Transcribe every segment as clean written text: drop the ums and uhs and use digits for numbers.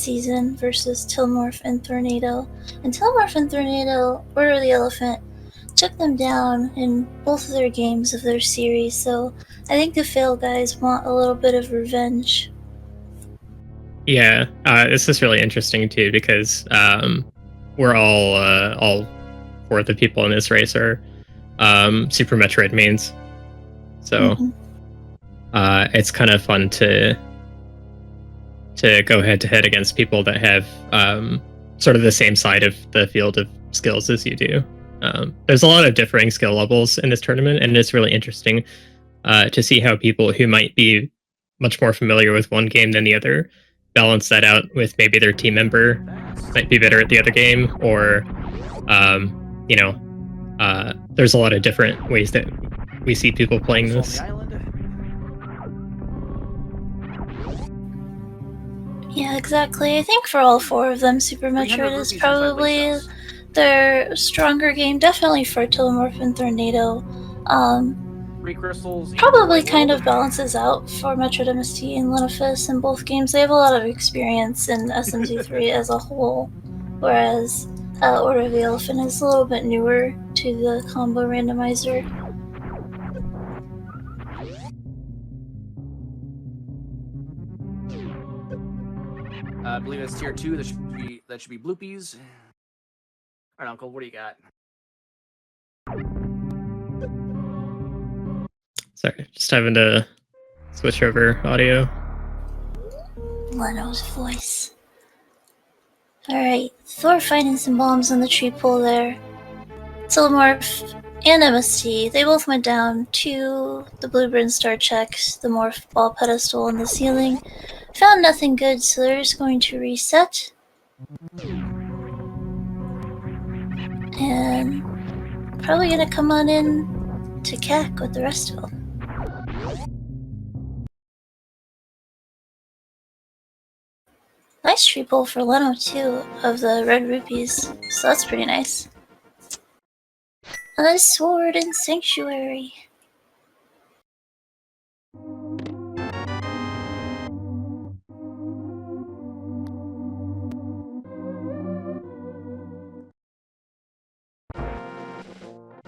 season versus Tilmorph and Tornado. And Tilmorph and Tornado, Order the Elephant, took them down in both of their games of their series, so I think the PhailGuys want a little bit of revenge. Yeah, this is really interesting too because we're all four of the people in this race are Super Metroid mains, so it's kind of fun to go head to head against people that have sort of the same side of the field of skills as you do. There's a lot of differing skill levels in this tournament, and it's really interesting to see how people who might be much more familiar with one game than the other balance that out with maybe their team member might be better at the other game, or there's a lot of different ways that we see people playing this. Yeah, exactly. I think for all four of them, Super Metroid is probably their stronger game. Definitely for Tilmorph and Tornado. Probably kind of balances out for Metroid MST and Lenofis in both games. They have a lot of experience in SMZ3 as a whole, whereas Order of the Elephant is a little bit newer to the combo randomizer. I believe it's tier 2. That should be bloopies. All right, Uncle, what do you got? Sorry, just having to switch over audio. Leno's voice. Alright, Thor finding some bombs on the tree pole there. Tilmorph and MST, they both went down to the Blueburn Star checks, the Morph Ball pedestal on the ceiling. Found nothing good, so they're just going to reset. And probably gonna come on in to CAC with the rest of them. Nice tree pull for Leno too, of the red rupees, so that's pretty nice. A sword and sanctuary.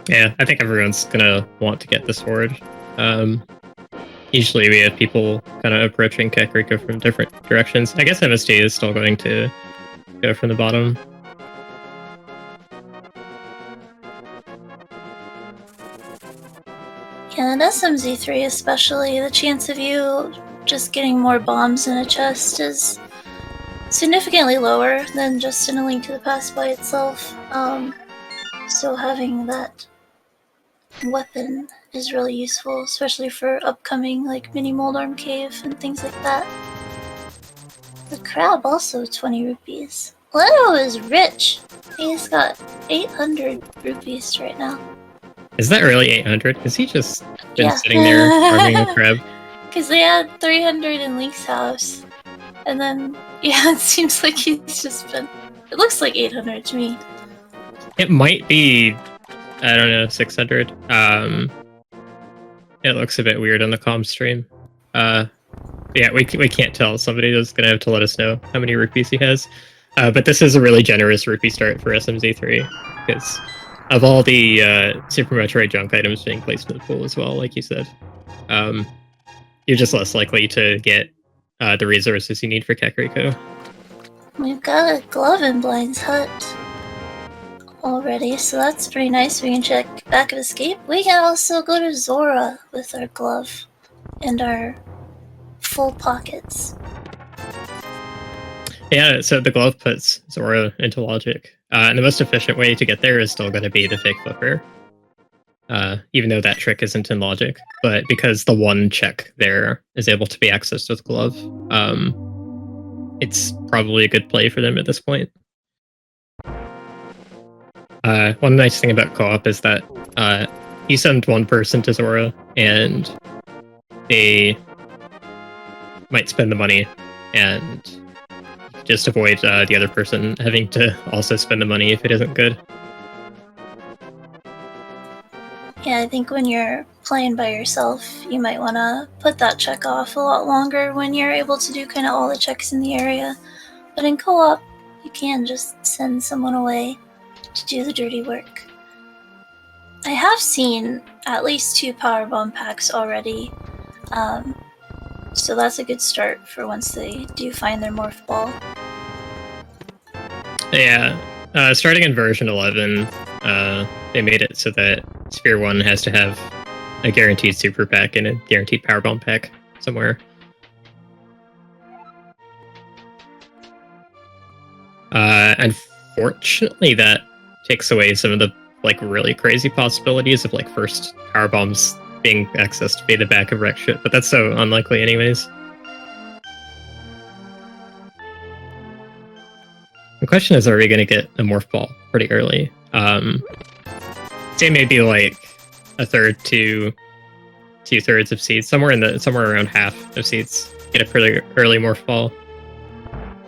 Yeah, I think everyone's gonna want to get the sword. Usually we have people kind of approaching Kakariko from different directions. I guess MST is still going to go from the bottom. Yeah, and SMZ3 especially, the chance of you just getting more bombs in a chest is significantly lower than just in A Link to the Past by itself. So having that weapon is really useful, especially for upcoming like mini Moldarm Cave and things like that. The crab also 20 rupees. Leno is rich. He's got 800 rupees right now. Is that really 800? Because he just been sitting there farming the crab. Because they had 300 in Link's house. And then, yeah, it seems like he's just been... It looks like 800 to me. It might be, I don't know, 600. It looks a bit weird on the comm stream. Yeah, we can't tell. Somebody is going to have to let us know how many rupees he has. But this is a really generous rupee start for SMZ3, because of all the Super Metroid junk items being placed in the pool as well, like you said, you're just less likely to get the resources you need for Kakariko. We've got a glove in Blind's hut already, so that's pretty nice. We can check Back of Escape. We can also go to Zora with our glove and our full pockets. Yeah, so the glove puts Zora into logic. And the most efficient way to get there is still going to be the fake flipper. Even though that trick isn't in logic. But because the one check there is able to be accessed with glove, it's probably a good play for them at this point. One nice thing about co-op is that you send one person to Zora, and they might spend the money and just avoid the other person having to also spend the money if it isn't good. Yeah, I think when you're playing by yourself, you might want to put that check off a lot longer when you're able to do kind of all the checks in the area. But in co-op, you can just send someone away to do the dirty work. I have seen at least 2 power bomb packs already, so that's a good start for once they do find their morph ball. Yeah, starting in version 11, they made it so that Sphere 1 has to have a guaranteed super pack and a guaranteed power bomb pack somewhere. Unfortunately, that takes away some of the like really crazy possibilities of like first power bombs being accessed via the back of wreck shit, but that's so unlikely anyways. The question is, are we going to get a morph ball pretty early? Say maybe like a third to 2/3 of seeds, somewhere around half of seeds, get a pretty early morph ball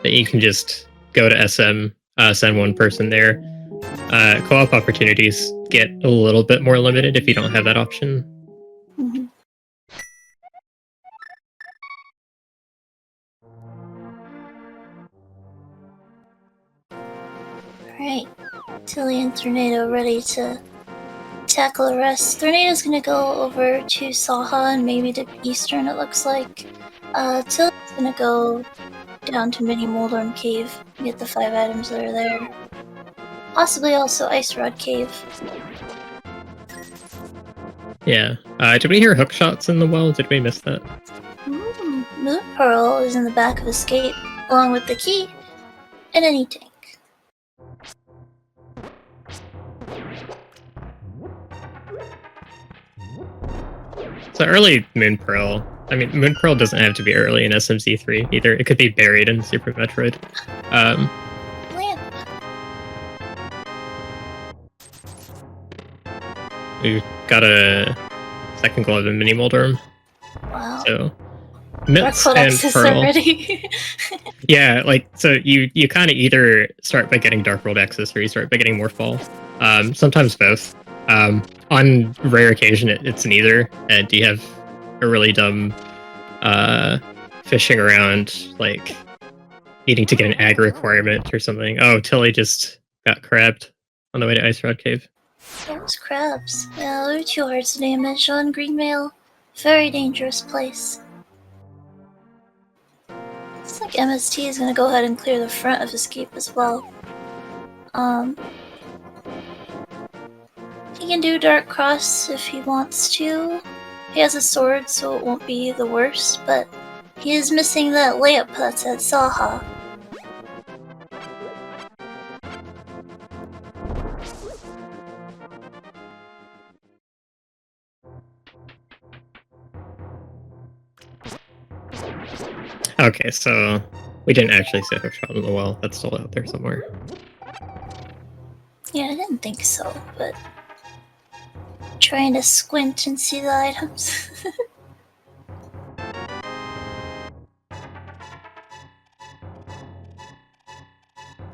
that you can just go to SM, send one person there. Co-op opportunities get a little bit more limited if you don't have that option. Mm-hmm. Alright, Tilly and Tornado ready to tackle the rest. Tornado's gonna go over to Saha and maybe to Eastern, it looks like. Tilly's gonna go down to Mini Moldorm Cave and get the 5 items that are there. Possibly also Ice Rod Cave. Yeah. Did we hear hook shots in the well? Did we miss that? Moon Pearl is in the back of Escape, along with the key and any tank. So early Moon Pearl. I mean, Moon Pearl doesn't have to be early in SMZ3 either. It could be buried in Super Metroid. Lamp. We've got a second glove in Mini Moldorm. Wow. So Mitz Dark and access Pearl. already. Yeah, like so you kind of either start by getting Dark World access or you start by getting Morph Ball. Sometimes both. On rare occasion, it's neither, and you have a really dumb fishing around, like needing to get an ag requirement or something. Oh, Tilly just got crabbed on the way to Ice Rod Cave. Those crabs. Yeah, there are 2 hearts damage on Greenmail. Very dangerous place. Looks like MST is gonna go ahead and clear the front of Escape as well. He can do Dark Cross if he wants to. He has a sword, so it won't be the worst, but he is missing that layup that's at Saha. Okay, so we didn't actually see a hook shot in the well. That's still out there somewhere. Yeah, I didn't think so, but trying to squint and see the items.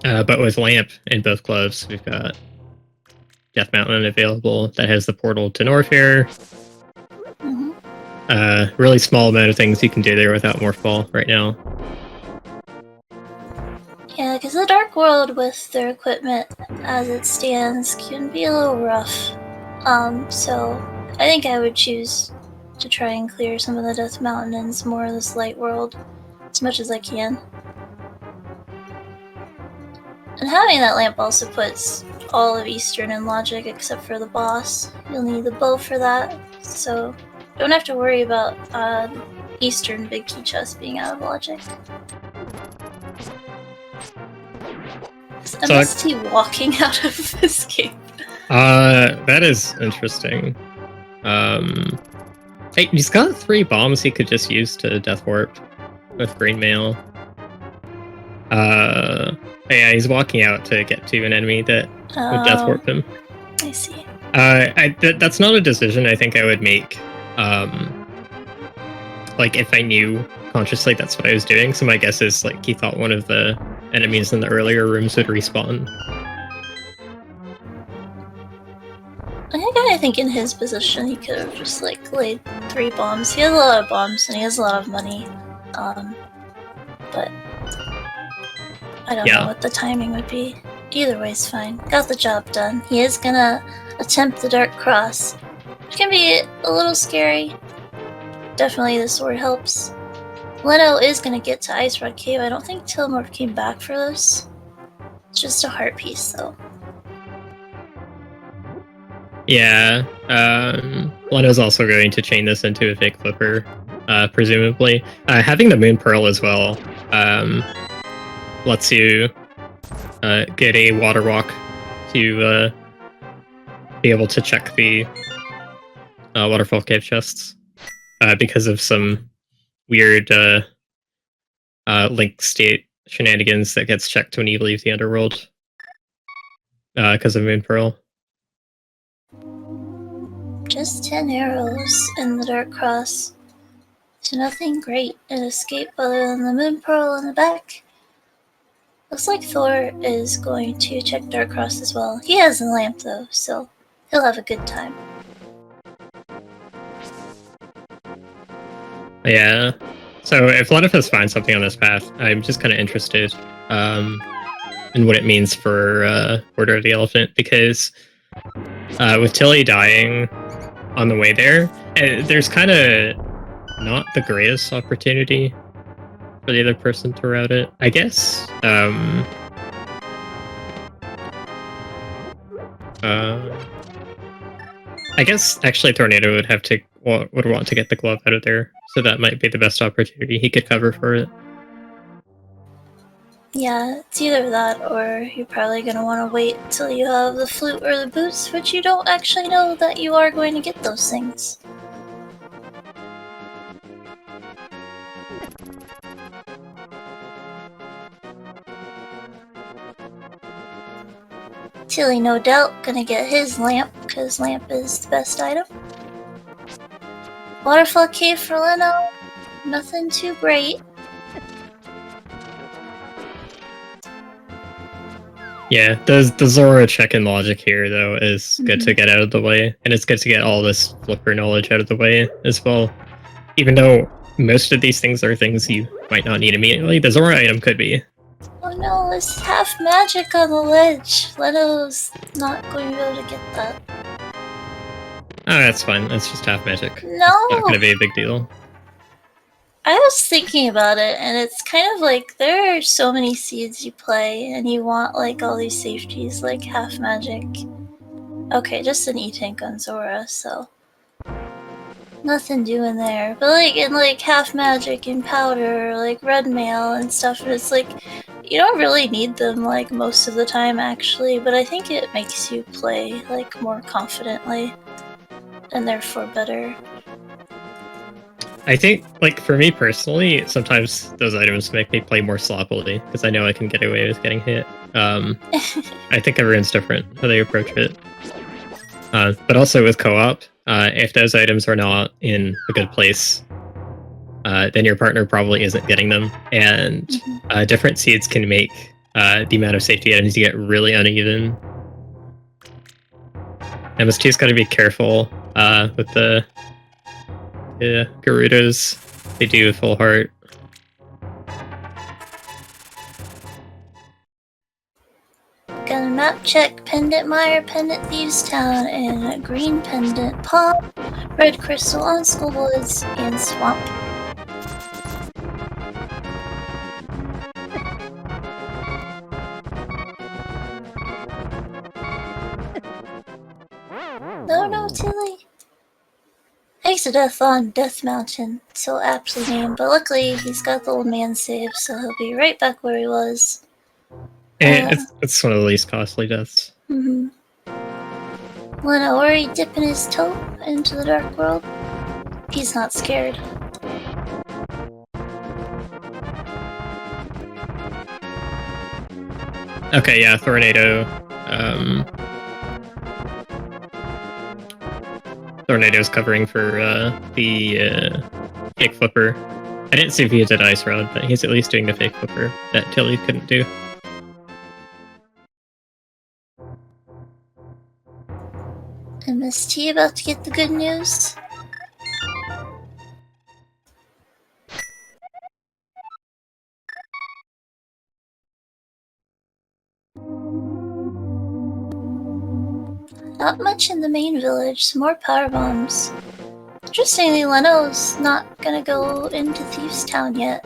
But with Lamp in both gloves, we've got Death Mountain available that has the portal to Norfair. Really small amount of things you can do there without Morph Ball right now. Yeah, because the Dark World with their equipment as it stands can be a little rough. So I think I would choose to try and clear some of the Death Mountain and some more of this Light World as much as I can. And having that lamp also puts all of Eastern in logic except for the boss. You'll need the bow for that, so don't have to worry about Eastern big key chest being out of logic. Is MST walking out of Escape? That is interesting. Hey, he's got 3 bombs he could just use to Death Warp with Green Mail. Yeah, he's walking out to get to an enemy that would Death Warp him. I see. That's not a decision I think I would make. Like if I knew consciously that's what I was doing. So my guess is like he thought one of the enemies in the earlier rooms would respawn. I think in his position he could have just like laid 3 bombs. He has a lot of bombs and he has a lot of money. But I don't Yeah. know what the timing would be. Either way's fine. Got the job done. He is gonna attempt the Dark Cross, which can be a little scary. Definitely the sword helps. Leno is gonna get to Ice Rod Cave. I don't think Tilmore came back for this. It's just a heart piece, though. Yeah. Leno's also going to chain this into a fake flipper, presumably. Having the Moon Pearl as well lets you get a water walk to be able to check the waterfall cave chests because of some weird link state shenanigans that gets checked when you leave the underworld because of Moon Pearl. Just 10 arrows in the Dark Cross. To nothing great. An escape other than the Moon Pearl in the back. Looks like Thor is going to check Dark Cross as well. He has a lamp though, so he'll have a good time. Yeah. So if Lenifus finds something on this path, I'm just kind of interested in what it means for Order of the Elephant, because with Tilly dying on the way there, there's kind of not the greatest opportunity for the other person to route it, I guess. I guess actually Tornado would want to get the glove out of there, so that might be the best opportunity he could cover for it. Yeah, it's either that or you're probably going to want to wait till you have the flute or the boots, which you don't actually know that you are going to get those things. Tilly no doubt gonna get his lamp, because lamp is the best item. Waterfall Cave for Leno, nothing too great. Yeah, the Zora check-in logic here, though, is good to get out of the way, and it's good to get all this flipper knowledge out of the way as well. Even though most of these things are things you might not need immediately, the Zora item could be. Oh no, it's half magic on the ledge. Leno's not going to be able to get that. Oh, that's fine. That's just half magic. No! It's not going to be a big deal. I was thinking about it, and it's kind of like there are so many seeds you play, and you want like all these safeties, like half magic. Okay, just an E-tank on Zora, so nothing doing there. But like in like half magic and powder, like red mail and stuff, and it's like you don't really need them like most of the time actually, but I think it makes you play like more confidently and therefore better. I think, like, for me personally, sometimes those items make me play more sloppily, because I know I can get away with getting hit. I think everyone's different how they approach it. But also with co-op, if those items are not in a good place, then your partner probably isn't getting them, and different seeds can make the amount of safety items you get really uneven. MST's got to be careful with the Garudas. They do a full heart. Got a map check, pendant mire, pendant thieves town, and a green pendant pop, red crystal on schoolwoods, and swamp. No, Tilly. Exodeath on Death Mountain, so aptly named, but luckily he's got the old man save, so he'll be right back where he was. It's one of the least costly deaths. Lena Ori dipping his toe into the dark world. He's not scared. Okay, yeah, Tornado. Tornado's covering for the fake flipper. I didn't see if he did Ice Rod, but he's at least doing the fake flipper that Tilly couldn't do. MST about to get the good news. Not much in the main village, some more power bombs. Interestingly, Leno's not gonna go into Thieves Town yet.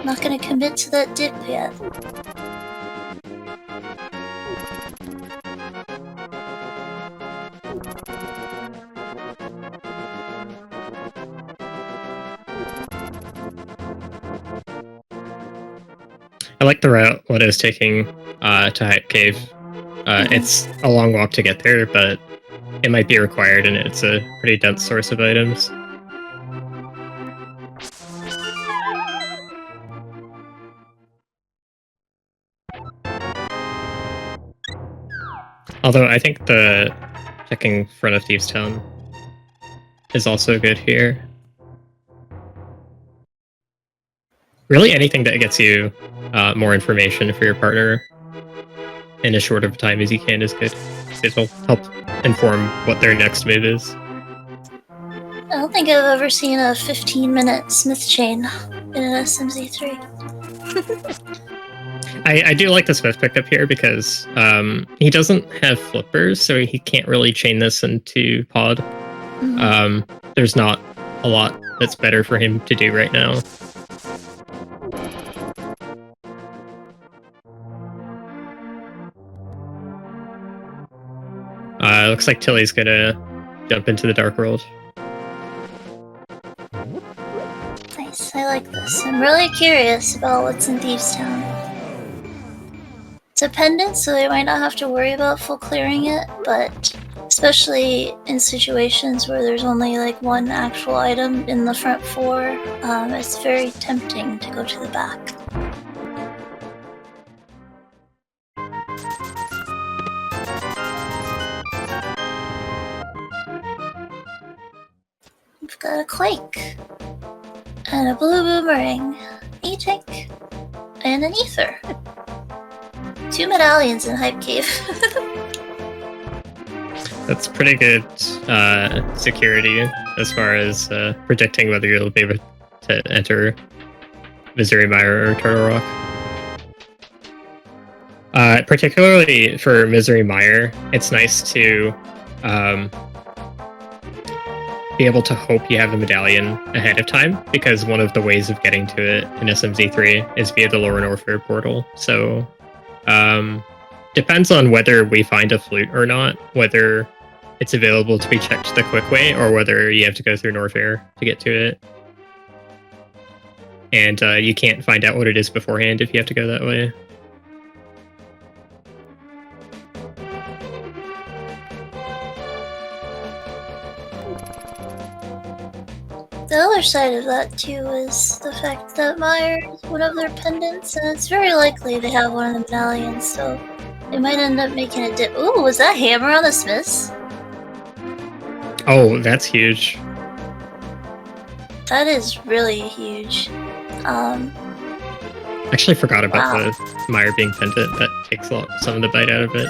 Not gonna commit to that dip yet. I like the route Leno's taking to Hype Cave. It's a long walk to get there, but it might be required, and it's a pretty dense source of items. Although I think the checking front of Thieves Town is also good here. Really, anything that gets you more information for your partner in as short of a time as you can is good. It'll help inform what their next move is. I don't think I've ever seen a 15-minute Smith chain in an SMZ3. I do like the Smith pickup here because he doesn't have flippers, so he can't really chain this into pod. There's not a lot that's better for him to do right now. Looks like Tilly's gonna jump into the Dark World. Nice, I like this. I'm really curious about what's in Thieves Town. It's a pendant, so they might not have to worry about full clearing it, but especially in situations where there's only like one actual item in the front four, it's very tempting to go to the back. We've got a Quake, and a Blue Boomerang, E-Tank, and an Ether. 2 medallions in Hype Cave. That's pretty good security as far as predicting whether you'll be able to enter Missouri Mire or Turtle Rock. Particularly for Missouri Mire, it's nice to be able to hope you have the medallion ahead of time, because one of the ways of getting to it in SMZ3 is via the Lower Norfair portal. So depends on whether we find a flute or not, whether it's available to be checked the quick way or whether you have to go through Norfair to get to it. And you can't find out what it is beforehand if you have to go that way. The other side of that, too, is the fact that Mire is one of their pendants, and it's very likely they have one of the medallions, so they might end up making a dip. Ooh, was that hammer on the Smiths? Oh, that's huge. That is really huge. Actually forgot about the Mire being pendant. That takes some of the bite out of it.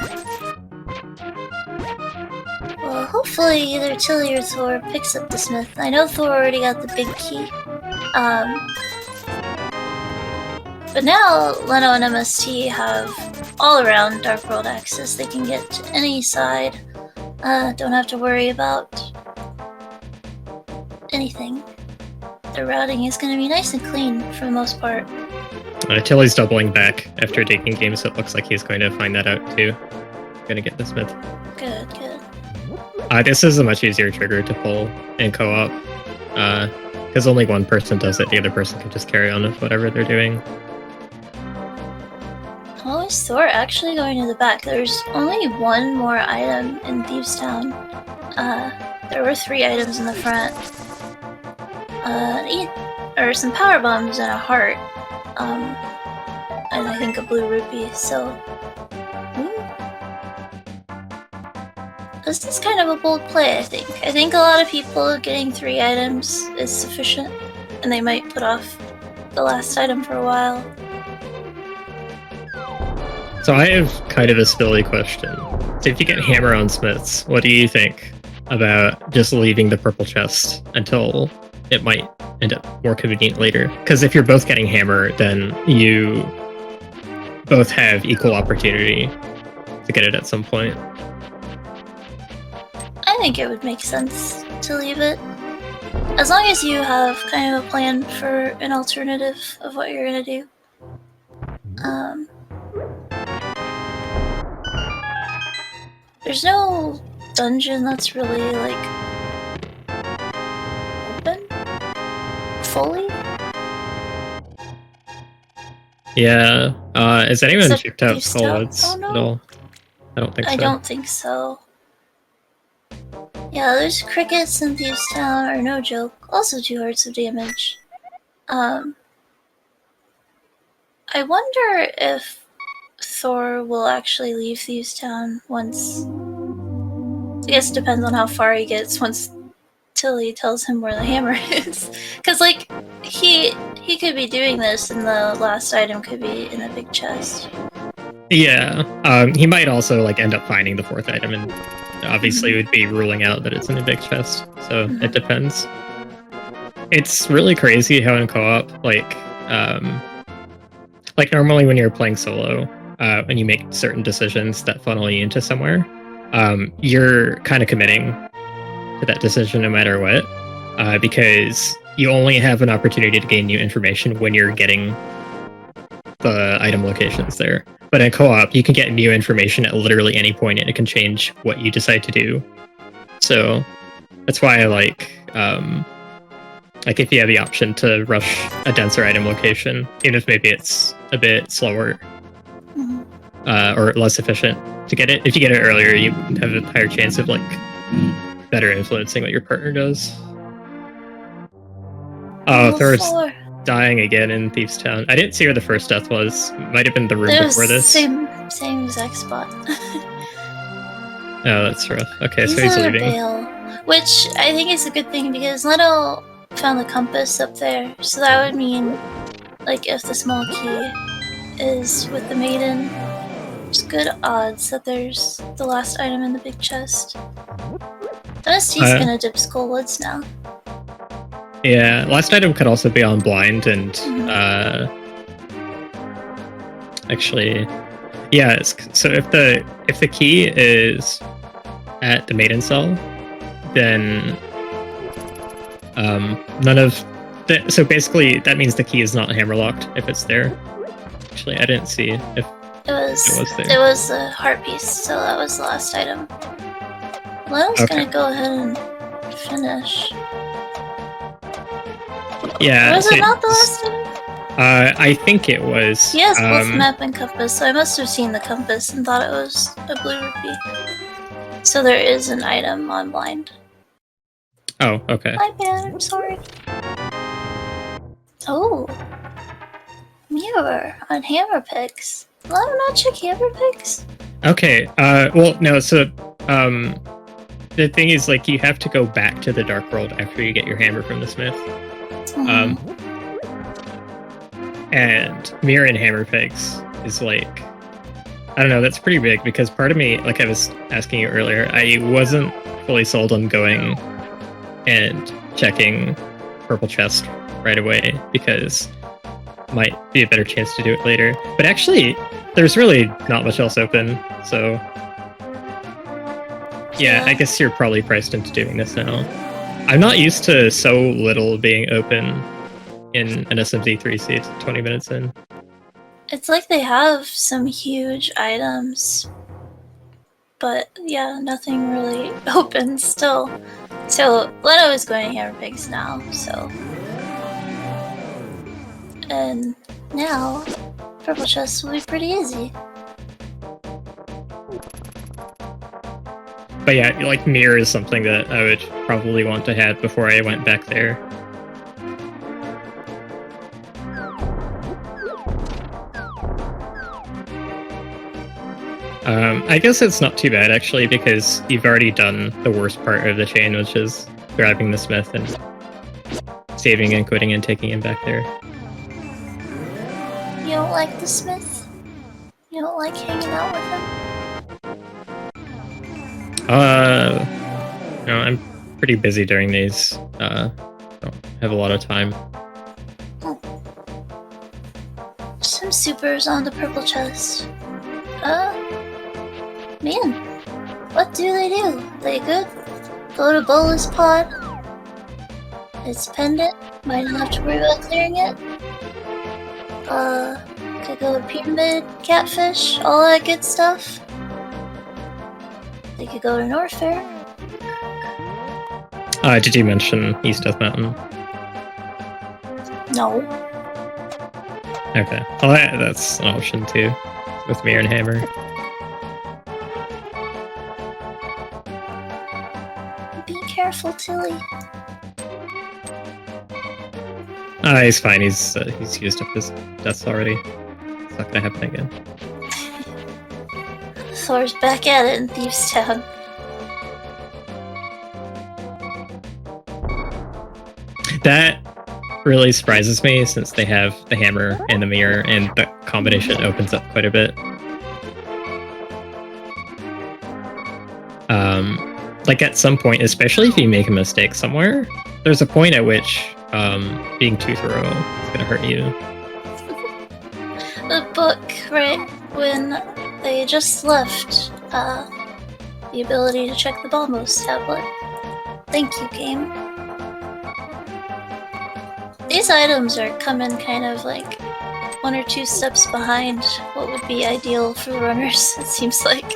Well, hopefully either Tilly or Thor picks up the Smith. I know Thor already got the big key. But now Leno and MST have all-around Dark World access. They can get to any side. Don't have to worry about anything. Their routing is going to be nice and clean for the most part. Tilly's doubling back after taking games, so it looks like he's going to find that out too. Gonna get the Smith. Good, good. This is a much easier trigger to pull in co-op, because only one person does it, the other person can just carry on with whatever they're doing. Oh, is Thor actually going to the back? There's only one more item in Thieves Town. There were 3 items in the front. Or some power bombs and a heart. And I think a blue rupee, so... This is kind of a bold play, I think. I think a lot of people getting 3 items is sufficient, and they might put off the last item for a while. So I have kind of a silly question. So if you get hammer on Smiths, what do you think about just leaving the purple chest until it might end up more convenient later? Because if you're both getting hammer, then you both have equal opportunity to get it at some point. think it would make sense to leave it. As long as you have kind of a plan for an alternative of what you're gonna do. There's no dungeon that's really, like, open? Fully? Yeah. Has anyone Except checked out Thieves' Town? Skullwoods Oh, no. at all? I don't think so. I don't think so. Yeah, there's crickets in Thieves' Town are no joke. Also 2 hearts of damage. I wonder if Thor will actually leave Thieves' Town once... I guess it depends on how far he gets once Tilly tells him where the hammer is. Because, like, he could be doing this and the last item could be in a big chest. Yeah. He might also, like, end up finding the 4th item and obviously would be ruling out that it's in a big chest. So it depends. It's really crazy how in co-op, like normally when you're playing solo, and you make certain decisions that funnel you into somewhere, you're kind of committing to that decision no matter what, because you only have an opportunity to gain new information when you're getting the item locations there. But in co-op, you can get new information at literally any point, and it can change what you decide to do. So that's why I like if you have the option to rush a denser item location, even if maybe it's a bit slower or less efficient to get it. If you get it earlier, you have a higher chance of like better influencing what your partner does. Oh, Thor's dying again in Thieves' Town. I didn't see where the first death was. Might have been the room before this. Same exact spot. Oh, that's rough. Okay, so he's leaving. Bail, which I think is a good thing because Leto found the compass up there, so that would mean, like, if the small key is with the maiden, there's good odds that there's the last item in the big chest. Unless he's gonna dip Skullwoods now. Yeah, last item could also be on blind and actually, yeah. So if the key is at the maiden cell, then none of the, so basically that means the key is not hammerlocked if it's there. Actually, I didn't see if it was there. It was the heart piece, so that was the last item. Leno's gonna go ahead and finish. Yeah. Was it not the last item? I think it was. He has both map and compass, so I must have seen the compass and thought it was a blue rupee. So there is an item on blind. Oh, okay. My bad, I'm sorry. Oh. Mirror on hammer picks. Let him not check hammer picks. Okay, well, no, so, the thing is, like, you have to go back to the Dark World after you get your hammer from the smith. And mirror and hammer pegs is like, I don't know, that's pretty big because part of me, like I was asking you earlier, I wasn't fully sold on going and checking purple chest right away because might be a better chance to do it later. But actually, there's really not much else open, so yeah, I guess you're probably priced into doing this now. I'm not used to so little being open in an SMZ3 seat 20 minutes in. It's like they have some huge items, but yeah, nothing really open still. So Leno is going to hammer pigs now, so. And now, purple chest will be pretty easy. But yeah, like mirror is something that I would probably want to have before I went back there. I guess it's not too bad actually because you've already done the worst part of the chain, which is grabbing the smith and saving and quitting and taking him back there. You don't like the smith? You don't like hanging out with him? No, I'm pretty busy during these. Don't have a lot of time. Some supers on the purple chest. Man, what do? They good? Go to Bolus Pod. It's pendant. Might not have to worry about clearing it. Could go to Pyramid, Catfish, all that good stuff. They could go to Norfair. Did you mention East Death Mountain? No. Okay. Well, that's an option too, with Mirror and Hammer. Be careful, Tilly. He's fine. He's used up his deaths already. It's not gonna happen again. Thor's back at it in Thieves Town. That really surprises me since they have the hammer and the mirror, and the combination opens up quite a bit. Like at some point, especially if you make a mistake somewhere, there's a point at which being too thorough is gonna hurt you. The book, right when they just left, the ability to check the Balmos tablet. Thank you, game. These items are coming kind of like 1 or 2 steps behind what would be ideal for runners, it seems like.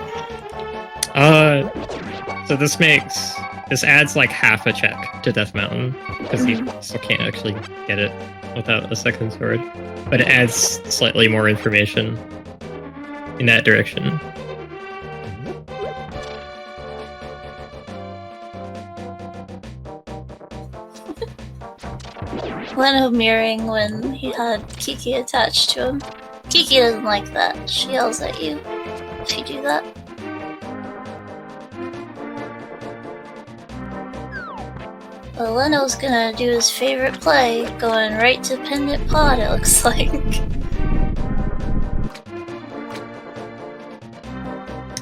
So this adds like half a check to Death Mountain, because you still can't actually get it without a second sword. But it adds slightly more information in that direction. Leno mirroring when he had Kiki attached to him. Kiki doesn't like that. She yells at you if you do that. Well, Leno's gonna do his favorite play, going right to Pendant Pod, it looks like.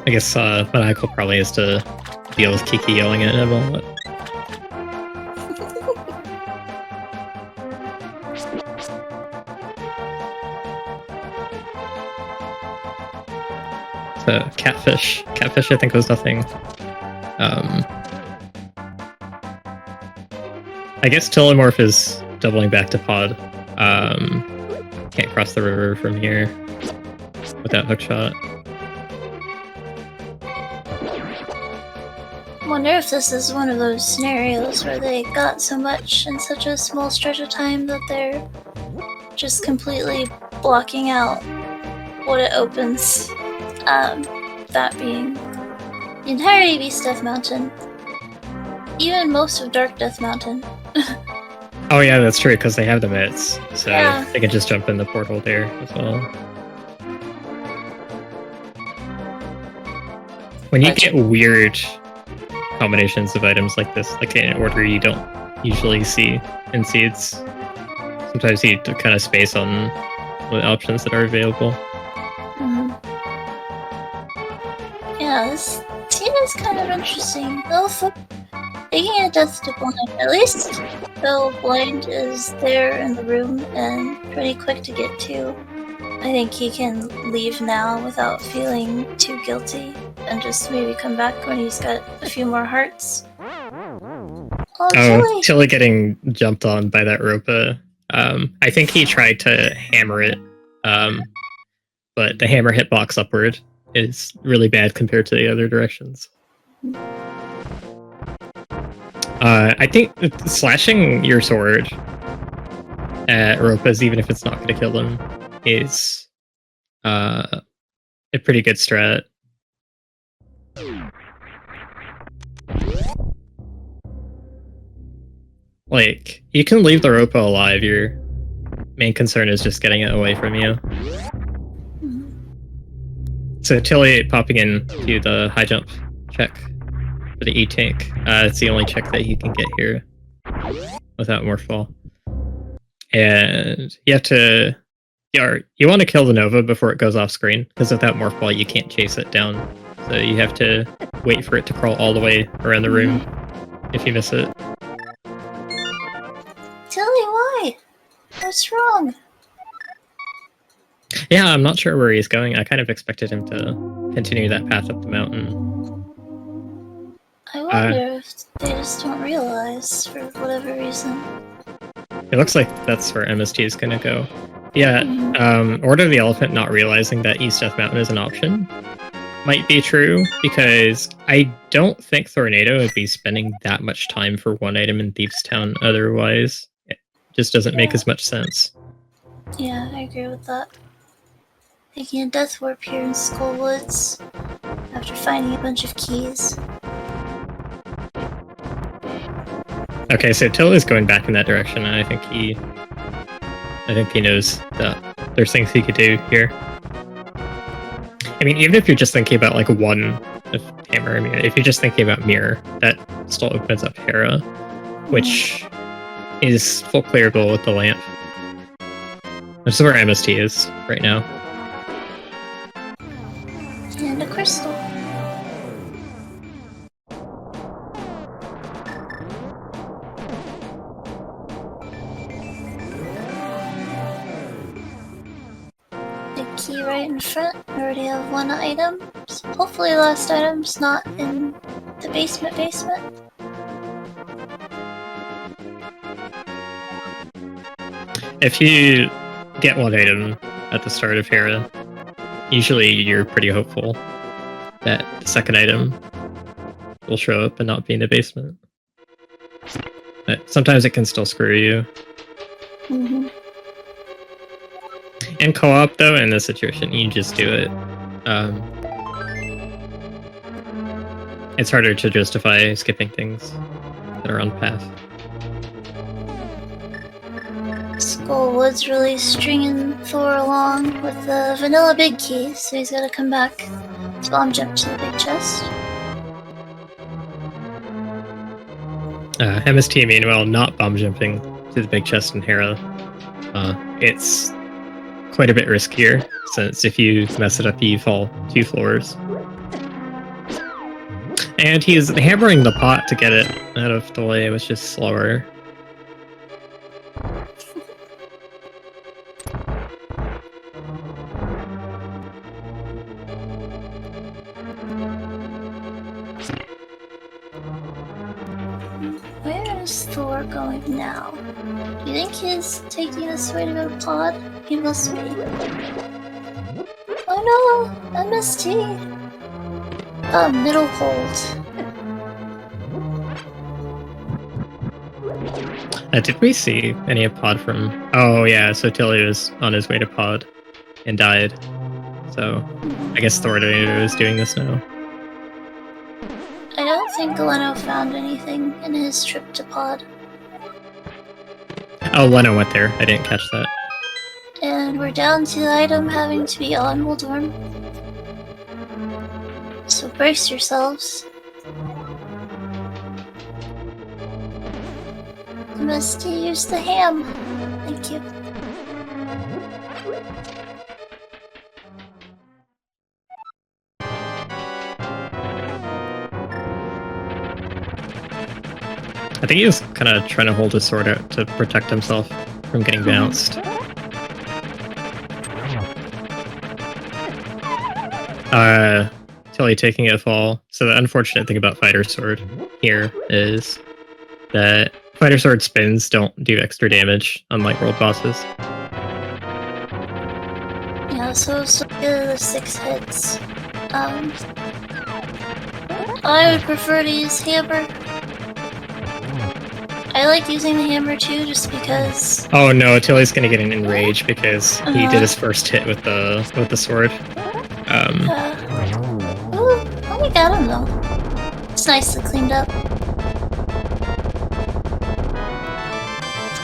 I guess Maniacal probably has to deal with Kiki yelling at him a lot. So, Catfish. Catfish, I think, was nothing. I guess Telemorph is doubling back to Pod. Can't cross the river from here without Hookshot. I wonder if this is one of those scenarios where they got so much in such a small stretch of time that they're just completely blocking out what it opens. That being the entirety of East Death Mountain. Even most of Dark Death Mountain. Oh yeah, that's true, because they have the mitts, so Yeah. they can just jump in the portal there as well. When you get weird combinations of items like this, like in an order you don't usually see in Seeds, sometimes you need to kind of space on the options that are available. Yeah, this scene is kind of interesting. Though, taking a death to blind, at least though blind is there in the room and pretty quick to get to, I think he can leave now without feeling too guilty and just maybe come back when he's got a few more hearts. Oh, Tilly! Tilly getting jumped on by that Ropa. I think he tried to hammer it, but the hammer hitbox upward is really bad compared to the other directions. I think slashing your sword at Ropas, even if it's not going to kill them, is a pretty good strat. Like, you can leave the Ropa alive, your main concern is just getting it away from you. So Tilly popping in to the high jump check for the E-Tank. It's the only check that you can get here without Morphball. And you have to... You want to kill the Nova before it goes off screen, because without Morphball you can't chase it down. So you have to wait for it to crawl all the way around the room if you miss it. Tilly, why? What's wrong? Yeah, I'm not sure where he's going. I kind of expected him to continue that path up the mountain. I wonder if they just don't realize for whatever reason. It looks like that's where MST is gonna go. Yeah, Order of the Elephant not realizing that East Death Mountain is an option might be true, because I don't think Tornado would be spending that much time for one item in Thieves Town otherwise. It just doesn't make as much sense. Yeah, I agree with that. Taking a death warp here in Skull Woods after finding a bunch of keys. Okay, so Till is going back in that direction, and I think he knows that there's things he could do here. I mean, even if you're just thinking about like one of Hammer, I mean, if you're just thinking about Mirror, that still opens up Hera, which is full clearable with the lamp. This is where MST is right now. And a crystal. Big key right in front. I already have one item. So hopefully the last item's not in the basement. If you get one item at the start of Hera, usually you're pretty hopeful that the second item will show up and not be in the basement. But sometimes it can still screw you. In co-op, though, in this situation, you just do it. It's harder to justify skipping things that are on path. Skull Woods really stringing Thor along with the vanilla big key, so he's gotta come back to bomb jump to the big chest. MST, meanwhile, not bomb jumping to the big chest in Hera. It's quite a bit riskier, since if you mess it up, you fall 2 floors. And he's hammering the pot to get it out of the way, which is slower. Where is Thor going now? Do you think he's taking this way to go pod? He must be. Oh no! MST! Middle hold. Did we see any pod from... Oh yeah, so Tilly was on his way to pod and died. So I guess Tornado is doing this now. I don't think Leno found anything in his trip to pod. Oh, Leno went there. I didn't catch that. And we're down to the item having to be on Waldorm. So brace yourselves. MST, use the ham. Thank you. I think he was kind of trying to hold his sword out to protect himself from getting bounced. Tilly taking a fall. So the unfortunate thing about Fighter Sword here is that Fighter Sword spins don't do extra damage, unlike world bosses. Yeah, so the 6 hits. I would prefer to use hammer. I like using the hammer too, just because. Oh no, Tilly's gonna get an enrage because he did his first hit with the sword. Oh, we got him though. It's nicely cleaned up.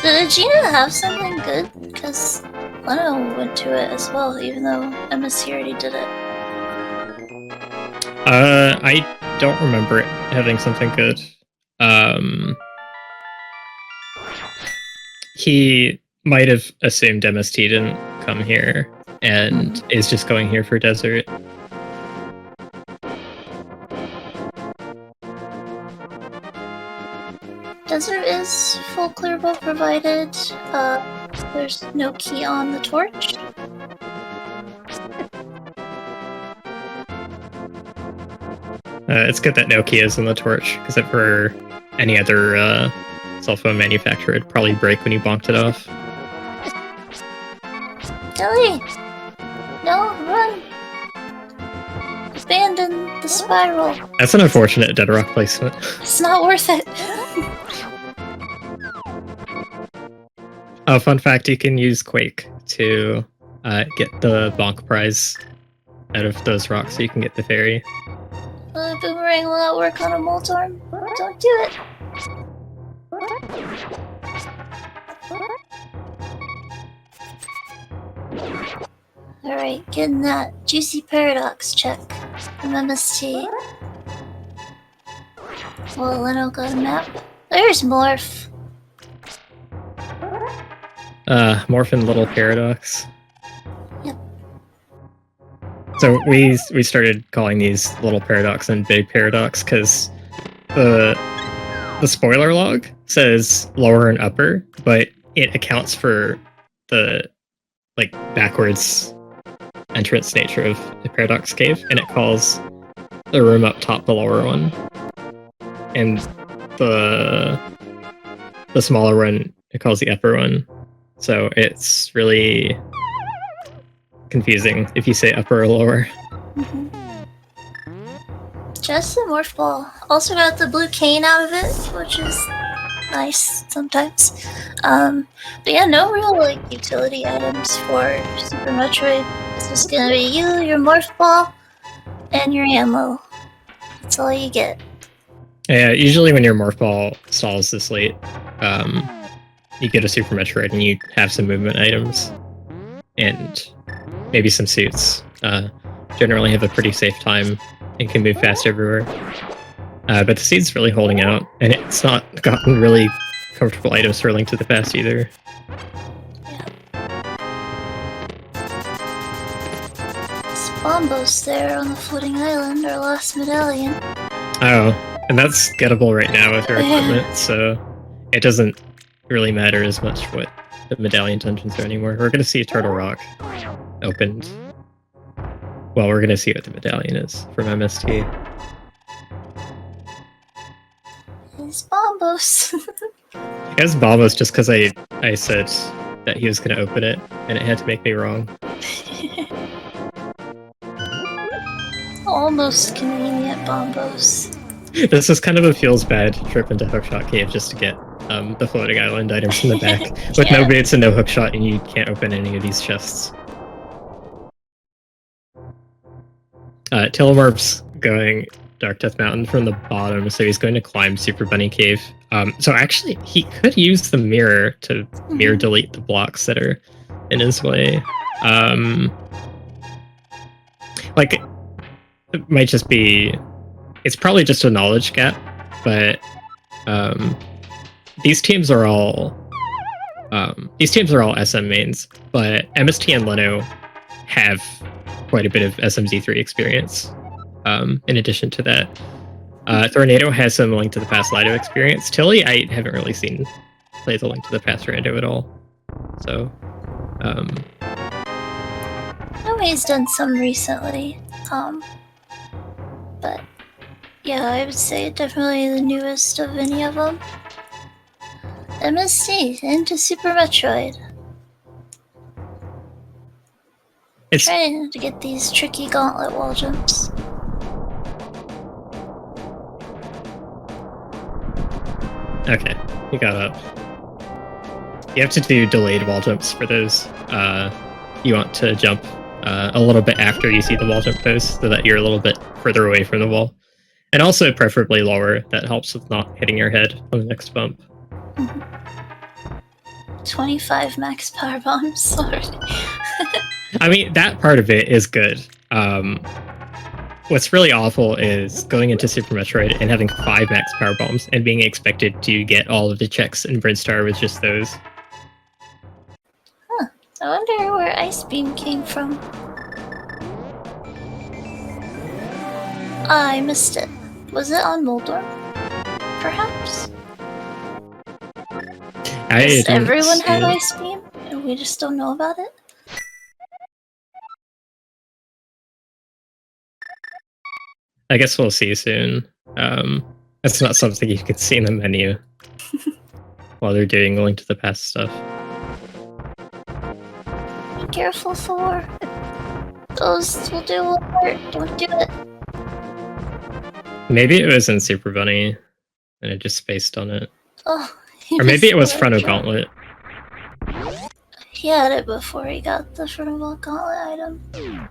Did Gina have something good? Because Leno went to it as well, even though MSC already did it. I don't remember it having something good. He might have assumed MST didn't come here and is just going here for desert. Desert is full clearable provided there's no key on the torch. It's good that Nokia's in the torch, because if it were any other cell phone manufacturer, it'd probably break when you bonked it off. Dilly! No, run! Abandon the spiral. That's an unfortunate dead rock placement. It's not worth it. Oh, fun fact, you can use Quake to get the bonk prize out of those rocks so you can get the fairy. Boomerang will not work on a Moltorn. Don't do it. Alright, getting that juicy paradox check from MST. Well, Leno got a map. There's Morph. Morph and Little Paradox. Yep. So we started calling these Little Paradox and Big Paradox because the spoiler log says lower and upper, but it accounts for the backwards entrance nature of the Paradox Cave, and it calls the room up top the lower one, and the smaller one it calls the upper one. So it's really confusing if you say upper or lower. Just a Morph Ball. Also got the blue cane out of it, which is nice sometimes. But yeah, no real utility items for Super Metroid. It's just gonna be you, your Morph Ball, and your ammo. That's all you get. Yeah, usually when your Morph Ball stalls this late, you get a Super Metroid and you have some movement items and maybe some suits. Generally have a pretty safe time and can move fast everywhere. But the seed's really holding out, and it's not gotten really comfortable items for Link to the Past either. It's Bombos there on the floating island, our last medallion. Oh, and that's gettable right now with her equipment, so it doesn't really matter as much what the medallion dungeons are anymore. We're gonna see a Turtle Rock opened. Well, we're gonna see what the medallion is from MST. It's Bombos. It was Bombos just because I said that he was gonna open it, and it had to make me wrong. Almost convenient Bombos. This is kind of a feels bad trip into Hookshot Cave just to get the floating island items from the back. With no baits and no hookshot, and you can't open any of these chests. Telemarp's going Dark Death Mountain from the bottom, so he's going to climb Super Bunny Cave. So actually, he could use the mirror to mirror delete the blocks that are in his way. It might just be... It's probably just a knowledge gap, but these teams are all SM mains, but MST and Leno have quite a bit of SMZ3 experience. In addition to that, Tornado has some Link to the Past Lido experience. Tilly, I haven't really seen play the Link to the Past Rando at all. So, Nobody's done some recently. But yeah, I would say definitely the newest of any of them. MST into Super Metroid. it's Trying to get these tricky gauntlet wall jumps. okay. You got up. You have to do delayed wall jumps for those. You want to jump a little bit after you see the wall jump post, so that you're a little bit further away from the wall. And also preferably lower. That helps with not hitting your head on the next bump. 25 max power bombs already. I mean, that part of it is good. What's really awful is going into Super Metroid and having 5 max power bombs and being expected to get all of the checks in Brinstar with just those. Huh. I wonder where Ice Beam came from. I missed it. Was it on Moldor? Perhaps? Does everyone have Ice Beam and we just don't know about it? I guess we'll see soon. That's not something you can see in the menu while they're doing Link to the Past stuff. Be careful, Thor. Those will do hurt. Don't do it. Maybe it was in Super Bunny, and it just spaced on it. Oh, Or maybe it was missed Fronto the shot. Gauntlet. He had it before he got the Frontal Gauntlet item.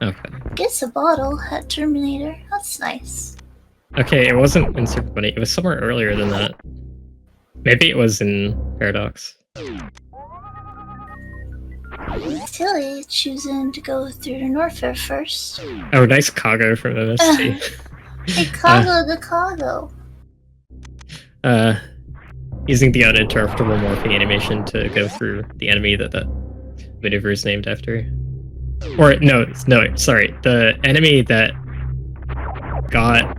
Okay. Gets a bottle at Terminator. That's nice. Okay, it wasn't in Super Bunny. It was somewhere earlier than that. Maybe it was in Paradox. Tilly choosing to go through to Norfair first. Oh, nice Kago from MST. Hey, Kago. Using the uninterruptible morphing animation to go through the enemy that maneuver is named after. Or, no, sorry. The enemy that got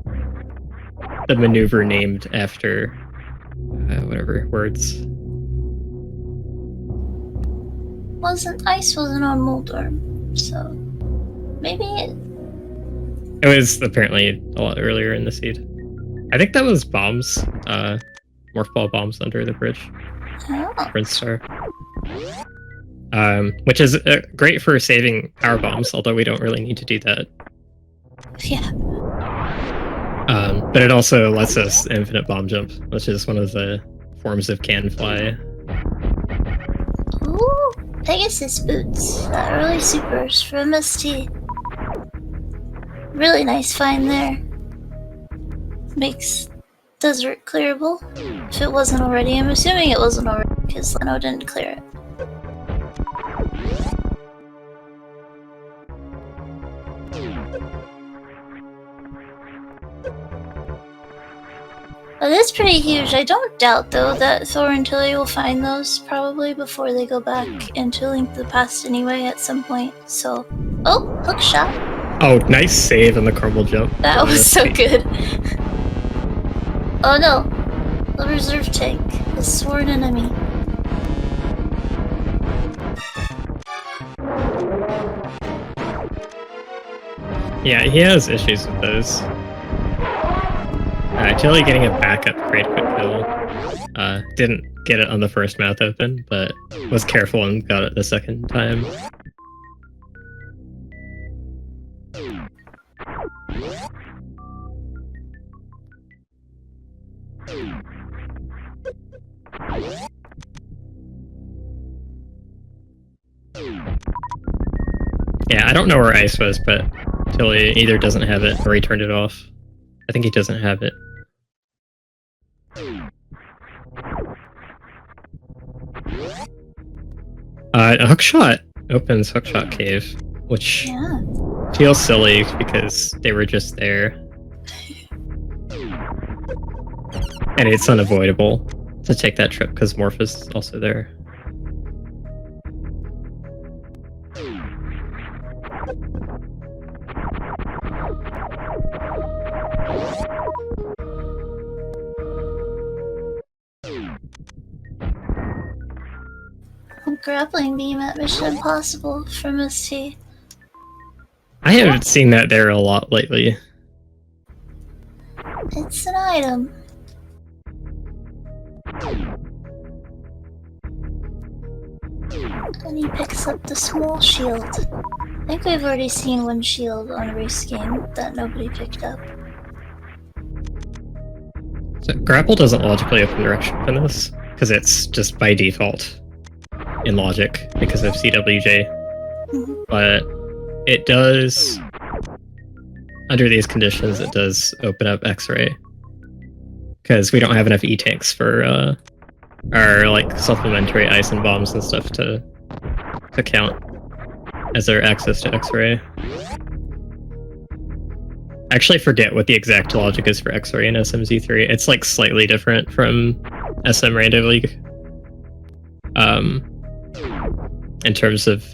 the maneuver named after whatever words. Ice wasn't on Moldorm, so maybe It was apparently a lot earlier in the seed. I think that was bombs. Morph ball bombs under the bridge. Oh. Prince Star. Which is great for saving power bombs, although we don't really need to do that. Yeah. But it also lets us infinite bomb jump, which is one of the forms of can fly. Ooh, Pegasus boots. That early supers from MST. Really nice find there. Makes desert clearable. If it wasn't already. I'm assuming it wasn't already because Leno didn't clear it. It is pretty huge. I don't doubt, though, that Thor and Tilly will find those probably before they go back into Link to the Past anyway at some point. So, oh, hook shot. Oh, nice save on the caramel jump. That was so good. Oh no, the reserve tank, the sworn enemy. Yeah, he has issues with those. Tilly getting a backup great quick kill. Didn't get it on the first mouth open, but was careful and got it the second time. Yeah, I don't know where Ice was, but Tilly either doesn't have it or he turned it off. I think he doesn't have it. A hookshot opens hookshot cave, which feels silly because they were just there. And it's unavoidable to take that trip because Morph is also there. Grappling beam at Mission Impossible from ST. I haven't seen that there a lot lately. It's an item. And he picks up the small shield. I think we've already seen one shield on a race game that nobody picked up. So grapple doesn't logically open direction in this, because it's just by default in logic because of CWJ. But it does, under these conditions, it does open up X-ray. Because we don't have enough E-tanks for our like supplementary ice and bombs and stuff to count as our access to X-ray. I actually forget what the exact logic is for X-ray in SMZ3. It's like slightly different from SM Rando League. In terms of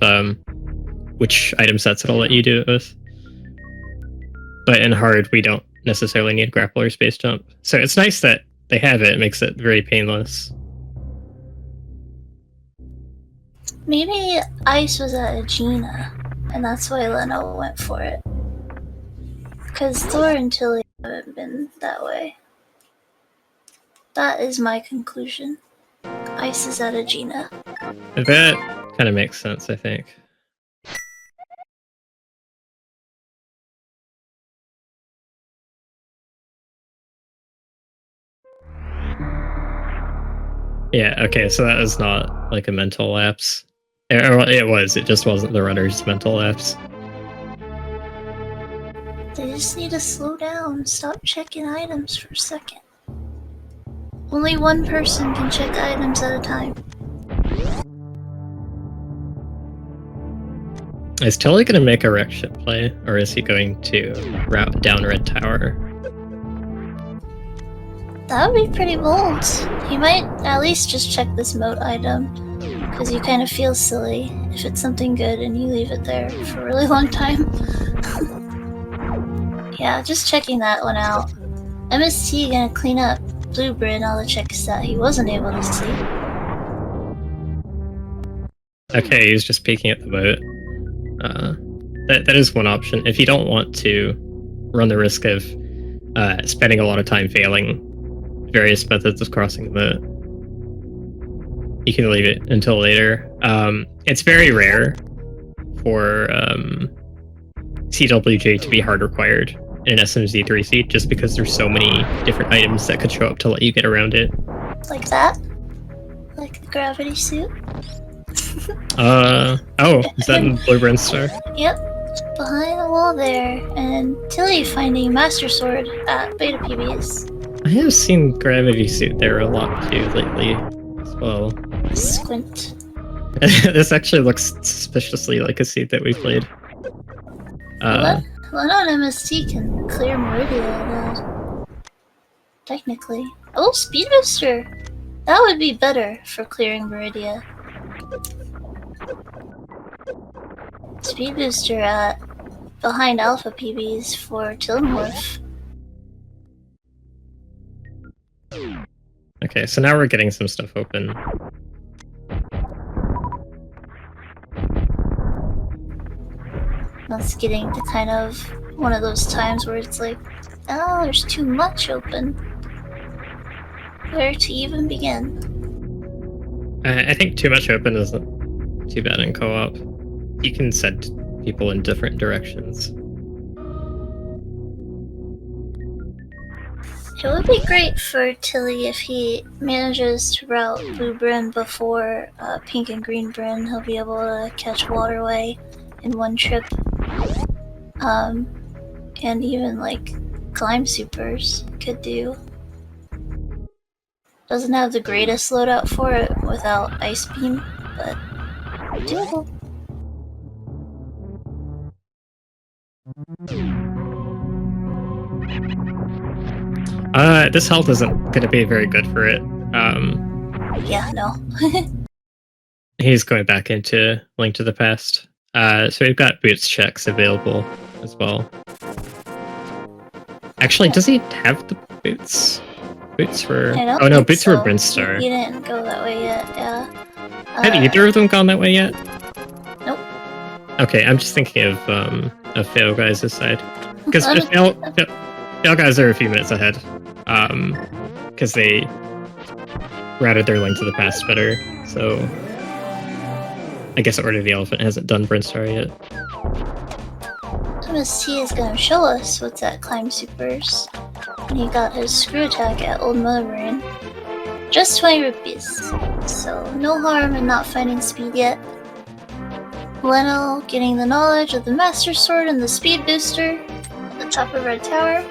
which item sets it'll let you do it with. But in hard, we don't necessarily need grapple or space jump. So it's nice that they have it. It makes it very painless. Maybe Ice was at Aegina, and that's why Leno went for it. Because Thor and Tilly haven't been that way. That is my conclusion. Ice is at Aegina. That kind of makes sense, I think. Yeah, okay, so that was not like a mental lapse. It was, it just wasn't the runner's mental lapse. They just need to slow down. Stop checking items for a second. Only one person can check items at a time. Is Tilly going to make a wreck ship play, or is he going to route down Red Tower? That would be pretty bold. He might at least just check this moat item, because you kind of feel silly if it's something good and you leave it there for a really long time. Yeah, just checking that one out. MST gonna clean up Blueprint all the checks that he wasn't able to see. Okay, he's just peeking at the boat. That is one option. If you don't want to run the risk of spending a lot of time failing various methods of crossing the moat, you can leave it until later. It's very rare for CWJ to be hard required in an SMZ3 seed, just because there's so many different items that could show up to let you get around it. Like that? Like the gravity suit? Oh, is that in Blueprint Star? Yep, behind the wall there, and Tilly finding Master Sword at Beta PBs. I have seen Gravity Suit there a lot too lately as well. Squint. This actually looks suspiciously like a suit that we played. Well, on MST can clear Meridia, technically. Oh, Speed Booster! That would be better for clearing Meridia. Speed Booster at behind Alpha PBs for Tilmorph. Okay, so now we're getting some stuff open. That's getting to kind of one of those times where it's like, oh, there's too much open. Where to even begin? I think too much open isn't too bad in co-op. You can send people in different directions. It would be great for Tilly if he manages to route Blue Bryn before Pink and Green Bryn. He'll be able to catch Waterway in one trip. And even like Climb Supers could do. Doesn't have the greatest loadout for it without Ice Beam, but doable. This health isn't going to be very good for it. Yeah, no. He's going back into Link to the Past. So we've got boots checks available as well. Actually, does he have the boots? Boots for... Oh no, boots for Brinstar. He didn't go that way yet, yeah. Have either of them gone that way yet? Nope. Okay, I'm just thinking of PhailGuys' side. Because PhailGuys are a few minutes ahead. Because they routed their Link to the Past better, so... I guess Order of the Elephant hasn't done Brinstar yet. MST is gonna show us what's at Climb Supers. And he got his screw attack at Old Mother Brain. Just 20 rupees. So no harm in not finding speed yet. Leno getting the knowledge of the Master Sword and the Speed Booster at the top of Red Tower.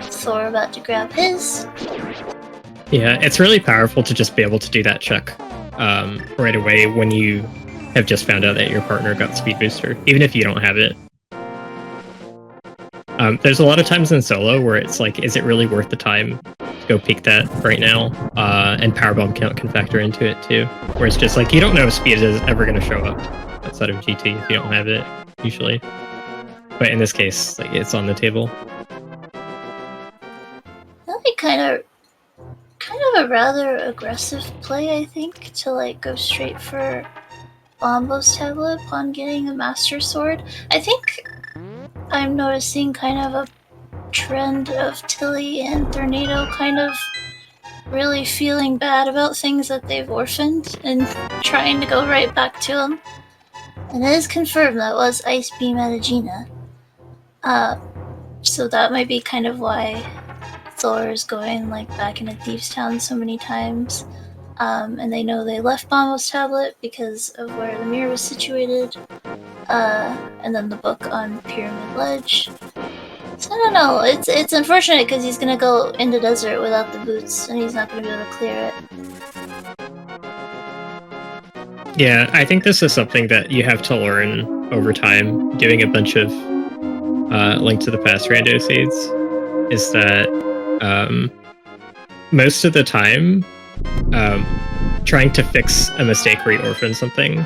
Thor about to grab his. Yeah, it's really powerful to just be able to do that check right away when you have just found out that your partner got Speed Booster, even if you don't have it. There's a lot of times in solo where it's like, is it really worth the time to go peek that right now? And Powerbomb count can factor into it too, where it's just like, you don't know if speed is ever going to show up outside of GT if you don't have it, usually. But in this case, like, it's on the table. That'd be kind of a rather aggressive play, I think, to like go straight for Bombo's tablet upon getting a Master Sword. I think I'm noticing kind of a trend of Tilly and Tornado kind of really feeling bad about things that they've orphaned and trying to go right back to them. And it is confirmed that was Ice Beam and Aegina. So that might be kind of why Thor is going like back into Thieves Town so many times. And they know they left Bombo's tablet because of where the mirror was situated. And then the book on Pyramid Ledge. So I don't know, it's unfortunate because he's gonna go in the desert without the boots and he's not gonna be able to clear it. Yeah, I think this is something that you have to learn over time, doing a bunch of Link to the Past rando seeds, is that most of the time, trying to fix a mistake where you orphan something,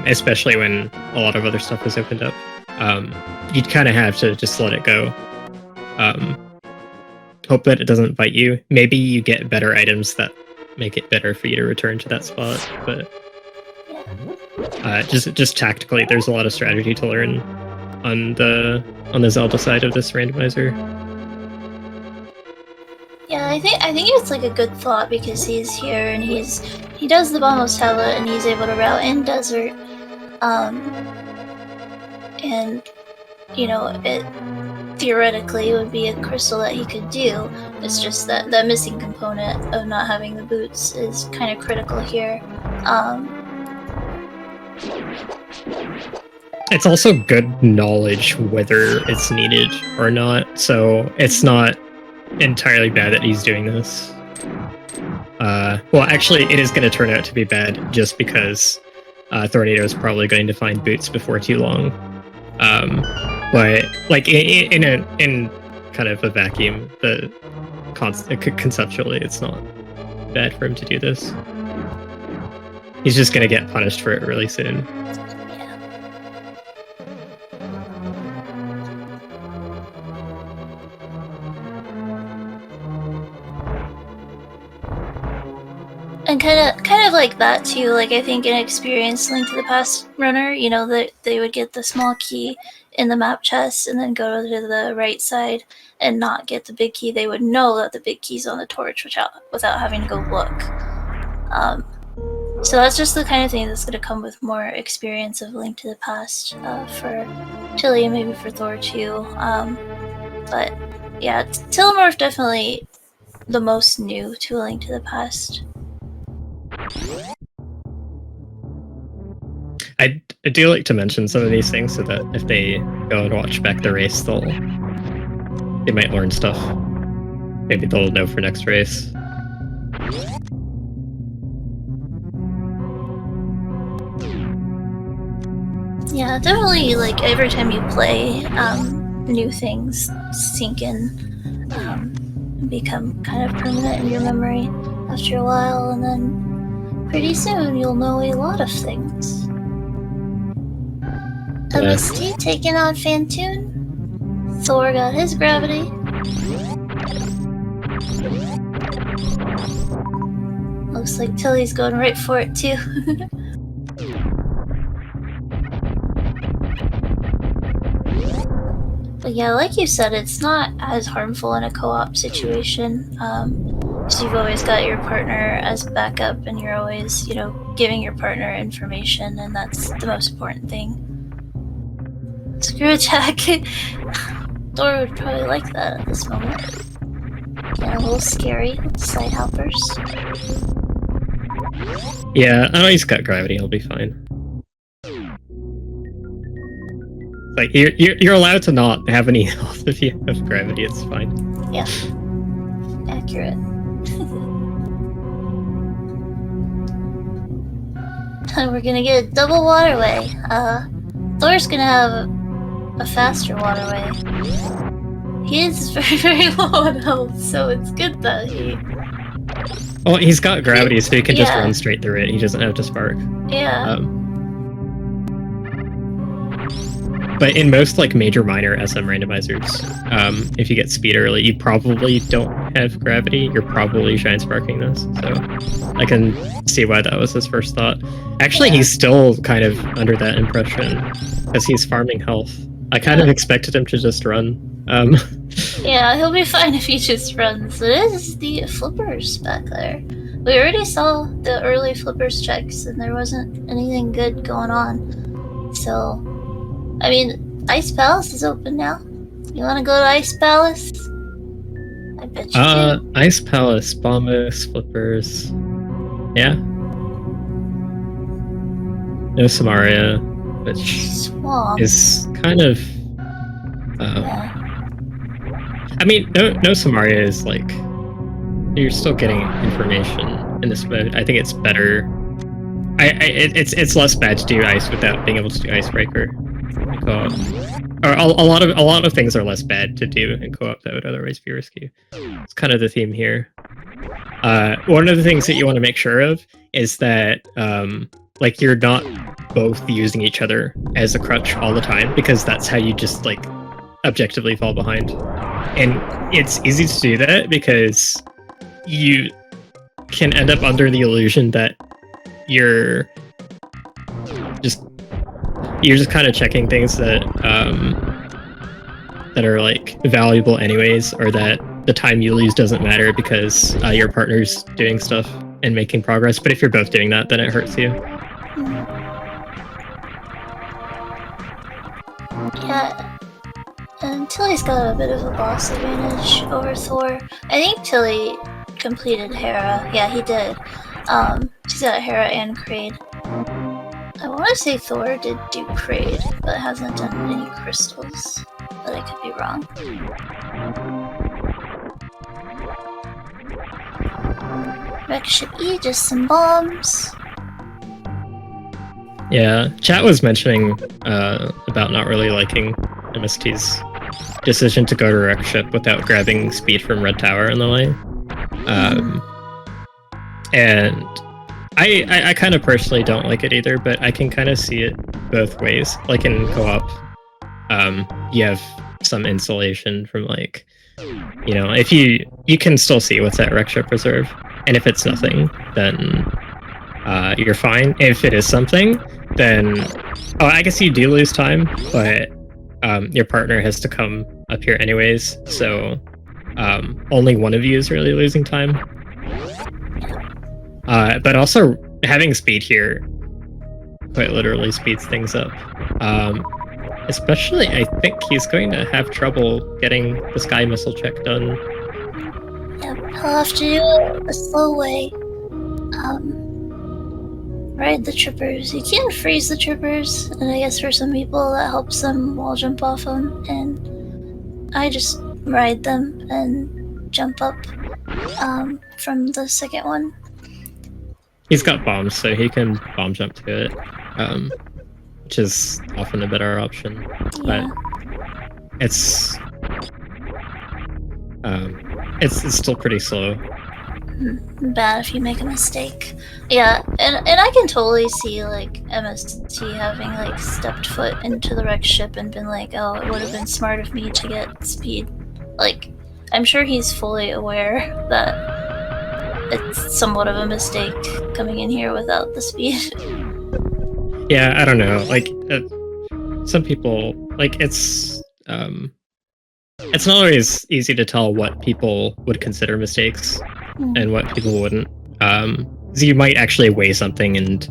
especially when a lot of other stuff is opened up, you'd kind of have to just let it go. Hope that it doesn't bite you. Maybe you get better items that make it better for you to return to that spot, but just tactically, there's a lot of strategy to learn on the Zelda side of this randomizer. Yeah, I think it's like a good thought because he's here and he does the Bombo's tablet and he's able to route in desert, and you know it theoretically would be a crystal that he could do. It's just that the missing component of not having the boots is kind of critical here. It's also good knowledge whether it's needed or not, so it's not entirely bad that he's doing this. Well, actually, it is going to turn out to be bad just because Tornado is probably going to find boots before too long. But like in kind of a vacuum, conceptually, it's not bad for him to do this. He's just going to get punished for it really soon. And kind of like that too. Like I think an experienced Link to the Past runner, you know, that they would get the small key in the map chest and then go to the right side and not get the big key. They would know that the big key's on the torch without having to go look. So that's just the kind of thing that's going to come with more experience of Link to the Past for Tilly and maybe for Thor too. But yeah, Telemorph definitely the most new to A Link to the Past. I do like to mention some of these things so that if they go and watch back the race, they might learn stuff. Maybe they'll know for next race. Yeah, definitely, like, every time you play, new things sink in, and become kind of permanent in your memory after a while, and then pretty soon you'll know a lot of things. MST taking on Fantoon. Thor got his gravity. Looks like Tilly's going right for it too. But yeah, like you said, it's not as harmful in a co-op situation. Because you've always got your partner as backup and you're always, you know, giving your partner information, and that's the most important thing. Screw attack. Thor would probably like that at this moment. Getting a little scary with side hoppers. Yeah, I know he's got gravity, he'll be fine. Like, you're allowed to not have any health if you have gravity, it's fine. Yeah. Accurate. And we're gonna get a double waterway. Thor's gonna have a faster waterway. He is very, very low on health, so it's good that he... Well, he's got gravity, so he can just run straight through it. He doesn't have to spark. Yeah. But in most like major minor SM randomizers, if you get speed early, you probably don't have gravity. You're probably shine sparking this. So I can see why that was his first thought. Actually, he's still kind of under that impression because he's farming health. I kind of expected him to just run. Yeah, he'll be fine if he just runs. It is the flippers back there. We already saw the early flippers checks, and there wasn't anything good going on. So, I mean, Ice Palace is open now. You want to go to Ice Palace? I bet you do. Ice Palace, Bombus, flippers. Yeah. No Samaria, which Swamp. is kind of. Yeah. I mean, no Samaria is like. You're still getting information in this mode. I think it's better. It's less bad to do ice without being able to do icebreaker in co-op. Or a lot of things are less bad to do in co-op that would otherwise be risky. It's kind of the theme here. One of the things that you want to make sure of is that like you're not both using each other as a crutch all the time, because that's how you just like objectively fall behind. And it's easy to do that because you can end up under the illusion that you're just kind of checking things that that are like valuable anyways, or that the time you lose doesn't matter because your partner's doing stuff and making progress. But if you're both doing that, then it hurts you. Yeah, and Tilly's got a bit of a boss advantage over Thor. I think Tilly completed Hera. Yeah, he did. She's got Hera and Kraid. I want to say Thor did do Kraid, but hasn't done any crystals. But I could be wrong. Wreck Ship E, just some bombs. Yeah, chat was mentioning about not really liking MST's decision to go to Wreck Ship without grabbing speed from Red Tower in the lane. And I kind of personally don't like it either, but I can kind of see it both ways. Like in co-op, you have some insulation from like, you know, if you can still see what's at Wreck Ship Reserve, and if it's nothing, then you're fine. If it is something, then I guess you do lose time, but your partner has to come up here anyways, so only one of you is really losing time. But also having speed here quite literally speeds things up. Especially, I think he's going to have trouble getting the Sky Missile check done. Yep, he'll have to do it a slow way. Ride the trippers. You can freeze the trippers, and I guess for some people that helps them wall jump off them, and I just ride them and jump up from the second one. He's got bombs, so he can bomb jump to it, which is often a better option. Yeah. But it's still pretty slow. Bad if you make a mistake. Yeah, and I can totally see like MST having like stepped foot into the wreck ship and been like, oh, it would have been smart of me to get speed. Like, I'm sure he's fully aware that it's somewhat of a mistake coming in here without the speed. Yeah, I don't know. Like, some people, like, it's not always easy to tell what people would consider mistakes and what people wouldn't. So you might actually weigh something and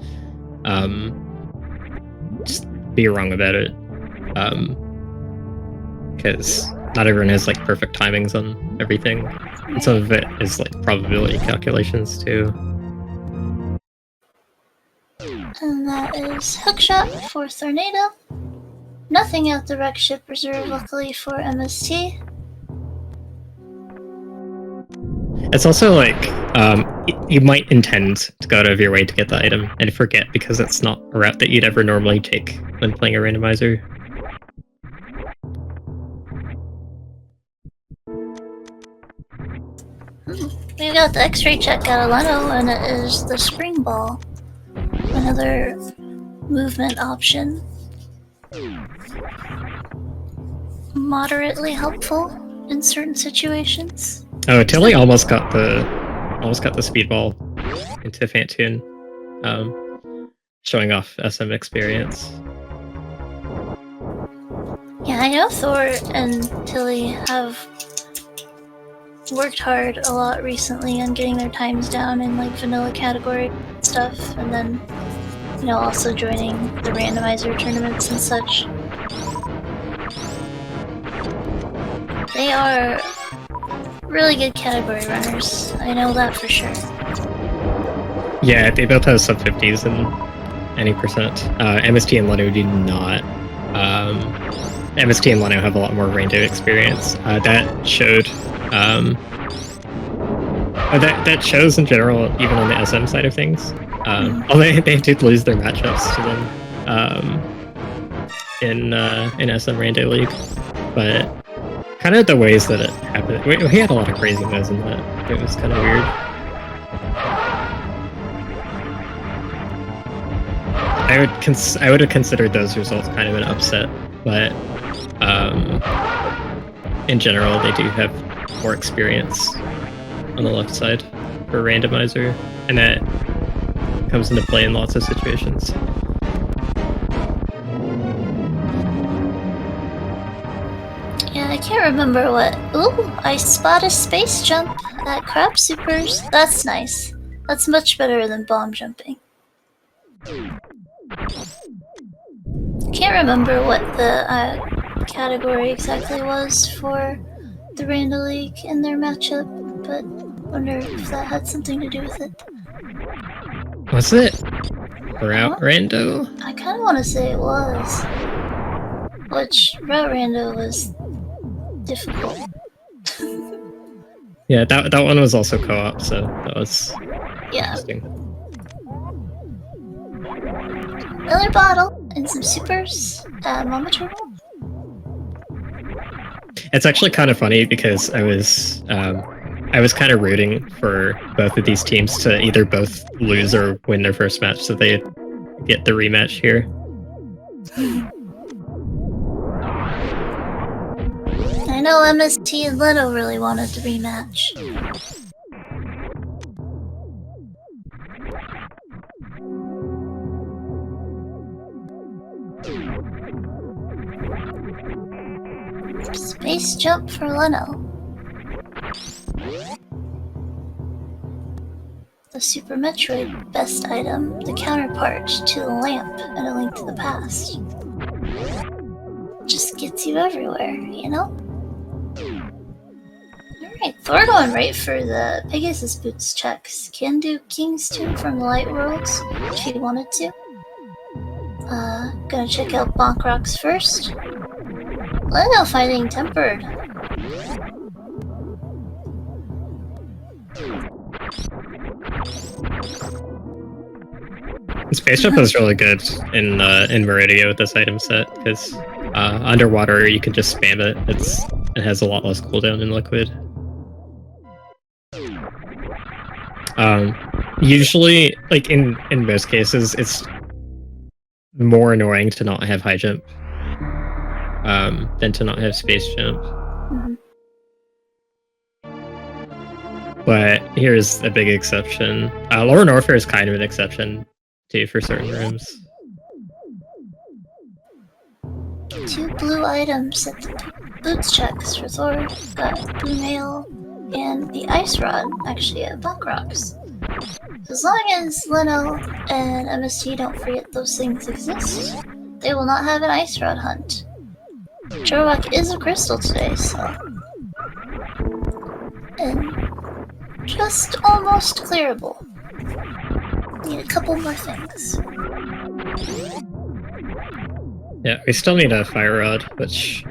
just be wrong about it. Because not everyone has like perfect timings on everything. And some of it is like probability calculations too. And that is Hookshot for Tornado. Nothing at the wreck ship reserve, luckily for MST. It's also like, you might intend to go out of your way to get the item and forget because it's not a route that you'd ever normally take when playing a randomizer. We've got the X-ray check at Aleno, and it is the spring ball. Another movement option. Moderately helpful in certain situations. Oh, Tilly almost got the speedball into Fantoon, showing off SM experience. Yeah, I know Thor and Tilly have worked hard a lot recently on getting their times down in like vanilla category stuff, and then also joining the randomizer tournaments and such. They are really good category runners. I know that for sure. Yeah, they both have sub 50s in any percent. MST and Leno do not. MST and Leno have a lot more Rando experience. That showed. That shows in general, even on the SM side of things. Although they did lose their matchups to them in SM Rando League, but kind of the ways that it happened. We had a lot of crazy moves in that. It was kind of weird. I would have considered those results kind of an upset, but in general, they do have more experience on the left side for randomizer, and that comes into play in lots of situations. Yeah, I can't remember what. Ooh, I spot a space jump at Crab Supers. That's nice. That's much better than bomb jumping. Can't remember what the category exactly was for the Rando League in their matchup, but wonder if that had something to do with it. Was it Route Rando? I kind of want to say it was. Which, Route Rando was difficult. Yeah, that one was also co-op, so that was interesting. Another bottle and some supers. Mama Turtle. It's actually kind of funny because I was kind of rooting for both of these teams to either both lose or win their first match, so they get the rematch here. I know MST and Leno really wanted the rematch. Space jump for Leno. The Super Metroid best item, the counterpart to the lamp in A Link to the Past. Just gets you everywhere, you know? Alright, Thor going right for the Pegasus boots checks. Can do Kings 2 from the Light Worlds if he wanted to. Gonna check out Bonk Rocks first. Leno fighting Tempered. Space Jump is really good in Meridia with this item set, because underwater you can just spam it. It has a lot less cooldown in Liquid. Usually, like in most cases, it's more annoying to not have high jump than to not have space jump. But here's a big exception. Lower Norfair is kind of an exception too for certain rooms. 2 blue items at the boots checks for Thor. Got Blue Nail and the Ice Rod, actually at Bonk Rocks. As long as Leno and MST don't forget those things exist, they will not have an Ice Rod hunt. Jorvak is a crystal today, so... And just almost clearable. Need a couple more things. Yeah, we still need a Fire Rod, which,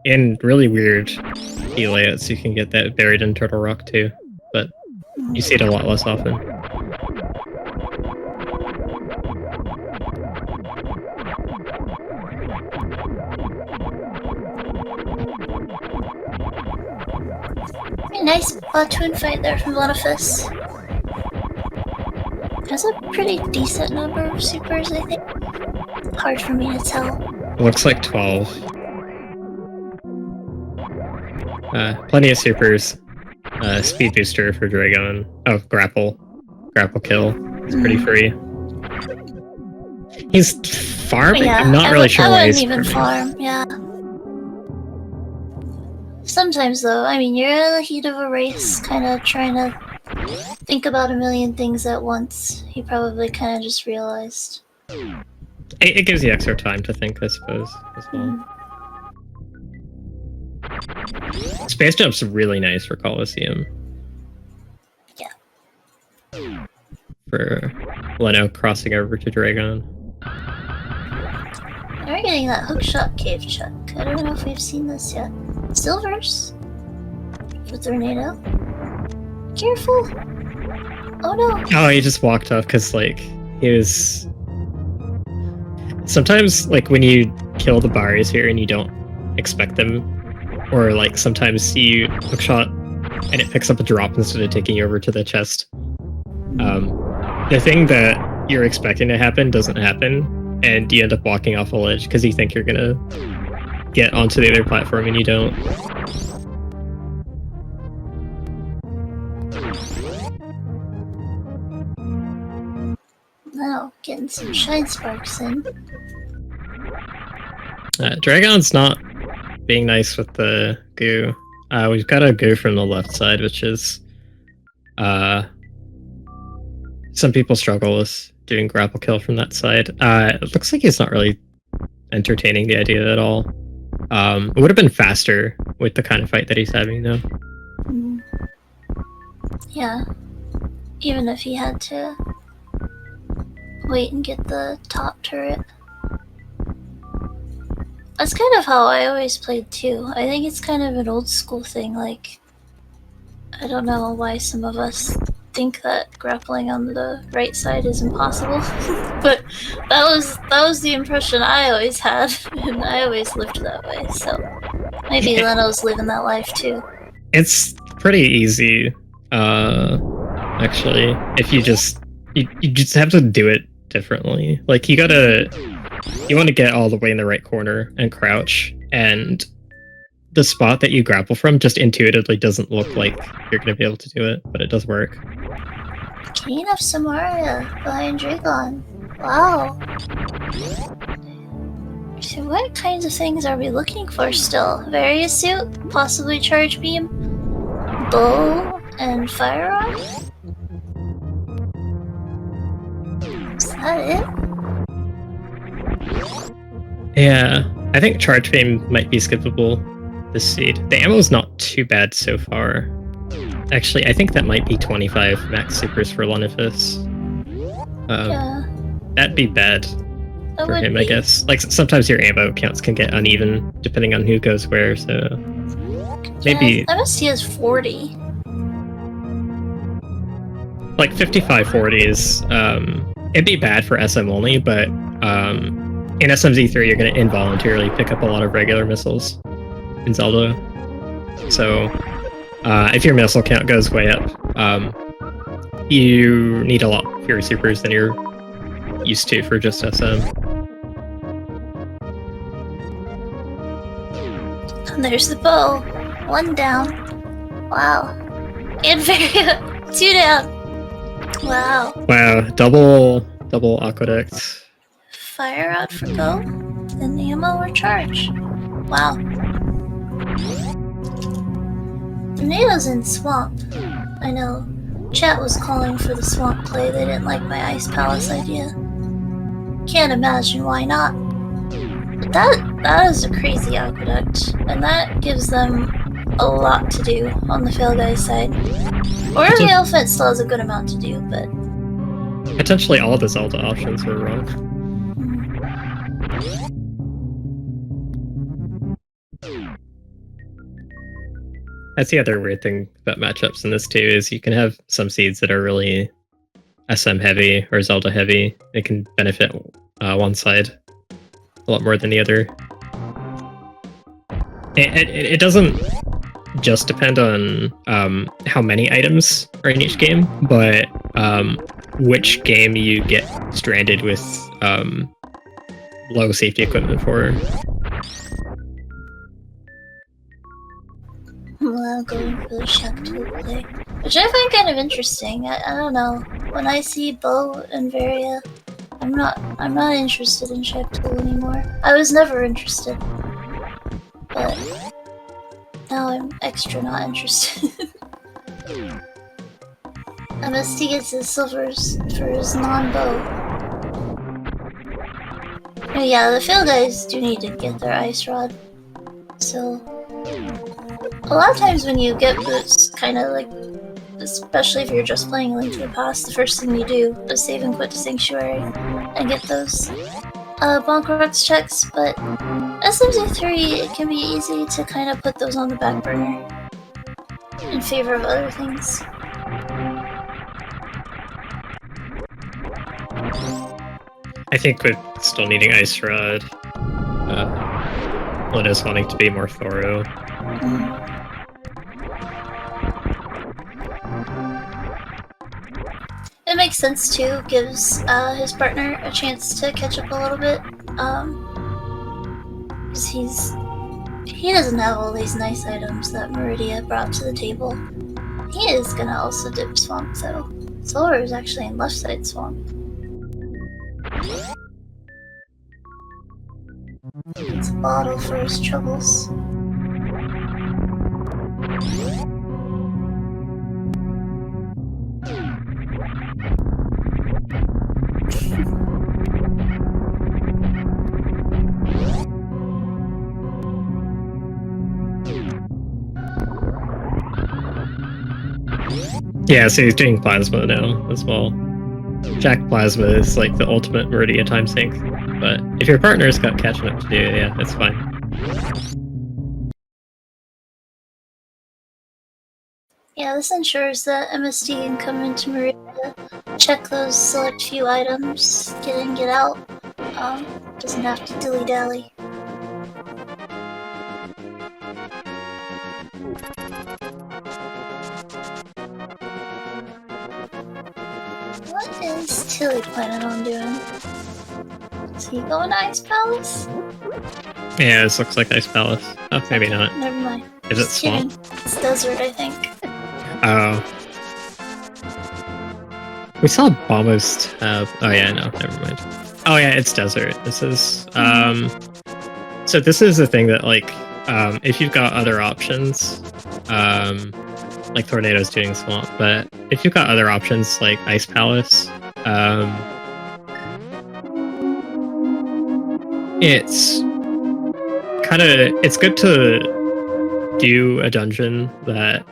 in really weird key layouts, you can get that buried in Turtle Rock too, but you see it a lot less often. Nice twin fight there from Boniface. There's a pretty decent number of supers, I think. Hard for me to tell. Looks like 12. Plenty of supers. Speed booster for Dragon. Oh, grapple. Grapple kill. It's pretty free. He's farming. Yeah, I'm not really sure I why wouldn't he's even farming. farm. Yeah. Sometimes though, I mean, you're in the heat of a race, kind of trying to think about a million things at once. He probably kind of just realized. It gives you extra time to think, I suppose, as well. Space Jump's really nice for Coliseum. Yeah. For Leno crossing over to Dragon. We're getting that hookshot cave chuck. I don't know if we've seen this yet. Silvers for Tornado. Careful! Oh no! Oh, he just walked off because, like, he was. Sometimes, like, when you kill the barriers here and you don't expect them, or like sometimes you hookshot and it picks up a drop instead of taking you over to the chest. The thing that you're expecting to happen doesn't happen, and you end up walking off a ledge because you think you're gonna get onto the other platform and you don't. Now, getting some shine sparks in. Dragon's not being nice with the goo. We've got a goo from the left side, which is some people struggle with doing grapple kill from that side. It looks like he's not really entertaining the idea at all. It would have been faster with the kind of fight that he's having, though. Yeah. Even if he had to wait and get the top turret. That's kind of how I always played too. I think it's kind of an old school thing, like, I don't know why some of us think that grappling on the right side is impossible, but that was the impression I always had, and I always lived that way, so maybe Leno's living that life too. It's pretty easy, actually, if you just have to do it differently. Like, you want to get all the way in the right corner and crouch, and the spot that you grapple from just intuitively doesn't look like you're going to be able to do it, but it does work. King of Samaria behind Dragon. Wow. So what kinds of things are we looking for still? Various suit? Possibly charge beam? Bow and firearm? Is that it? Yeah, I think charge beam might be skippable this seed. The ammo's not too bad so far. Actually, I think that might be 25 max supers for Lunifus. Yeah. That'd be bad That for would him, be. I guess. Like, sometimes your ammo counts can get uneven depending on who goes where, so maybe Yeah, MST has 40. like 55-40 is it'd be bad for SM only, but in SMZ3 you're gonna involuntarily pick up a lot of regular missiles in Zelda. So if your missile count goes way up, you need a lot fewer supers than you're used to for just SM. And there's the bow. 1 down. Wow. And Varia. 2 down. Wow. Wow, double aqueduct. Fire rod for go. And ammo or charge. Wow. Tornado's in swamp. I know. Chat was calling for the swamp play. They didn't like my ice palace idea. Can't imagine why not. But that is a crazy aqueduct, and that gives them a lot to do on the PhailGuys side. Or the elephant still has a good amount to do, but Potentially all the Zelda options were wrong. That's the other weird thing about matchups in this too, is you can have some seeds that are really SM heavy or Zelda heavy. They can benefit one side a lot more than the other. It doesn't just depend on how many items are in each game, but which game you get stranded with low safety equipment for. well, going for the Shackle play. Which I find kind of interesting. I don't know. When I see Bo and Varia, I'm not interested in Sheptool anymore. I was never interested. But now I'm extra not interested. MST gets his silvers for his non-bow. Oh yeah, the PhailGuys do need to get their ice rod. So a lot of times when you get boots, kind of like, especially if you're just playing Link to the Past, the first thing you do is save and quit to Sanctuary and get those bonk rocks checks, but SMZ3, it can be easy to kind of put those on the back burner in favor of other things. I think with still needing Ice Rod, Linda's wanting to be more thorough. It makes sense too, gives his partner a chance to catch up a little bit, because he doesn't have all these nice items that Meridia brought to the table. He is gonna also dip Swamp though. Solar is actually in left side Swamp. It's a bottle for his troubles. Yeah, so he's doing Plasma now as well. Jack Plasma is like the ultimate Meridia time sink, but if your partner's got catching up to do, yeah, that's fine. Yeah, this ensures that MSD can come into Meridia, check those select few items, get in, get out. Doesn't have to dilly-dally. What is Tilly planning on doing? Is he going to Ice Palace? Yeah, this looks like Ice Palace. Oh, maybe not. Never mind. Is it Just kidding. Swamp? It's desert, I think. Oh. We saw Bombos have... Oh yeah, no, never mind. Oh yeah, it's desert. This is... So this is the thing that, like, if you've got other options, like Tornado's doing Swamp, but if you've got other options like Ice Palace, it's kind of... It's good to do a dungeon that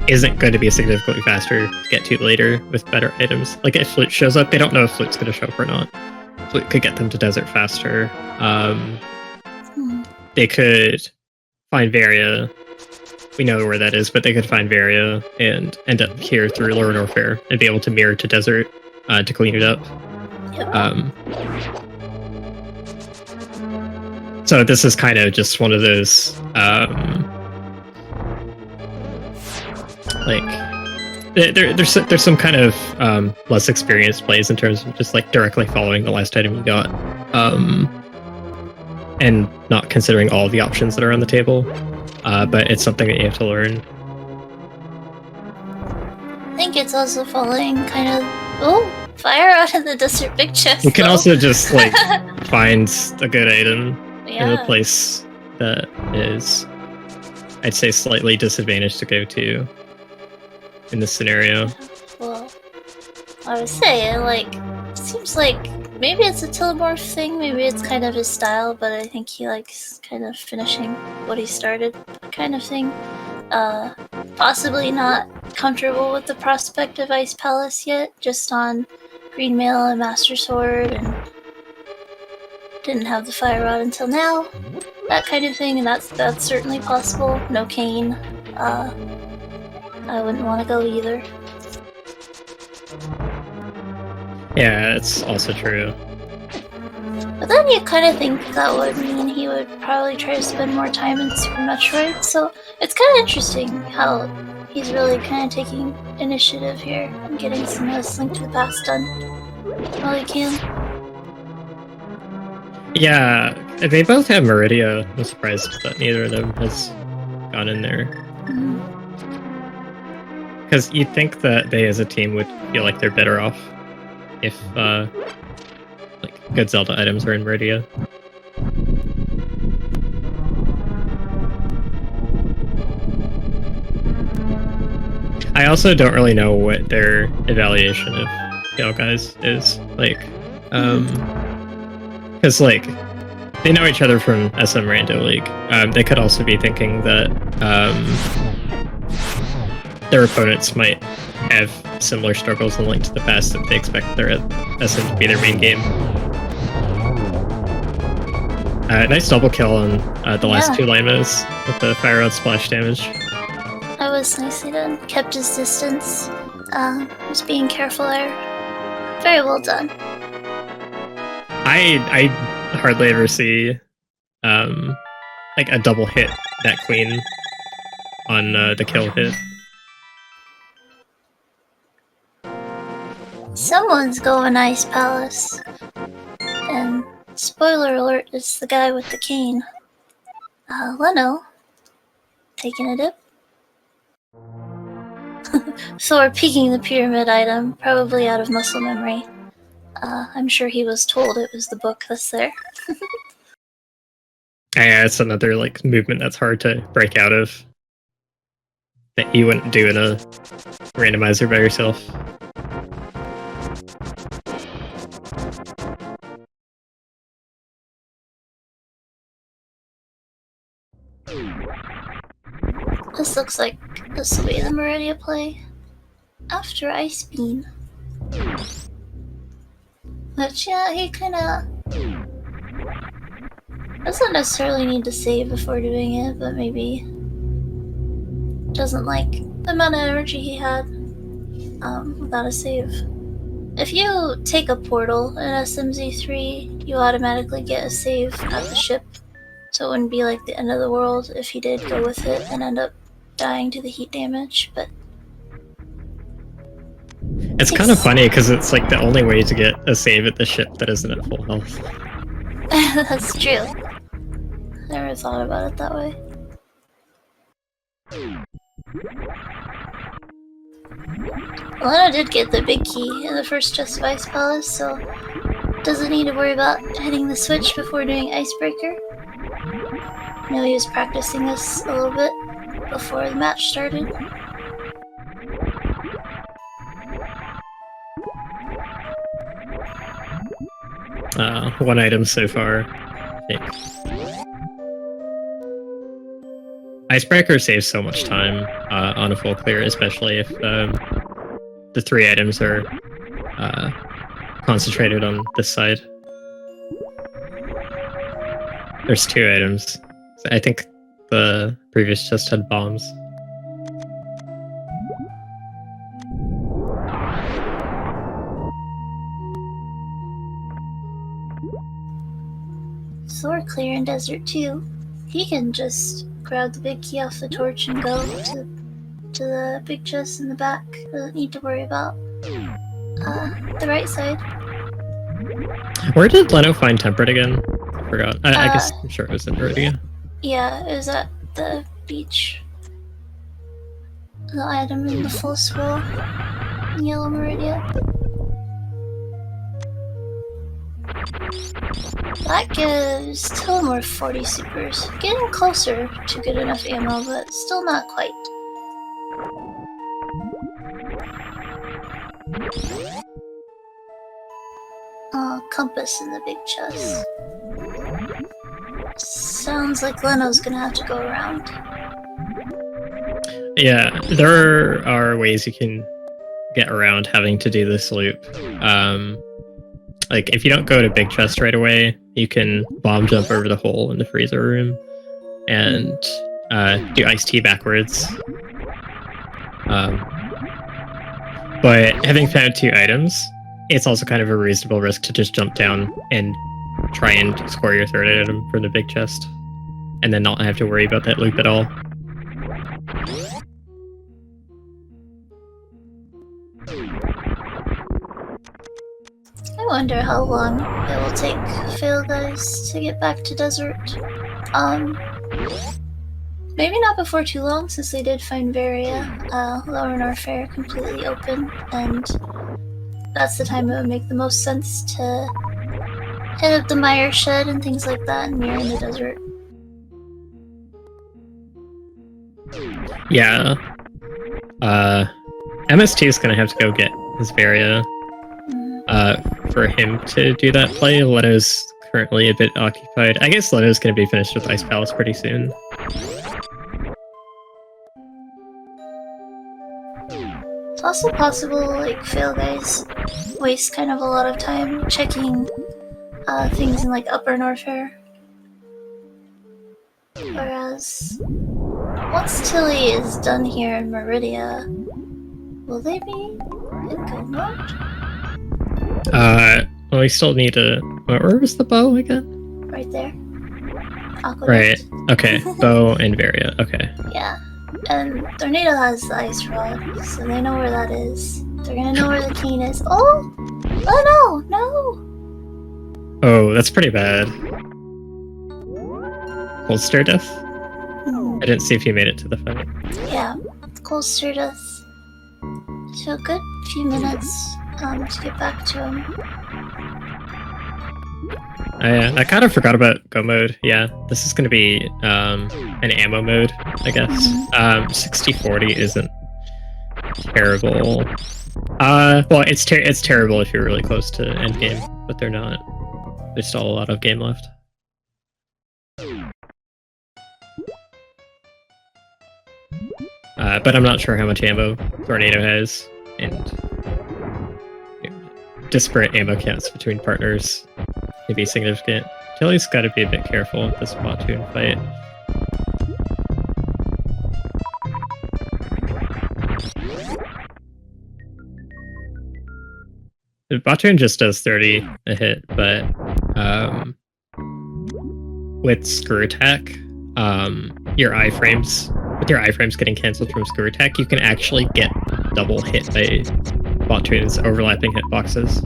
isn't going to be significantly faster to get to later with better items. Like if Flute shows up, they don't know if Flute's going to show up or not. Flute could get them to desert faster. They could find Varia. We know where that is, but they could find Varia and end up here through Lower Norfair and be able to mirror to desert to clean it up. So this is kind of just one of those like there's some kind of less experienced plays in terms of just like directly following the last item you got, and not considering all the options that are on the table. But it's something that you have to learn. I think it's also following kind of fire out of the desert big chest. You can though. also just like find a good item in a Yeah. place that is, I'd say, slightly disadvantaged to go to in this scenario. Well, I would say, like, seems like maybe it's a telemorph thing, maybe it's kind of his style, but I think he likes kind of finishing what he started, kind of thing. Possibly not comfortable with the prospect of Ice Palace yet, just on Green Mail and Master Sword, and didn't have the Fire Rod until now. That kind of thing, and that's certainly possible. No Cane. I wouldn't want to go either. Yeah, it's also true. But then you kind of think that would mean he would probably try to spend more time in Super Metroid, so it's kind of interesting how he's really kind of taking initiative here and getting some of this Link to the Past done while he can. Yeah, they both have Meridia. I'm surprised that neither of them has gone in there. Because you'd think that they as a team would feel like they're better off if like good Zelda items are in Meridia. I also don't really know what their evaluation of PhailGuys is like, because like they know each other from SM Rando League. They could also be thinking that their opponents might have similar struggles in Link to the Past that they expect their SM to be their main game. Nice double kill on the last two Limos with the fire rod splash damage. That was nicely done. Kept his distance. Was being careful there. Very well done. I hardly ever see like a double hit that queen on the kill hit. Someone's going Ice Palace. And spoiler alert, it's the guy with the cane. Leno. Taking a dip. Thor peeking the pyramid item, probably out of muscle memory. I'm sure he was told it was the book that's there. Yeah, it's another like movement that's hard to break out of. That you wouldn't do in a randomizer by yourself. This looks like this will be the Meridia play after Ice Beam. But yeah, he kinda doesn't necessarily need to save before doing it, but maybe doesn't like the amount of energy he had without a save. If you take a portal in SMZ3, you automatically get a save at the ship, so it wouldn't be like the end of the world if he did go with it and end up dying to the heat damage, but it's kind of funny because it's like the only way to get a save at the ship that isn't at full health. That's true. Never thought about it that way. Leno did get the big key in the first chest of Ice Palace, so doesn't need to worry about hitting the switch before doing Icebreaker. I know he was practicing this a little bit before the match started. One item so far, I think. Icebreaker saves so much time on a full clear, especially if the 3 items are concentrated on this side. There's 2 items. I think the previous chest had bombs. Thor clear in Desert 2. He can just grab the big key off the torch and go to the big chest in the back. Doesn't need to worry about the right side. Where did Leno find Temperate again? I forgot. I guess I'm sure it was in Meridia. Yeah, it was at the beach. The item in the full scroll in Yellow Meridia. That gives Telemorph 40 supers. Getting closer to good enough ammo, but still not quite. Compass in the big chest. Sounds like Leno's gonna have to go around. Yeah, there are ways you can get around having to do this loop. Like, if you don't go to big chest right away, you can bomb jump over the hole in the freezer room and do iced tea backwards. But having found 2 items, it's also kind of a reasonable risk to just jump down and try and score your 3rd item from the big chest, and then not have to worry about that loop at all. I wonder how long it will take PhailGuys to get back to Desert. Maybe not before too long, since they did find Varia, Lower Norfair completely open, and that's the time it would make the most sense to hit up the Mire Shed and things like that and mirror in the desert. Yeah. MS2 is gonna have to go get his Varia for him to do that play. Leno's currently a bit occupied. I guess Leno's gonna be finished with Ice Palace pretty soon. It's also possible, like, PhailGuys waste kind of a lot of time checking things in, like, Upper Norfair. Whereas, once Tilly is done here in Meridia, will they be in good mode? Well, we still need a... Where was the bow again? Right there. Aqueduct. Right. Okay. Bow and Varia. Okay. Yeah. And Tornado has the Ice Rod, so they know where that is. They're gonna know where the cane is. Oh! Oh no! No! Oh, that's pretty bad. Cold Stare Death? I didn't see if you made it to the fight. Yeah. Cold Stare Death. So a good few minutes to get back to him. I kind of forgot about go mode. Yeah, this is going to be an ammo mode, I guess. 60-40 isn't terrible. Well, it's terrible if you're really close to endgame, but they're not. There's still a lot of game left. But I'm not sure how much ammo Tornado has, and disparate ammo counts between partners may be significant. Tilly's got to be a bit careful with this Batoon fight. The Batoon just does 30 a hit, but with Screw Attack, your iframes getting cancelled from Screw Attack, you can actually get double hit by Batoon's overlapping hitboxes.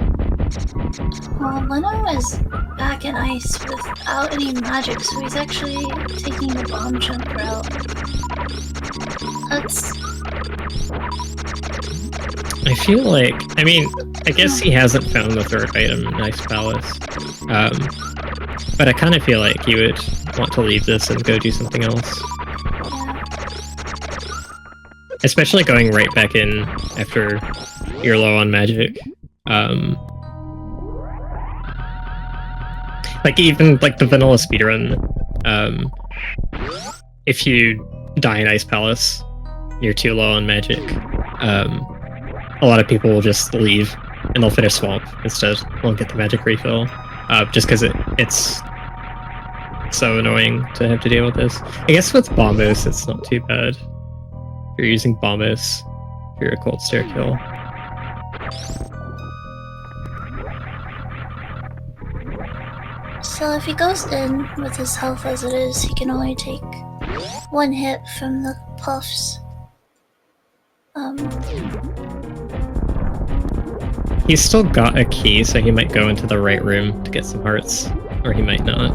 Well, Leno is back in ice without any magic, so he's actually taking the bomb jump route. That's... I feel like, I mean, I guess he hasn't found the third item in Ice Palace. But I kind of feel like he would want to leave this and go do something else. Yeah. Especially going right back in after you're low on magic. Like even like the vanilla speedrun, if you die in Ice Palace, you're too low on magic. A lot of people will just leave and they'll finish Swamp instead. Won't get the magic refill, just because it's so annoying to have to deal with this. I guess with Bombos, it's not too bad. If you're using Bombos for your Cold Stare kill. So if he goes in with his health as it is, he can only take one hit from the puffs. He's still got a key, so he might go into the right room to get some hearts, or he might not.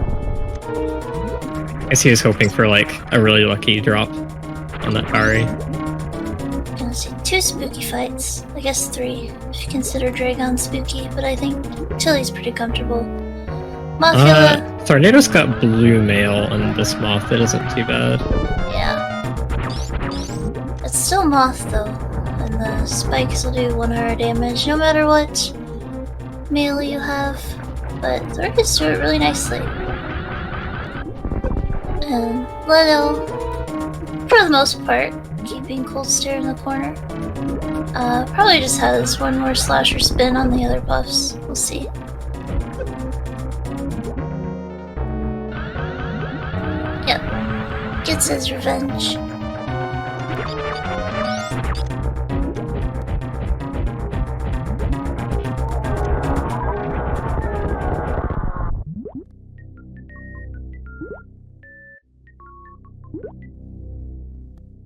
I guess he was hoping for like a really lucky drop on that Ari. Gonna see 2 spooky fights. I guess 3 if you consider Dragon spooky, but I think Tilly's pretty comfortable. Mafia. Tornado's got blue mail on this Moth. That isn't too bad. Yeah. It's still Moth though, and the spikes will do 100 damage no matter what melee you have. But the Orchids do it really nicely. And Leno, for the most part, keeping Cold Stare in the corner. Probably just has one more slasher spin on the other buffs. We'll see. Yep. Gets his revenge.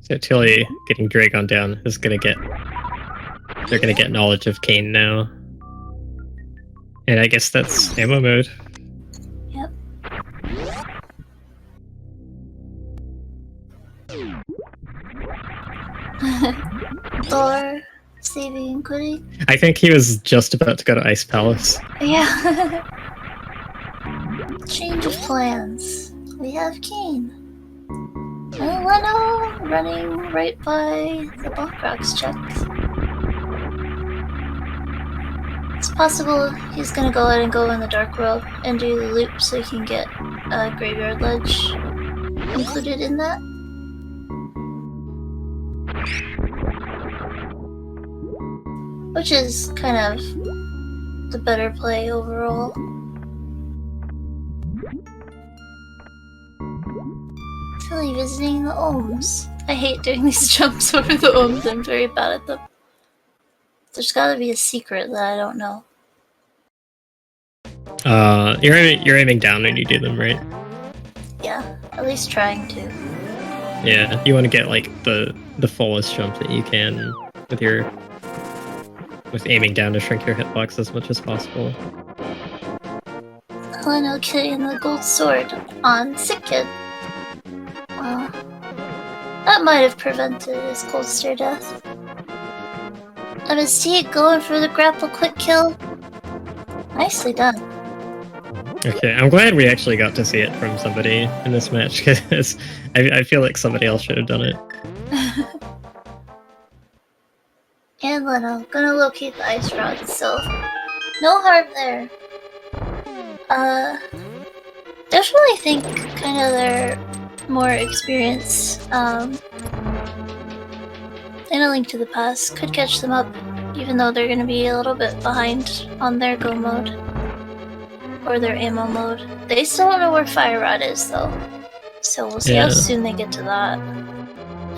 So Tilly getting Dragon down is gonna get... They're gonna get knowledge of Kayn now. And I guess that's ammo mode. Yep. Thor saving and quitting. I think he was just about to go to Ice Palace. Yeah. Change of plans. We have Kane. And Leno running right by the Block Rocks check. It's possible he's gonna go ahead and go in the Dark World and do the loop so he can get a Graveyard Ledge included in that. Which is kind of the better play overall. Tilly visiting the Ohms. I hate doing these jumps over the Ohms, I'm very bad at them. There's gotta be a secret that I don't know. You're aiming down when you do them, right? Yeah, at least trying to. Yeah, you want to get like the fullest jump that you can with aiming down to shrink your hitbox as much as possible. Leno getting the gold sword on Sick Kid. That might have prevented his cold stare death. MST going for the grapple quick kill. Nicely done. Okay, I'm glad we actually got to see it from somebody in this match, because I feel like somebody else should have done it. And Leno, gonna locate the ice rod itself. No harm there. Definitely think kind of their more experience in A Link to the Past could catch them up, even though they're gonna be a little bit behind on their go mode. Or their ammo mode. They still don't know where Fire Rod is though. So we'll see how soon they get to that.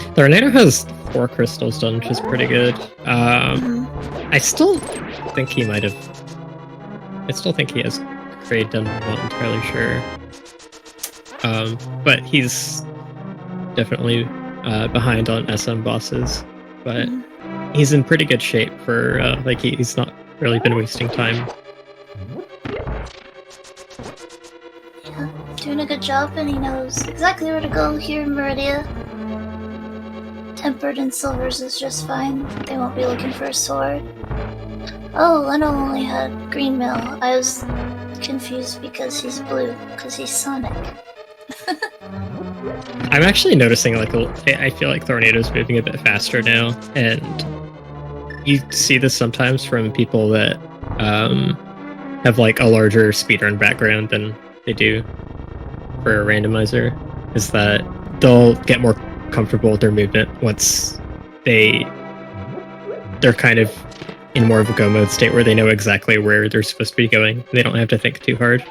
The Tornado has 4 crystals done, which is pretty good. I still think he might have... I still think he has grade done, I'm not entirely sure. But he's definitely behind on SM bosses. But he's in pretty good shape for, like, he's not really been wasting time. Yeah, doing a good job, and he knows exactly where to go here in Meridia. Tempered and Silvers is just fine. They won't be looking for a sword. Oh, Leno only had green mail. I was confused because he's blue, because he's Sonic. I'm actually noticing, like, I feel like Tornado's moving a bit faster now, and you see this sometimes from people that have, like, a larger speedrun background than they do for a randomizer, is that they'll get more comfortable with their movement once they're kind of in more of a go mode state where they know exactly where they're supposed to be going. They don't have to think too hard.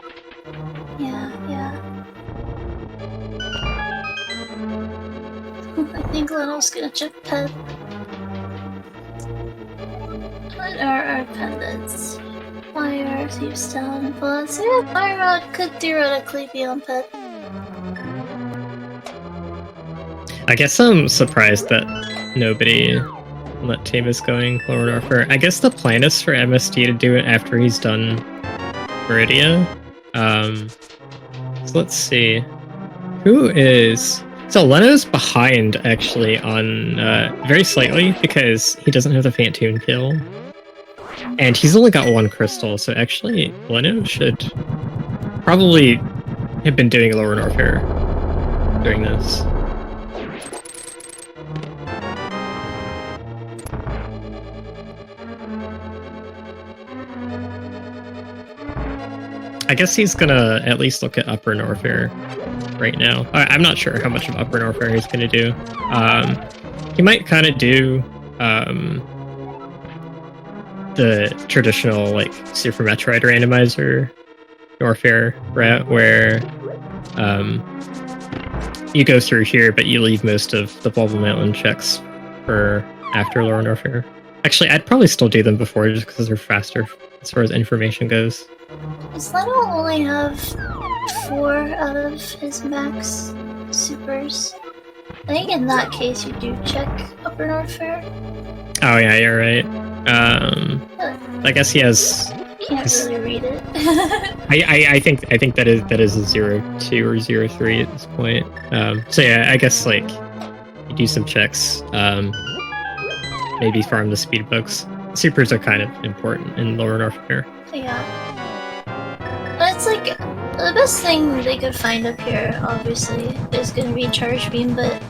Yeah. I think Leno's gonna check Pet. What are our pendants? Fire, Thieves Down, and Bullets. Yeah, Fire Rod could theoretically be on Pet. I guess I'm surprised that nobody on that team is going Lower Norfair. I guess the plan is for MST to do it after he's done Meridia. So let's see. Who is... So Leno's behind, actually, on very slightly, because he doesn't have the Phantoon kill. And he's only got 1 crystal, so actually Leno should probably have been doing Lower Norfair during this. I guess he's gonna at least look at Upper Norfair right now. I'm not sure how much of Upper Norfair he's gonna do. He might kind of do the traditional, like, Super Metroid randomizer Norfair route, where you go through here, but you leave most of the Bubble Mountain checks for after Lower Norfair. Actually, I'd probably still do them before, just because they're faster as far as information goes. Does Leno only have 4 out of his max supers? I think in that case you do check Upper Norfair. Oh yeah, you're right. I guess he has... Can't really read it. I think that is a 0-2 or 0-3 at this point. So yeah, I guess, like, you do some checks. maybe farm the speed bugs. Supers are kind of important in Lower North Fair. Yeah. But it's like, the best thing they could find up here, obviously, is gonna be Charge Beam, but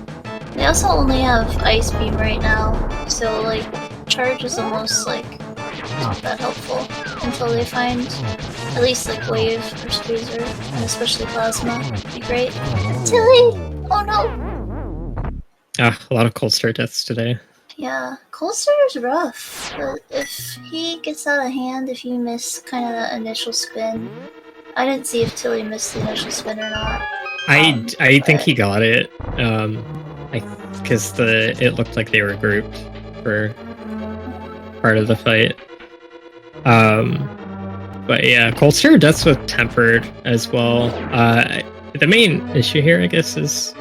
they also only have Ice Beam right now, so like, Charge is almost like, not that helpful until they find at least like Wave or Squeezer, and especially Plasma would be great. Tilly! Oh no! Ah, a lot of cold start deaths today. Yeah, Cold Start is rough, but if he gets out of hand, if you miss kind of the initial spin, I didn't see if Tilly missed the initial spin or not. I think he got it, because it looked like they were grouped for part of the fight. But yeah, cold start deaths with tempered as well. The main issue here, I guess, is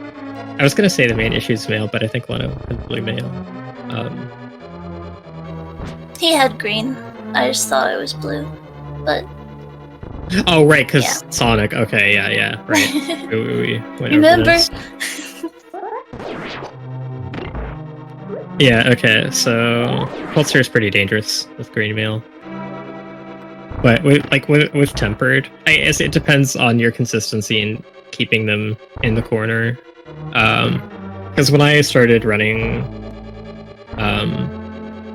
I was gonna say the main issue is mail, but I think Leno had blue mail. He had green. I just thought it was blue, but oh right, because yeah. Sonic. Okay, yeah, right. we went over remember? this. Yeah, okay, so cold start is pretty dangerous with green mail. But with tempered, I guess it depends on your consistency in keeping them in the corner. Because when I started running,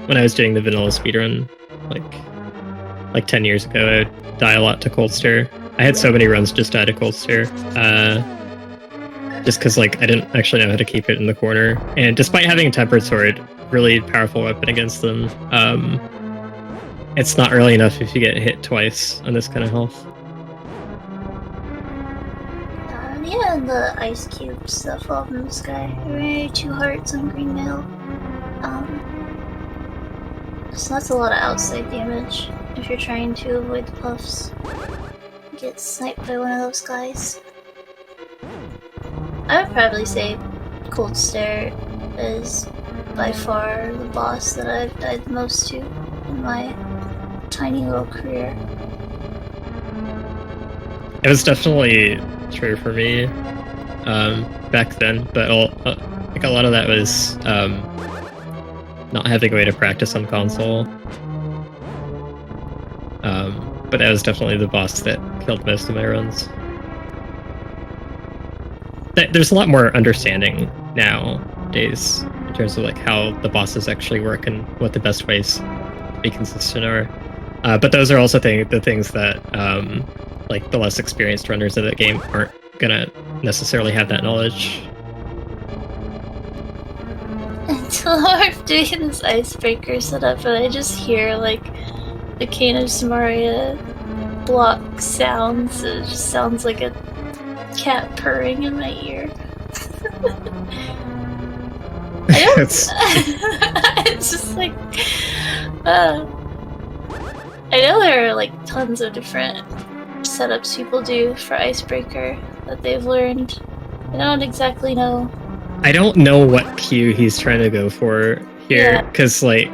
when I was doing the vanilla speedrun, like 10 years ago, I'd die a lot to cold stare. I had so many runs just die to cold stare. Just because like I didn't actually know how to keep it in the corner, and despite having a tempered sword, really powerful weapon against them, it's not really enough if you get hit twice on this kind of health. Yeah, and the ice cubes that fall from the sky. Hooray, 2 hearts on green mail. So that's a lot of outside damage if you're trying to avoid the puffs. Get sniped by one of those guys. I would probably say Cold Stare is by far the boss that I've died the most to in my tiny little career. It was definitely true for me back then, but like a lot of that was not having a way to practice on console. But that was definitely the boss that killed most of my runs. There's a lot more understanding nowadays in terms of like how the bosses actually work and what the best ways to be consistent are. But those are also the things that like the less experienced runners of the game aren't gonna necessarily have that knowledge. Until I'm doing this icebreaker setup and I just hear like the Cane of Samaria block sounds. It just sounds like a cat purring in my ear. It's just like I know there are like tons of different setups people do for icebreaker that they've learned. I don't exactly know. I don't know what cue he's trying to go for here, because I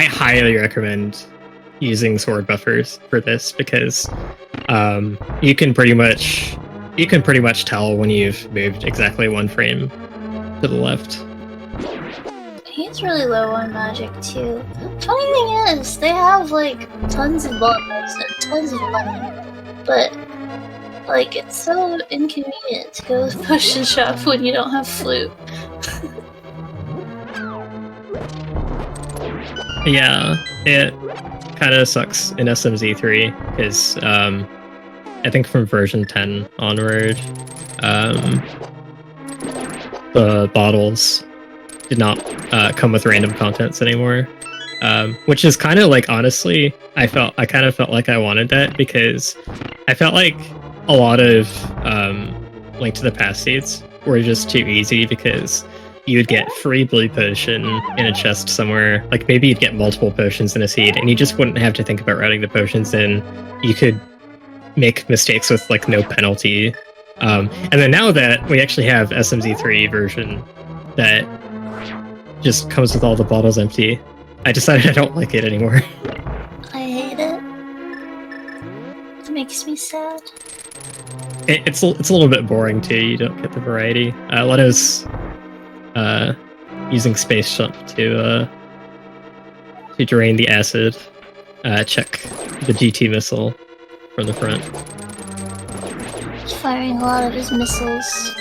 highly recommend using sword buffers for this, because you can pretty much tell when you've moved exactly 1 frame to the left. He's really low on magic too. Funny thing is, they have like tons of bombs and tons of money, but like it's so inconvenient to go to the potion shop when you don't have flute. Yeah, it kind of sucks in SMZ3 because I think from version 10 onward, the bottles did not come with random contents anymore, which is kind of like, honestly, I kind of felt like I wanted that, because I felt like a lot of Link to the Past seeds were just too easy, because you would get free blue potion in a chest somewhere, like maybe you'd get multiple potions in a seed, and you just wouldn't have to think about routing the potions in. You could make mistakes with like no penalty. And then now that we actually have SMZ3 version that just comes with all the bottles empty, I decided I don't like it anymore. I hate it. It makes me sad. It's a little bit boring too. You don't get the variety. Leno's using space jump to drain the acid. Check the GT missile from the front. He's firing a lot of his missiles.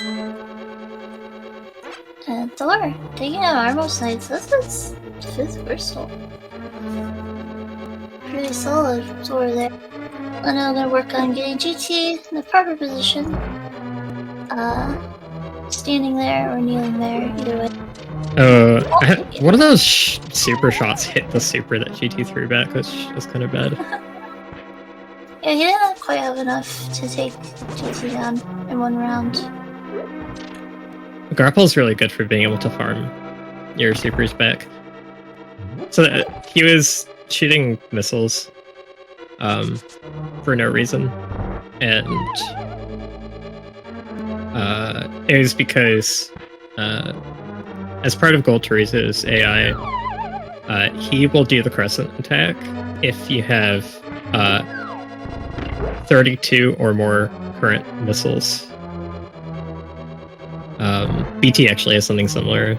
And Thor, taking out Armo Sights. This is 5th crystal. Pretty solid Thor there. And now I'm gonna work on getting GT in the proper position. Standing there or kneeling there, either way. One of those super shots hit the super that GT threw back, which is kind of bad. Yeah, he didn't quite have enough to take GT down in one round. Grapple's really good for being able to farm your supers back. So he was shooting missiles for no reason, and it was because as part of Gold Teresa's AI, he will do the crescent attack if you have 32 or more current missiles. BT actually has something similar.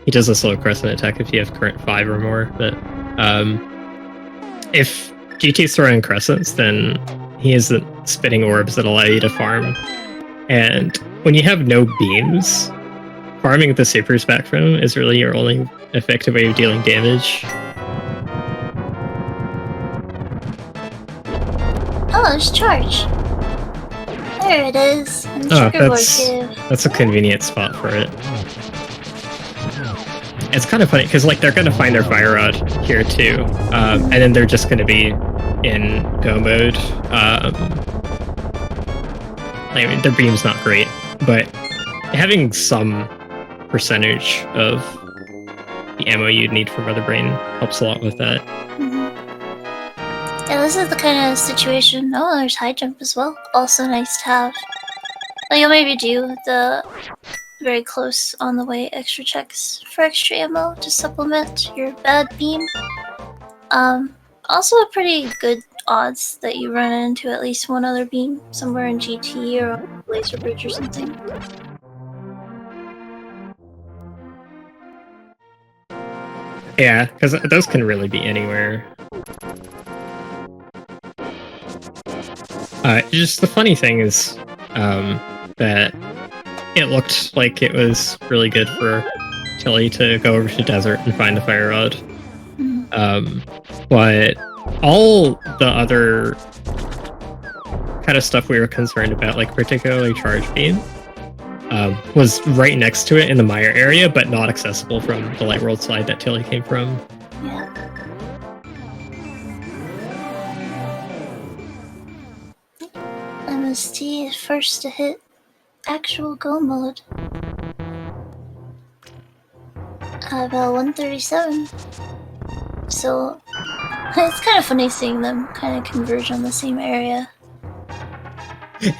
He does a slow crescent attack if you have current 5 or more, but if GT's throwing crescents, then he isn't spitting orbs that allow you to farm. And when you have no beams, farming the supers back from him is really your only effective way of dealing damage. Oh, there's charge. There it is. And the checkerboard cave. That's a convenient spot for it. It's kind of funny because like they're gonna find their fire rod here too, and then they're just gonna be in go mode. I mean, their beam's not great, but having some percentage of the ammo you'd need from Mother Brain helps a lot with that. Yeah, this is the kind of situation. Oh, there's high jump as well. Also nice to have. Like, you'll maybe do the very close on the way extra checks for extra ammo to supplement your bad beam. Also a pretty good odds that you run into at least one other beam somewhere in GT or on Laser Bridge or something. Yeah, because those can really be anywhere. Just the funny thing is that it looked like it was really good for Tilly to go over to Desert and find the fire rod. But all the other kind of stuff we were concerned about, like particularly charge beam, was right next to it in the Mire area, but not accessible from the Light World side that Tilly came from. Yeah. MST is first to hit actual go mode. About 137. So it's kind of funny seeing them kind of converge on the same area.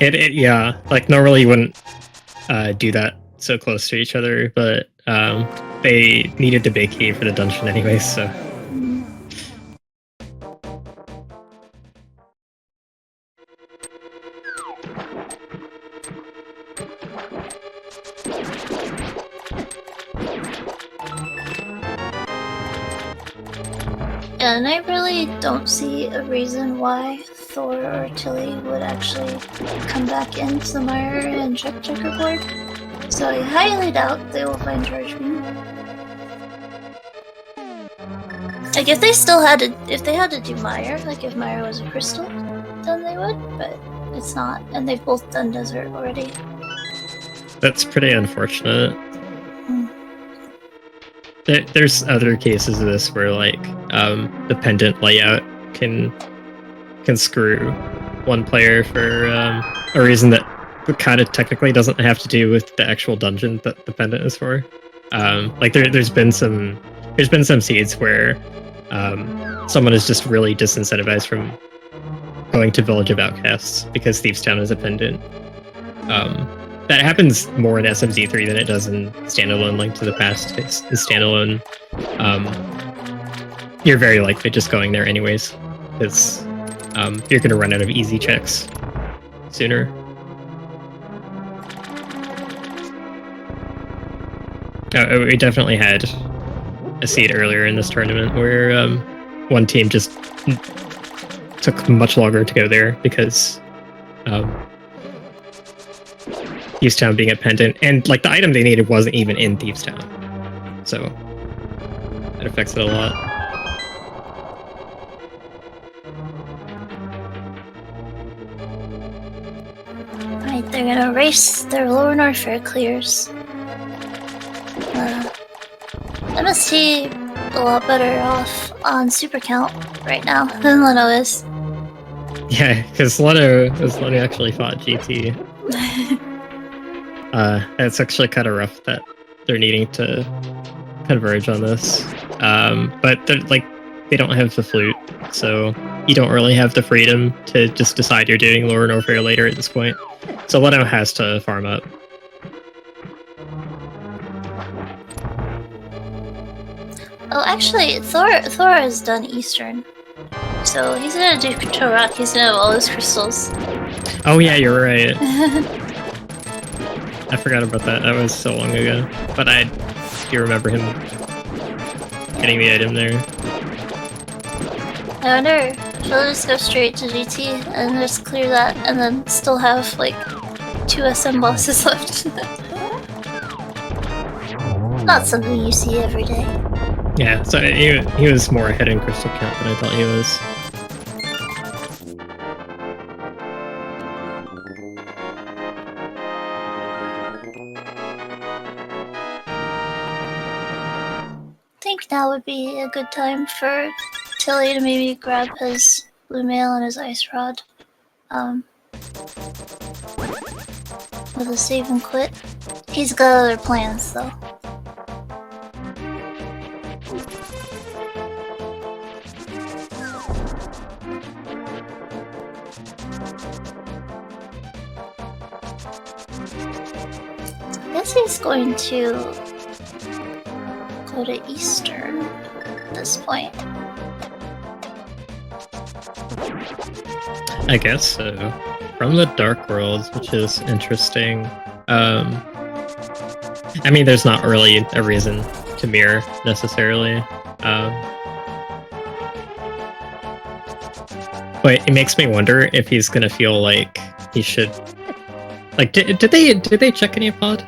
Yeah, like normally you wouldn't do that so close to each other, but they needed the big key for the dungeon anyway, so. Yeah, and I really don't see a reason why Thor or Tilly would actually come back into the Mire and check checkerboard. So I highly doubt they will find charge beam. Like if they still had to, if they had to do Mire, like if Mire was a crystal, then they would, but it's not, and they've both done Desert already. That's pretty unfortunate. There's other cases of this where like the pendant layout can screw one player for a reason that kind of technically doesn't have to do with the actual dungeon that the pendant is for. Like there's been some seeds where someone is just really disincentivized from going to Village of Outcasts because Thieves Town is a pendant. That happens more in SMZ3 than it does in standalone Link to the Past. In standalone, you're very likely just going there anyways, because you're going to run out of easy checks sooner. We definitely had a seed earlier in this tournament where one team just took much longer to go there because Thievestown being a pendant, and like the item they needed wasn't even in Thievestown, so that affects it a lot. Right, they're gonna race their lower Norfair clears. MST a lot better off on super count right now than Leno is. Yeah, because Leno actually fought GT. It's actually kind of rough that they're needing to converge on this. But they don't have the flute, so you don't really have the freedom to just decide you're doing lower Norfair later at this point. So Leno has to farm up. Oh, actually, Thor has done Eastern. So he's gonna do Control Rock, he's gonna have all his crystals. Oh yeah, you're right. I forgot about that. That was so long ago. But I do remember him getting the item there. I wonder if he'll just go straight to GT and just clear that and then still have like 2 SM bosses left. Not something you see every day. Yeah, so he was more ahead in crystal count than I thought he was. I think now would be a good time for Tilly to maybe grab his blue mail and his ice rod. With a save and quit. He's got other plans though. I guess he's going to go to Eastern at this point. I guess so. From the Dark Worlds, which is interesting. I mean, there's not really a reason to mirror necessarily. But it makes me wonder if he's gonna feel like he should. Like, did they check any pod?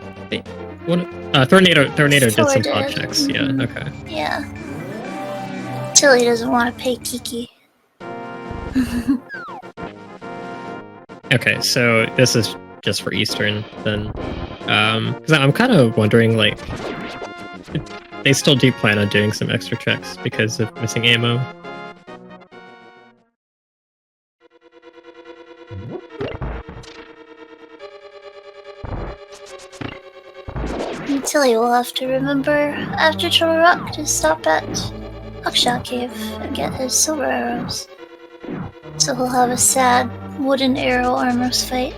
Tornado did some pod checks. Yeah. Okay. Yeah. Tilly doesn't want to pay Kiki. Okay, so this is just for Eastern then. Because I'm kind of wondering, like, they still do plan on doing some extra checks because of missing ammo. And Tilly will have to remember after Trouble Rock to stop at Buckshot Cave and get his silver arrows. So he'll have a sad wooden arrow armors fight.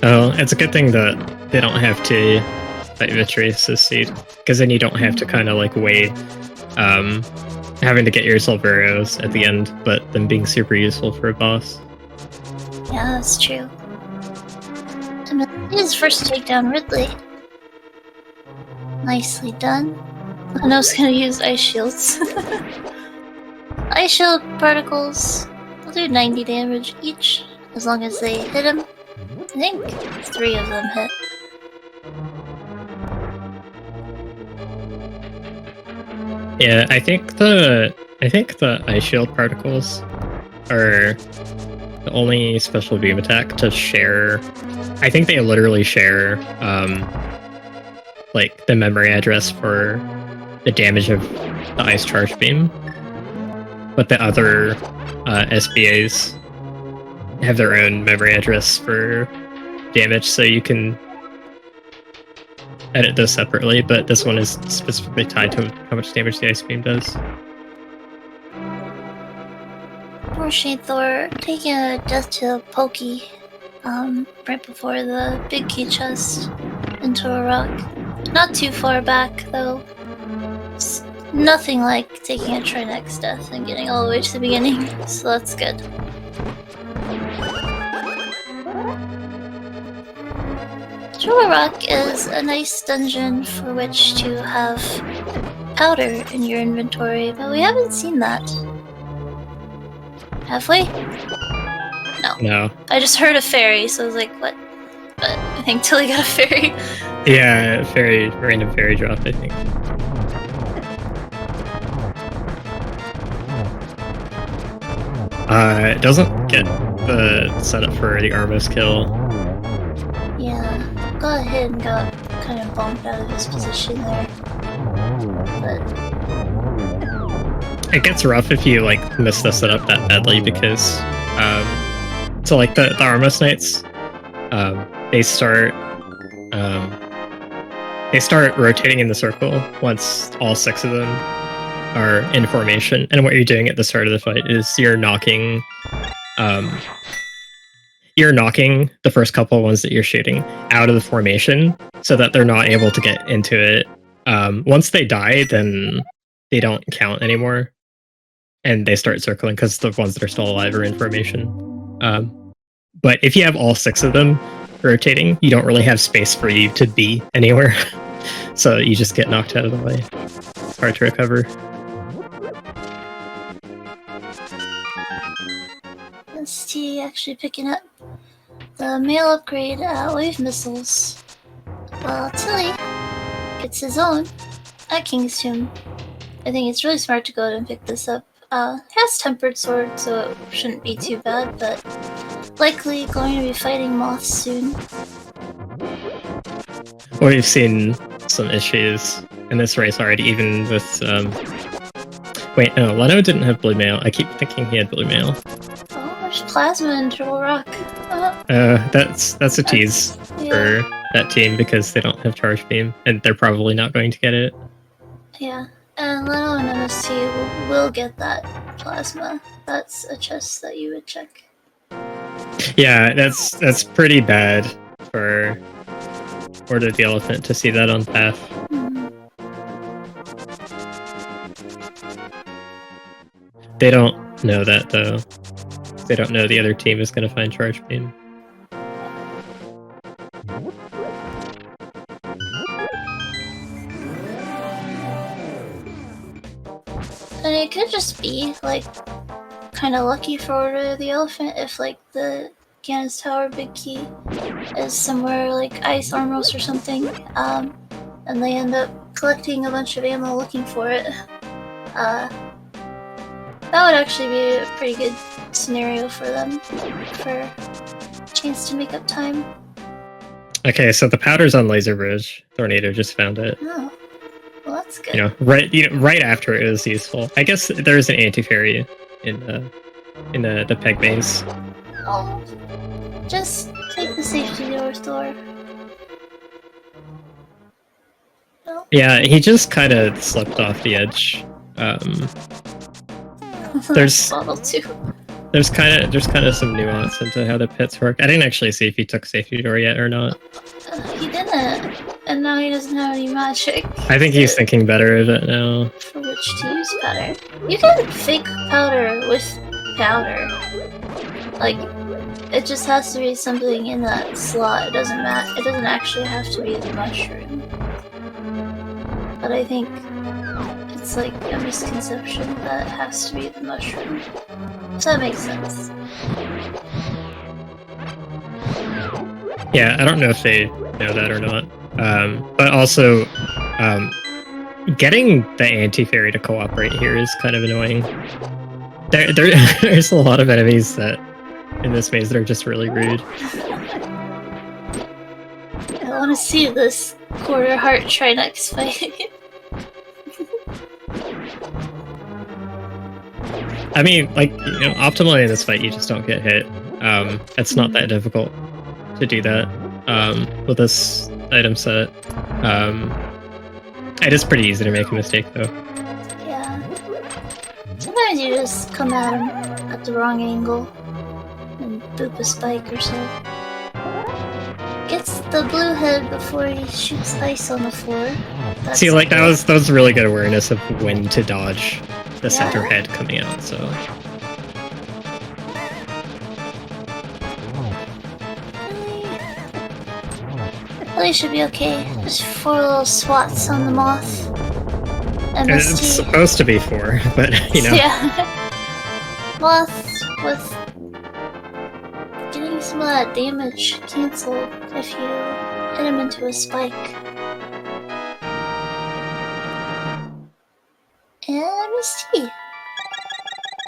Oh, it's a good thing that they don't have to fight Vitreous this seed, because then you don't have to kind of like weigh having to get your silver arrows at the end, but them being super useful for a boss. Yeah, that's true. And his first take down Ridley. Nicely done. Leno's gonna use ice shields. Ice shield particles will do 90 damage each, as long as they hit him. I think 3 of them hit. Yeah, I think the ice shield particles are the only special beam attack to share. I think they literally share like the memory address for the damage of the ice charge beam. But the other SBAs have their own memory address for damage, so you can edit those separately, but this one is specifically tied to how much damage the ice beam does. Poor Shade Thor taking a death to Pokey right before the big key chest into a rock. Not too far back, though. It's nothing like taking a Trinex death and getting all the way to the beginning, so that's good. Jewel Rock is a nice dungeon for which to have powder in your inventory, but we haven't seen that. Have we? No. No. I just heard a fairy, so I was like, what? But I think Tilly got a fairy. Yeah, random fairy drop, I think. It doesn't get the setup for the Armos kill. Yeah, got hit and got kind of bumped out of his position there. But It gets rough if you like miss the setup that badly because so like the Armos Knights, they start rotating in the circle once all 6 of them are in formation, and what you're doing at the start of the fight is you're knocking the first couple ones that you're shooting out of the formation so that they're not able to get into it. Once they die, then they don't count anymore, and they start circling because the ones that are still alive are in formation. But if you have all 6 of them rotating, you don't really have space for you to be anywhere. So you just get knocked out of the way. It's hard to recover. ST actually picking up the mail upgrade wave missiles, while Tilly gets his own at King's Tomb. I think it's really smart to go ahead and pick this up. Has tempered sword, so it shouldn't be too bad, but likely going to be fighting moths soon. Well, we've seen some issues in this race already, even with wait, no, Leno didn't have blue mail. I keep thinking he had blue mail. Oh, there's plasma in Jewel Rock. That's a tease for that team because they don't have charge beam, and they're probably not going to get it. Yeah, and Leno and MST will get that plasma. That's a chest that you would check. Yeah, that's pretty bad for Order of the Elephant to see that on path. They don't know that though. They don't know the other team is going to find charge beam. And it could just be like kind of lucky for Order of the Elephant if like the Gannis Tower big key is somewhere like Ice Armos or something, and they end up collecting a bunch of ammo looking for it. That would actually be a pretty good scenario for them, for a chance to make up time. Okay, so the powder's on Laser Bridge. Tornado just found it. Oh, well that's good. Right after it was useful. I guess there's an anti-fairy in the peg base. Oh, just take the safety door, Thor. No? Yeah, he just kind of slipped off the edge. There's Bottle too. There's kind of some nuance into how the pits work. I didn't actually see if he took safety door yet or not. He didn't, and now he doesn't have any magic. I think he's thinking better of it now. For which to use powder. You can fake powder with powder. Like, it just has to be something in that slot. It doesn't matter. It doesn't actually have to be the mushroom. But I think it's like a misconception that it has to be the mushroom. So that makes sense. Yeah, I don't know if they know that or not. But also, getting the anti-fairy to cooperate here is kind of annoying. There's a lot of enemies that in this maze that are just really rude. I want to see this quarter heart Trinex fight. I mean, like, optimally in this fight, you just don't get hit. It's not that difficult to do that with this item set. It is pretty easy to make a mistake, though. Yeah. Sometimes you just come at him at the wrong angle and boop a spike or so. Gets the blue head before he shoots ice on the floor. That's See, like, good. that was really good awareness of when to dodge the center head coming out, so... Well, we should be okay. Just 4 little swats on the moth. MST. It's supposed to be 4, but you know. Yeah. Moth with getting some of that damage cancelled if you hit him into a spike. And MST.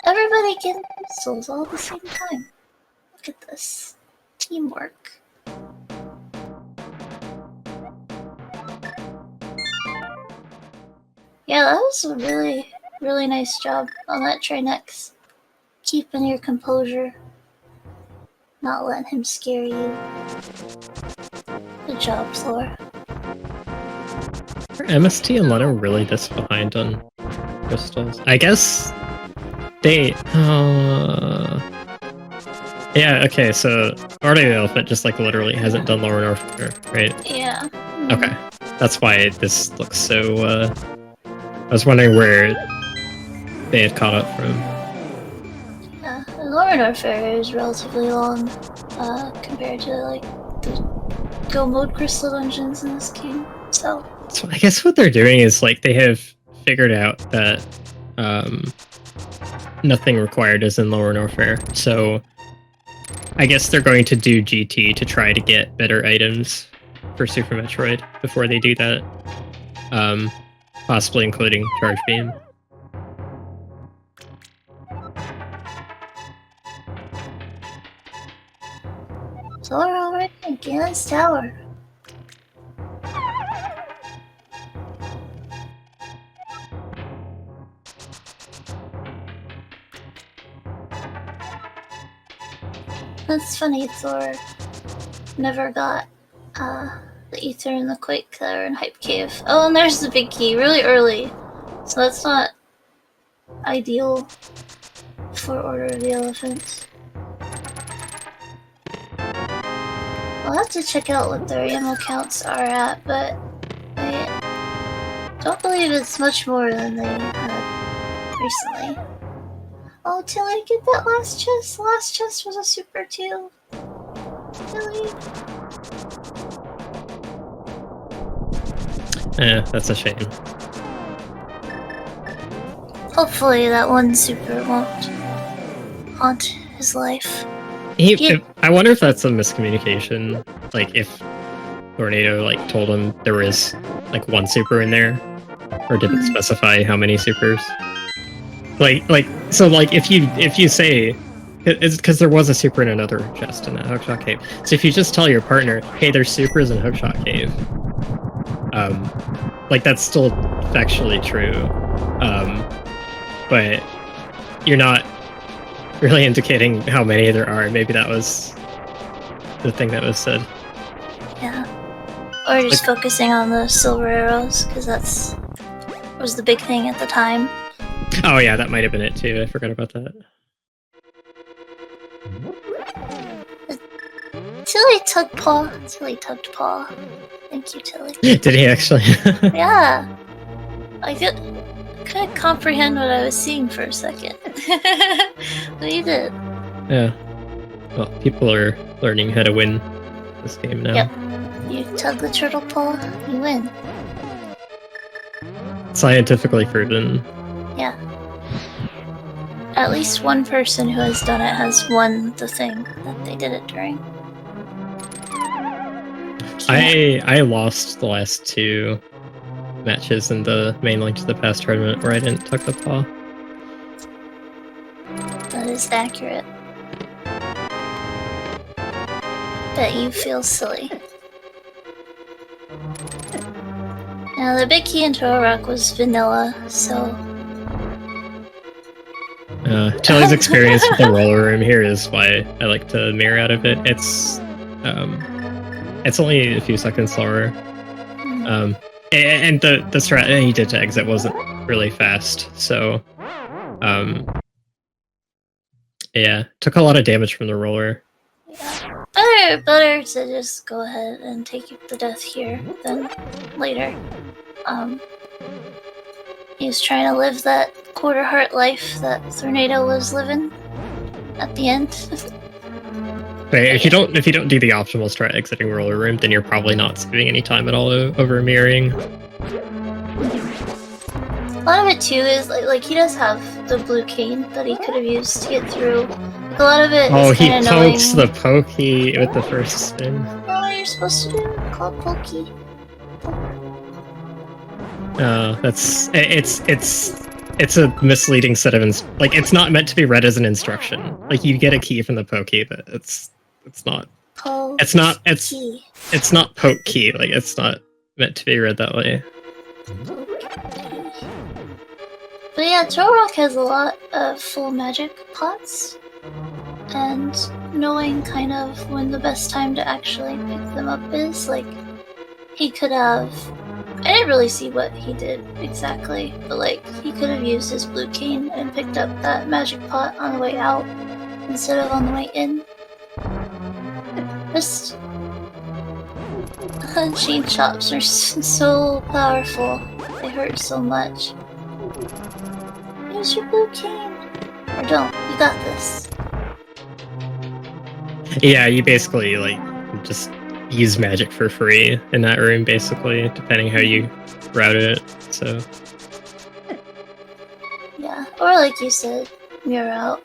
Everybody getting pistols all at the same time. Look at this. Teamwork. Yeah, that was a really, really nice job on that Trinex. Keeping your composure. Not letting him scare you. Good job, Flora. Are MST and Leno really this behind on crystals? I guess they... Yeah, okay, so Artie the Elephant just like literally hasn't done Lower North, right? Yeah. Okay. That's why this looks so, I was wondering where they had caught up from. Yeah, the Lower North area is relatively long compared to like the Go Mode Crystal Dungeons in this game, so I guess what they're doing is like they have figured out that nothing required is in Lower Norfair, so I guess they're going to do GT to try to get better items for Super Metroid before they do that. Possibly including Charge Beam. So we're already in Ganon's Tower. That's funny, Thor never got the Ether and the Quake that are in Hype Cave. Oh, and there's the big key really early. So that's not ideal for Order of the Elephant. I'll have to check out what their ammo counts are at, but I don't believe it's much more than they had recently. Oh, till I get that last chest. The last chest was a super too. Really? Yeah, that's a shame. Hopefully that one super won't haunt his life. I wonder if that's a miscommunication. Like if Tornado like told him there was like one super in there, or did it specify how many supers? So if you say it's because there was a super in another chest in that Hookshot Cave. So if you just tell your partner, hey, there's supers in Hookshot Cave, like that's still factually true, but you're not really indicating how many there are. Maybe that was the thing that was said. Yeah. Or just focusing on the silver arrows, because was the big thing at the time. Oh yeah, that might have been it too. I forgot about that. Tilly tugged paw. Thank you, Tilly. Did he actually? Yeah. I couldn't comprehend what I was seeing for a second. But you did. Yeah. Well, people are learning how to win this game now. Yep. You tug the turtle paw, you win. Scientifically proven. Yeah. At least one person who has done it has won the thing that they did it during. I lost the last 2 matches in the main Link to the Past tournament where I didn't tuck the paw. That is accurate. Bet you feel silly. Now the big key in Turtle Rock was vanilla, so... Tilly's experience with the roller room here is why I like to mirror out of it. It's only a few seconds slower. And the strat he did to exit wasn't really fast, so yeah, took a lot of damage from the roller. Yeah. Better to just go ahead and take the death here than later. He was trying to live that quarter heart life that Tornado was living at the end. But if you don't do the optimal strat exiting roller room, then you're probably not saving any time at all over mirroring. A lot of it too is like he does have the blue cane that he could have used to get through. Like, a lot of it Oh, is he kind of pokes knowing. the pokey with the first spin. Oh, you're supposed to do it. Call it pokey. It's a misleading set of like it's not meant to be read as an instruction. Like you get a key from the pokey, but it's not poke key. Like it's not meant to be read that way. But yeah, Turtle Rock has a lot of full magic pots, and knowing kind of when the best time to actually pick them up is, like, he could have. I didn't really see what he did exactly, but like, he could have used his blue cane and picked up that magic pot on the way out instead of on the way in. Just. Chain chops are so powerful. They hurt so much. Use your blue cane. Or don't. You got this. Yeah, you basically like just use magic for free in that room, basically, depending how you route it. So yeah, or like you said, mirror out.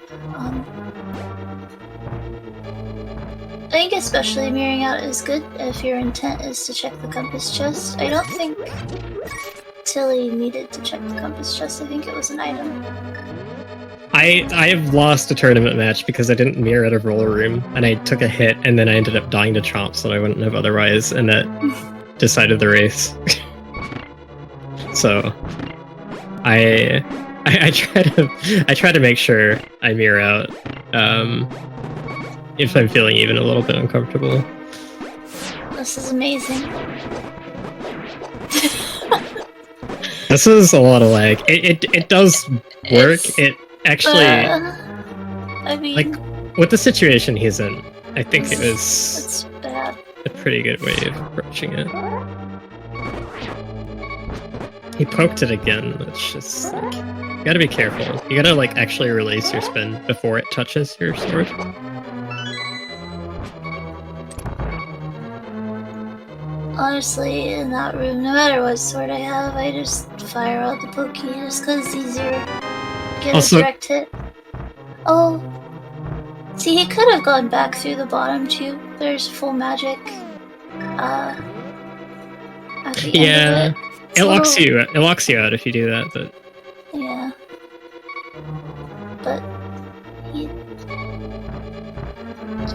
I think especially mirroring out is good if your intent is to check the compass chest. I don't think Tilly needed to check the compass chest. I think it was an item. I have lost a tournament match because I didn't mirror out of roller room, and I took a hit, and then I ended up dying to chomps that I wouldn't have otherwise, and that decided the race. So I try to make sure I mirror out if I'm feeling even a little bit uncomfortable. This is amazing. This is a lot of lag. It does work. It actually, I mean, like with the situation he's in, I think it was it's bad. a pretty good way of approaching it. He poked it again. It's just like, you gotta be careful. You gotta like actually release your spin before it touches your sword. Honestly, in that room, no matter what sword I have, I just fire out the pokey just because it's easier. Get Also, a direct hit. Oh, see, he could have gone back through the bottom too. There's full magic. At the yeah, end of it. it locks you out if you do that. But yeah, but he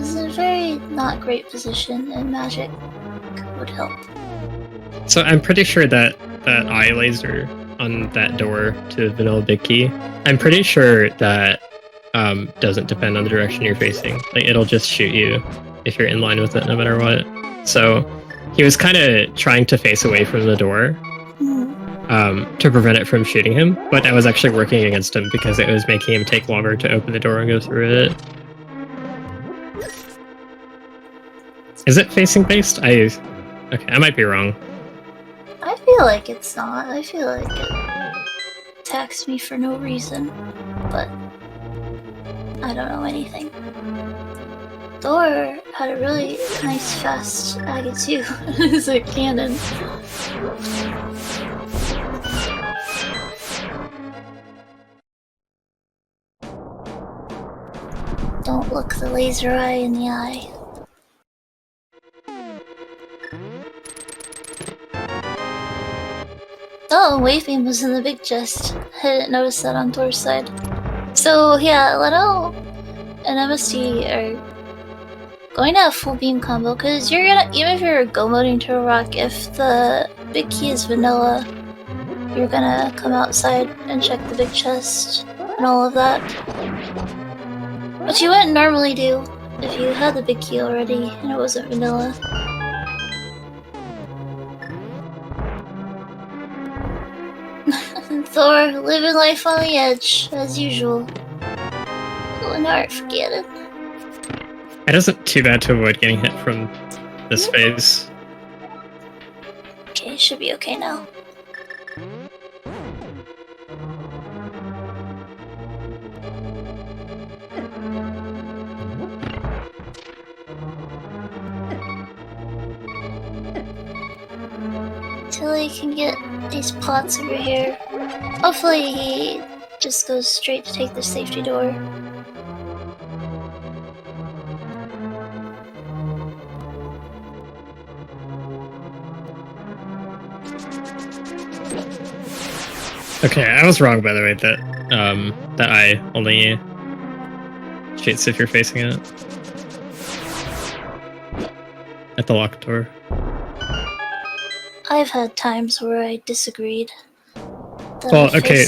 is in a very not great position, and magic would help. so I'm pretty sure that eye laser on that door to Vanilla Big Key, I'm pretty sure that doesn't depend on the direction you're facing. Like it'll just shoot you if you're in line with it, no matter what. So he was kind of trying to face away from the door to prevent it from shooting him, but that was actually working against him because it was making him take longer to open the door and go through it. Is it facing based? Okay, I might be wrong. I feel like it's not. I feel like it attacks me for no reason, but I don't know anything. Thor had a really nice fast agate too. It's a cannon. Don't look the laser eye in the eye. Oh, Wayfame was in the big chest. I didn't notice that on Thor's side. So yeah, Leno and MST are going to have full beam combo because you're gonna, even if you're go moding Turtle Rock, if the big key is vanilla, you're gonna come outside and check the big chest and all of that. Which you wouldn't normally do if you had the big key already and it wasn't vanilla. Thor, living life on the edge, as usual. Leonard, forget it. It isn't too bad to avoid getting hit from this phase. Okay, should be okay now. Tilly can get these pots over here. Hopefully he just goes straight to take the safety door. Okay, I was wrong by the way that that eye only shoots if you're facing it. At the locked door. I've had times where I disagreed. Well, okay.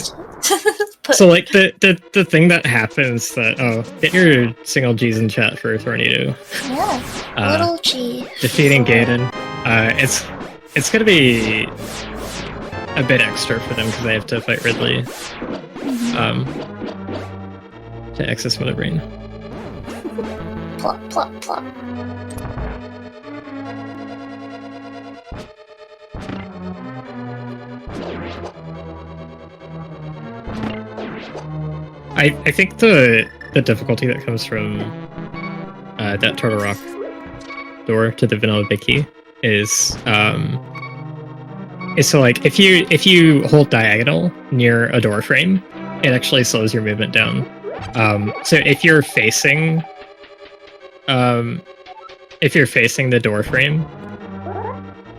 So like the thing that happens that get your single G's in chat for Tornado. Yeah, little G. Defeating Gaiden. It's gonna be a bit extra for them because they have to fight Ridley. To access Mother Brain. Plop plop plop. I think the difficulty that comes from that Turtle Rock door to the Vanilla Vicky is so like if you hold diagonal near a door frame, it actually slows your movement down. So if you're facing the door frame,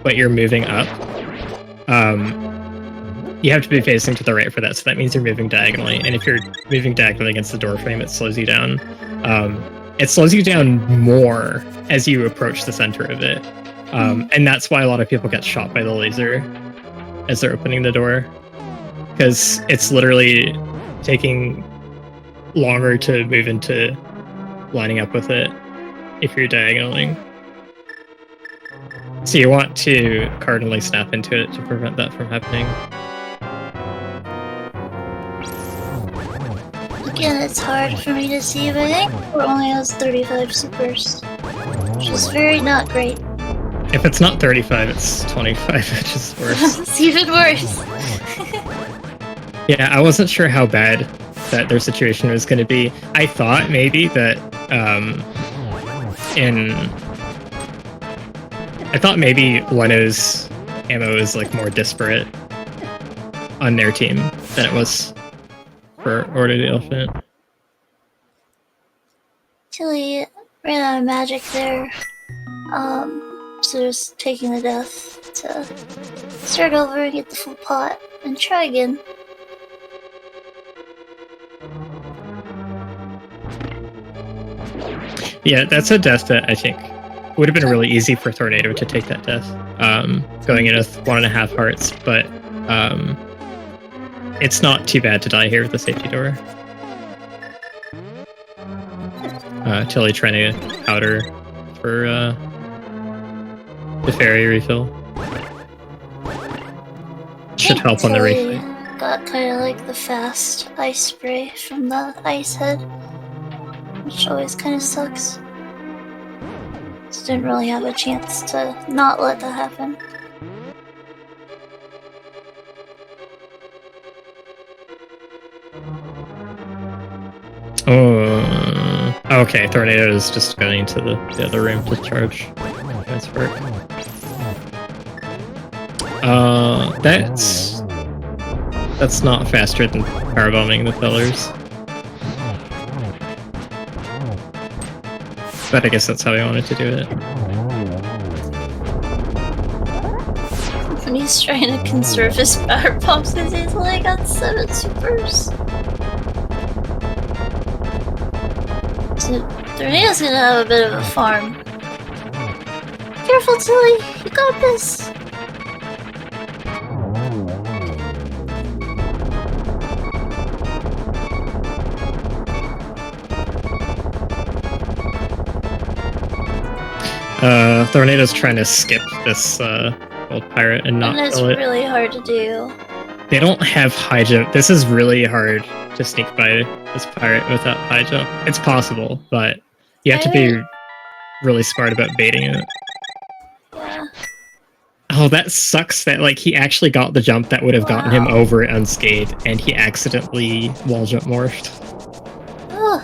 but you're moving up, you have to be facing to the right for that, so that means you're moving diagonally. And if you're moving diagonally against the door frame, it slows you down. It slows you down more as you approach the center of it. And that's why a lot of people get shot by the laser as they're opening the door. Because it's literally taking longer to move into lining up with it if you're diagonaling. So you want to cardinally snap into it to prevent that from happening. Again, it's hard for me to see, but I think we're only has 35 supers, which is very not great. If it's not 35, it's 25, which is worse. It's even worse. Yeah, I wasn't sure how bad that their situation was going to be. I thought maybe that I thought maybe Leno's ammo is like more disparate on their team than it was for Order of the Elephant. Tilly ran out of magic there. So just taking the death to start over and get the full pot and try again. Yeah, that's a death that I think would have been really easy for Tornado to take that death, going in with 1.5 hearts, but it's not too bad to die here with the safety door. Tilly trying to powder for the fairy refill. Should help on the refill. Got kind of like the fast ice spray from the ice head, which always kind of sucks. Just didn't really have a chance to not let that happen. Oh, okay. Tornado is just going into the other room to charge. That's work. That's not faster than powerbombing the pillars. But I guess that's how I wanted to do it. And he's trying to conserve his power bombs because he's only got 7 supers. So Tornado's gonna have a bit of a farm. Careful, Tilly! You got this! Tornado's trying to skip this old pirate and not it's kill it. Really hard to do. They don't have high jump. This is really hard to sneak by this pirate without high jump. It's possible, but you have to be really smart about baiting it. Yeah. Oh, that sucks that like he actually got the jump that would have gotten him over it unscathed, and he accidentally wall jump morphed. Ugh.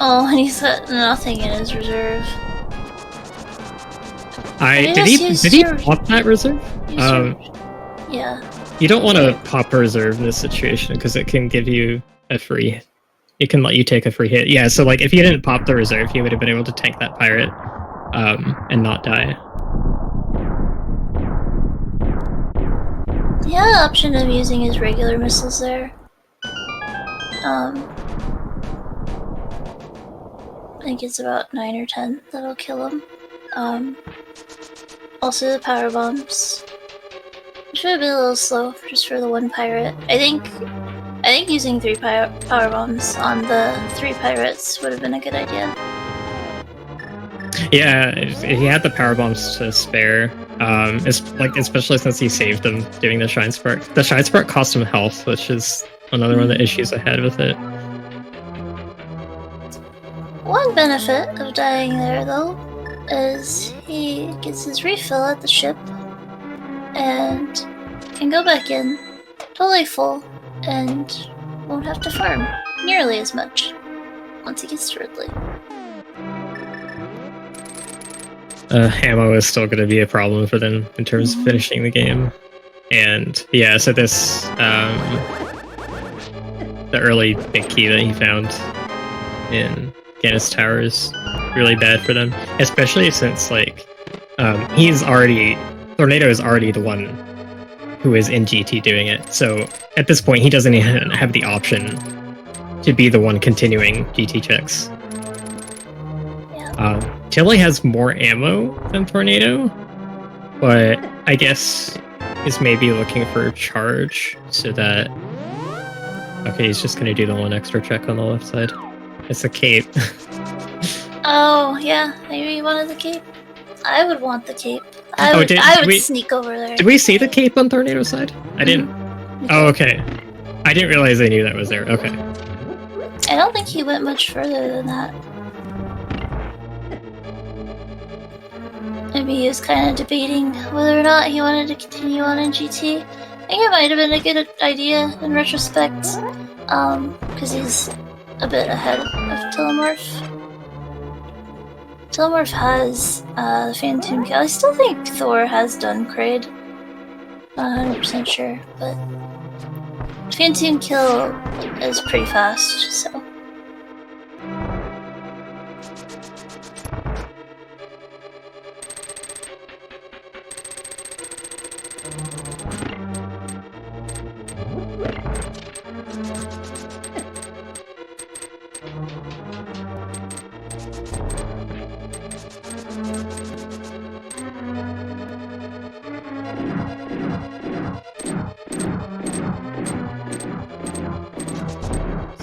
Oh, and he's got nothing in his reserve. Did he pop that reserve? Yeah. You don't want to pop a reserve in this situation because it can give you a free. It can let you take a free hit. Yeah, so like if you didn't pop the reserve, you would have been able to tank that pirate and not die. Yeah, the option of using his regular missiles there. I think it's about 9 or 10 that'll kill him. Also the power bombs. Should be a little slow just for the one pirate. I think using 3 power bombs on the 3 pirates would have been a good idea. Yeah, he had the power bombs to spare. Especially since he saved them doing the Shine Spark. The Shine Spark cost him health, which is another one of the issues I had with it. One benefit of dying there, though, is he gets his refill at the ship and can go back in totally full and won't have to farm nearly as much once he gets to Ridley. Ammo is still going to be a problem for them in terms of finishing the game. And yeah, so this, the early big key that he found in Gannis Tower is really bad for them, especially since like, Tornado is already the one who is in GT doing it. So at this point, he doesn't even have the option to be the one continuing GT checks. Tilly has more ammo than Tornado, but I guess is maybe looking for a charge so that... Okay, he's just gonna do the one extra check on the left side. It's a cape. Oh, yeah, maybe he wanted the cape. I would want the cape. I would sneak over there. Did we see the cape on Tornado's side? I didn't. Oh, okay. I didn't realize they knew that was there. Okay. I don't think he went much further than that. Maybe he was kind of debating whether or not he wanted to continue on in GT. I think it might have been a good idea in retrospect, because he's a bit ahead of Telemorph. Telemorph has the Phantom Kill. I still think Thor has done Kraid. Not 100% sure, but Phantom Kill is pretty fast, so.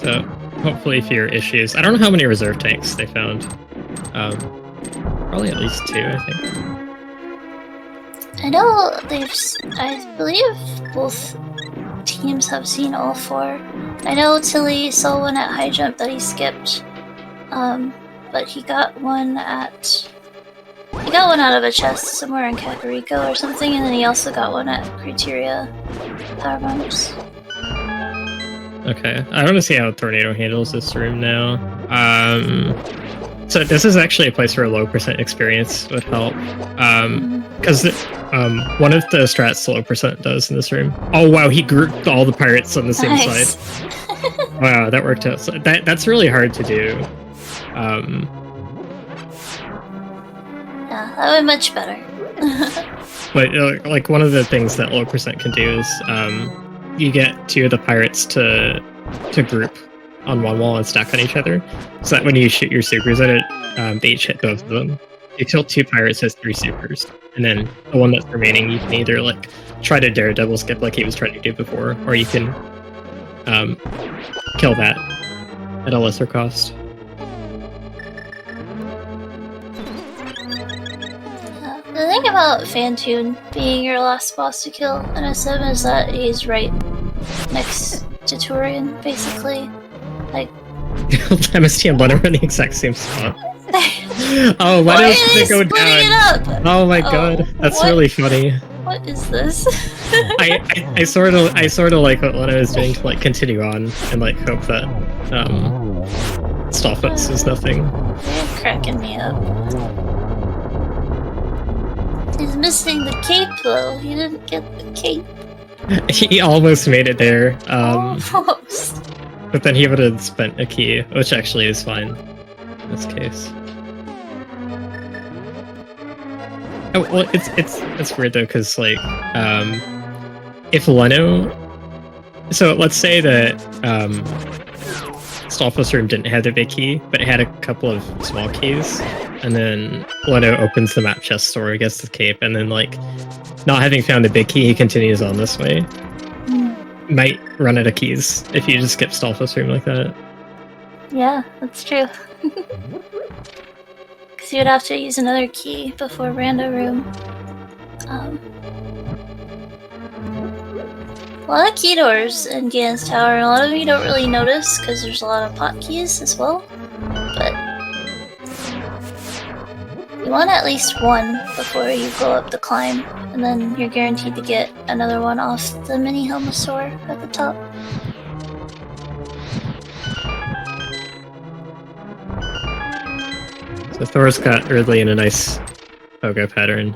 So, hopefully fewer issues. I don't know how many reserve tanks they found. Probably at least 2, I think. I know I believe both teams have seen all 4. I know Tilly saw one at high jump that he skipped, but he got one out of a chest somewhere in Kakariko or something, and then he also got one at Criteria Power Bombs. Okay, I want to see how Tornado handles this room now. So this is actually a place where a low % experience would help. Because one of the strats the low % does in this room. Oh wow, he grouped all the pirates on the same side. Wow, that worked out. So that's really hard to do. Yeah, that would be much better. But like one of the things that low % can do is you get 2 of the pirates to group on one wall and stack on each other, so that when you shoot your supers at it, they each hit both of them. You kill 2 pirates has 3 supers, and then the one that's remaining you can either like try to daredevil skip like he was trying to do before, or you can kill that at a lesser cost. The thing about Phantoon being your last boss to kill in SM is that he's right next to Turian, basically. Like, MST and Blood are in the exact same spot. Oh, why does it go down? It up? Oh my god, that's really funny. What is this? I sort of like what I was doing to like continue on and like hope that Stallfitz is nothing. You're cracking me up. He's missing the cape though. He didn't get the cape. He almost made it there. Almost. But then he would have spent a key, which actually is fine in this case. Oh well, it's weird though, because like if Leno, so let's say that Stolfos room didn't have the big key, but it had a couple of small keys, and then Leno opens the map chest door, gets the cape, and then like not having found the big key, he continues on this way. Might run out of keys if you just skip Stolfos room like that. Yeah, that's true. Because you would have to use another key before Rando room. A lot of key doors in Gan's Tower, and a lot of them you don't really notice because there's a lot of pot keys as well. But you want at least one before you go up the climb, and then you're guaranteed to get another one off the mini Helmosaur at the top. So Thor's got Ridley in a nice pogo pattern.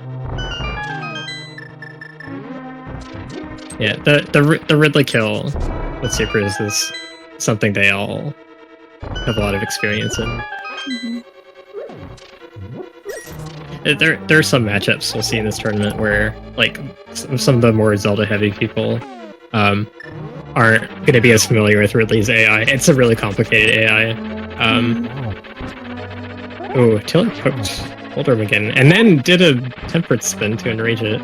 Yeah, the Ridley kill with Supers is something they all have a lot of experience in. There are some matchups we'll see in this tournament where, like, some of the more Zelda-heavy people aren't going to be as familiar with Ridley's AI. It's a really complicated AI. Oh, Tiller poked Oldorm again, and then did a tempered spin to enrage it.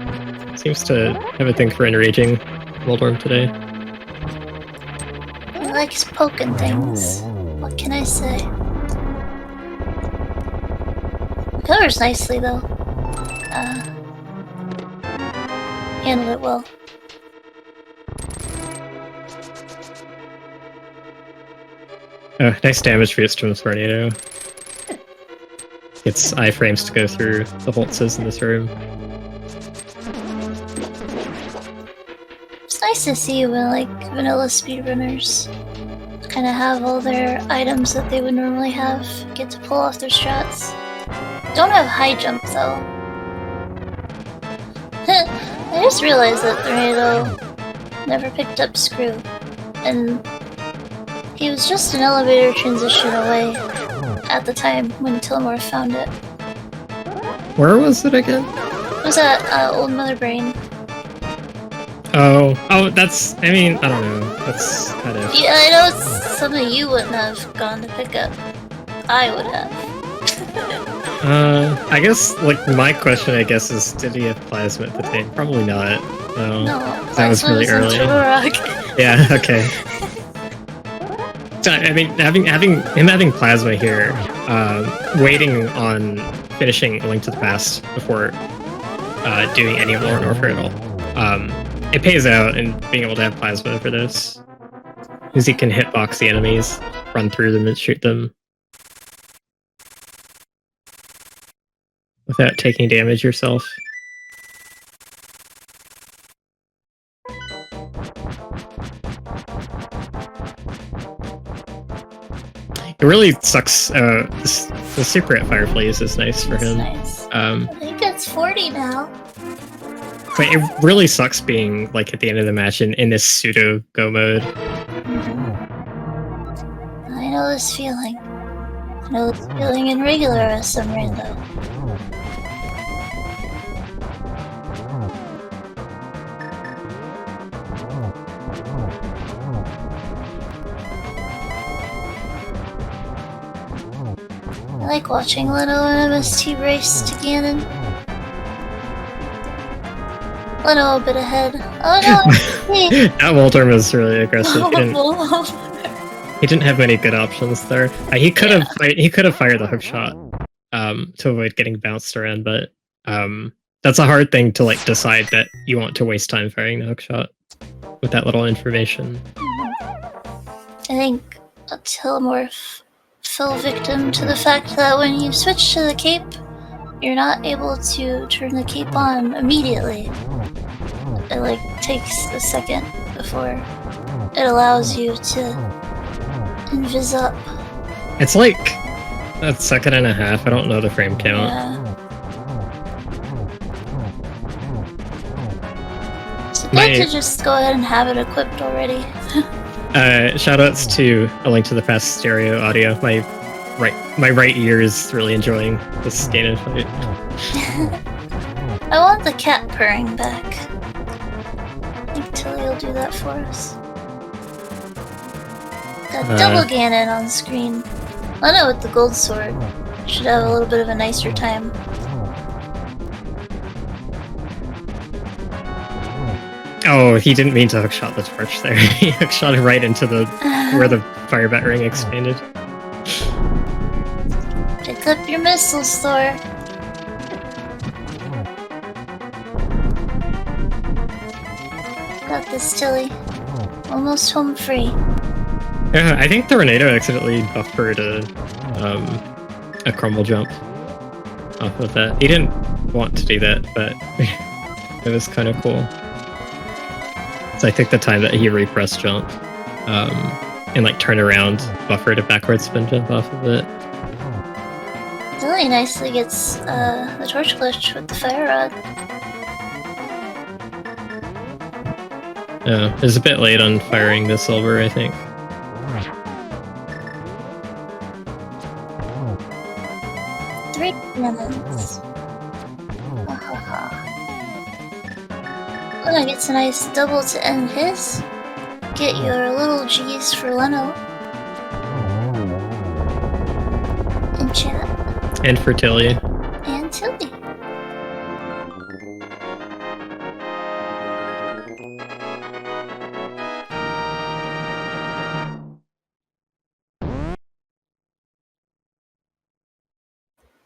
Seems to have a thing for enraging Oldorm today. He likes poking things. What can I say? Covers nicely though. Handled it well. Oh, nice damage for Storm's Tornado. Gets iframes to go through the Holtzes in this room. It's nice to see when like vanilla speedrunners kind of have all their items that they would normally have, get to pull off their strats. Don't have high jump though. I just realized that Tornado never picked up Screw, and he was just an elevator transition away at the time when Tillamore found it. Where was it again? It was at Old Mother Brain. Oh, that's, I mean, I don't know. That's kind of... Yeah, I know it's something you wouldn't have gone to pick up. I would have. I guess, like, my question, I guess, is did he have Plasma at the time? Probably not. No. That was really early. Yeah, okay. So, I mean, having Plasma here, waiting on finishing Link to the Past before doing any of Lore and Orpher at all, it pays out, and being able to have Plasma for this, because he can hitbox the enemies, run through them, and shoot them without taking damage yourself. It really sucks. The secret Fireflies is nice for him. Nice. I think it's 40 now. But it really sucks being like at the end of the match in this pseudo go mode. I know this feeling. I know this feeling in regular SM Rando. I like watching Leno and MST race to Ganon. Leno a bit ahead. Oh no! That Walter was really aggressive. He didn't have many good options there. He could have fired the hook shot to avoid getting bounced around, but that's a hard thing to like decide that you want to waste time firing the hook shot with that little information. I think Tillamore fell victim to the fact that when you switch to the cape, you're not able to turn the cape on immediately. It like takes a second before it allows you to invis up. It's like a second and a half. I don't know the frame count. Yeah. I'd like to just go ahead and have it equipped already. Shoutouts to A Link to the Past stereo audio. My right ear is really enjoying this gain and fight. I want the cat purring back. I think Tilly will do that for us. Got double Ganon on screen. Leno with the gold sword should have a little bit of a nicer time. Oh, he didn't mean to hookshot the torch there. He hookshot it right into the where the fire bat ring expanded. Pick up your missiles, Thor. Got this, Tilly. Almost home free. Yeah, I think the Tornado accidentally buffered a crumble jump off of that. He didn't want to do that, but it was kind of cool. So I think the time that he repressed jump and like turn around buffered a backward spin jump off of it. Tilly nicely gets the torch glitch with the fire rod. Yeah, it was a bit late on firing the silver, I think. Three minutes. Leno gets a nice double to end his. Get your little G's for Leno. In chat. And for Tilly. And Tilly.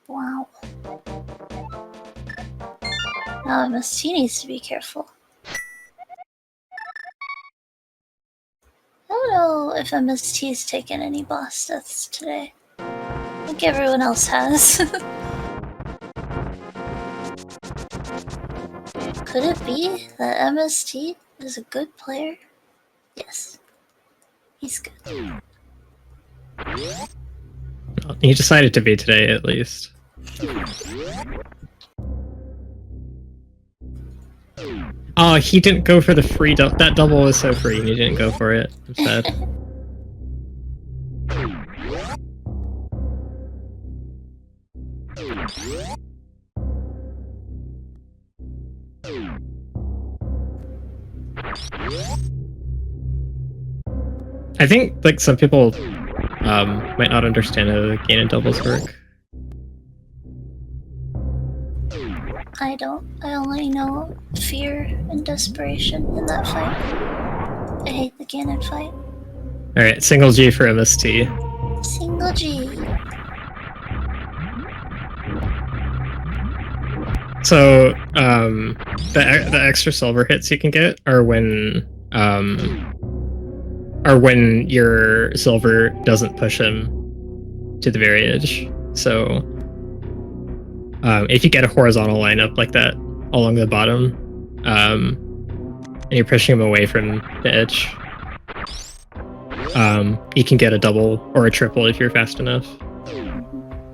Wow. Now MST needs to be careful. I don't know if MST's taken any boss deaths today. I think everyone else has. Could it be that MST is a good player? Yes. He's good. He decided to be today, at least. Oh, he didn't go for the free double. That double was so free, and he didn't go for it. I'm sad. I think like some people might not understand how the gain and doubles work. I don't. I only know fear and desperation in that fight. I hate the Ganon fight. Alright, single G for MST. Single G. So, the extra silver hits you can get are when your silver doesn't push him to the very edge. So, if you get a horizontal lineup like that along the bottom, and you're pushing him away from the edge, you can get a double or a triple if you're fast enough.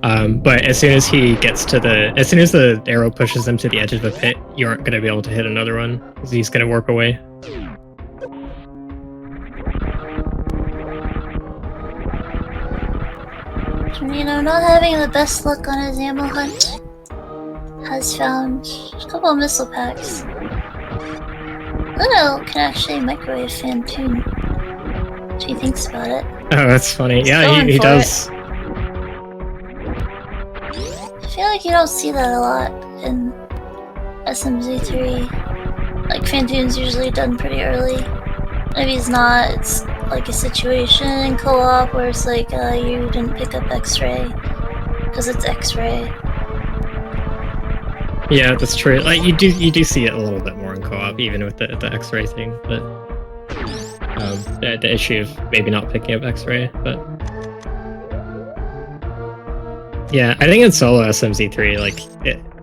But as soon as he gets to as soon as the arrow pushes him to the edge of the pit, you aren't going to be able to hit another one, because he's going to warp away. Tornado not having the best luck on his ammo hunt. Has found a couple of missile packs. Leno can actually microwave Phantoon. What he thinks about it. Oh, that's funny. Yeah, he does. I feel like you don't see that a lot in SMZ3. Like, Phantoon's usually done pretty early. Maybe he's not. It's like a situation in co-op where it's like, you didn't pick up X-Ray because it's X-Ray. Yeah, that's true. Like you do see it a little bit more in co-op, even with the X-Ray thing. But the issue of maybe not picking up X-Ray. But yeah, I think in solo SMZ3, like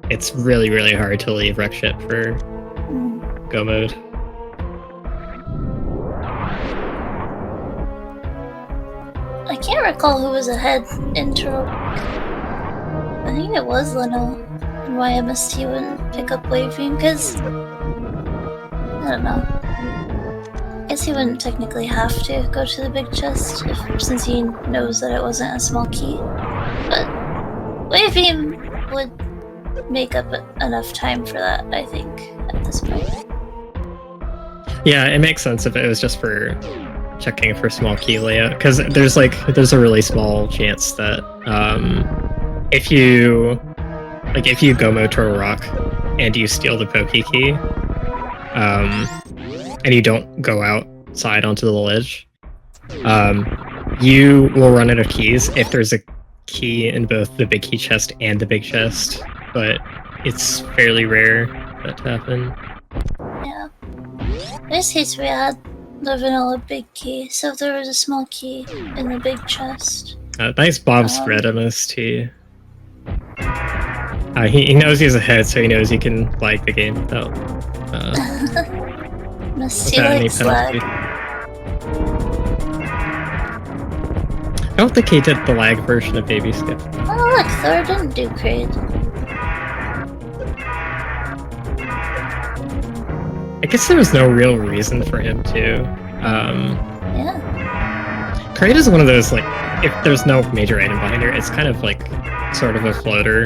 it's really really hard to leave wreck ship for go mode. I can't recall who was ahead intro. I think it was Leno. And why MST wouldn't pick up Wave Beam, because don't know. I guess he wouldn't technically have to go to the big chest since he knows that it wasn't a small key. But wave beam would make up enough time for that, I think, at this point. Yeah, it makes sense if it was just for checking for small key layout, because there's a really small chance that if you go Motor Rock and you steal the Pokey key, and you don't go outside onto the ledge, you will run out of keys if there's a key in both the big key chest and the big chest, but it's fairly rare that to happen. Yeah. In this case, we had the vanilla big key, so if there was a small key in the big chest. Nice Bob spread MST. He knows he's ahead, so he knows he can lag the game without Misty any like slag. penalty. I don't think he did the lag version of Baby Skip. Oh look, Thor didn't do Kraid. I guess there was no real reason for him to. Yeah. Kraid is one of those, like, if there's no major item behind her, it's kind of like sort of a floater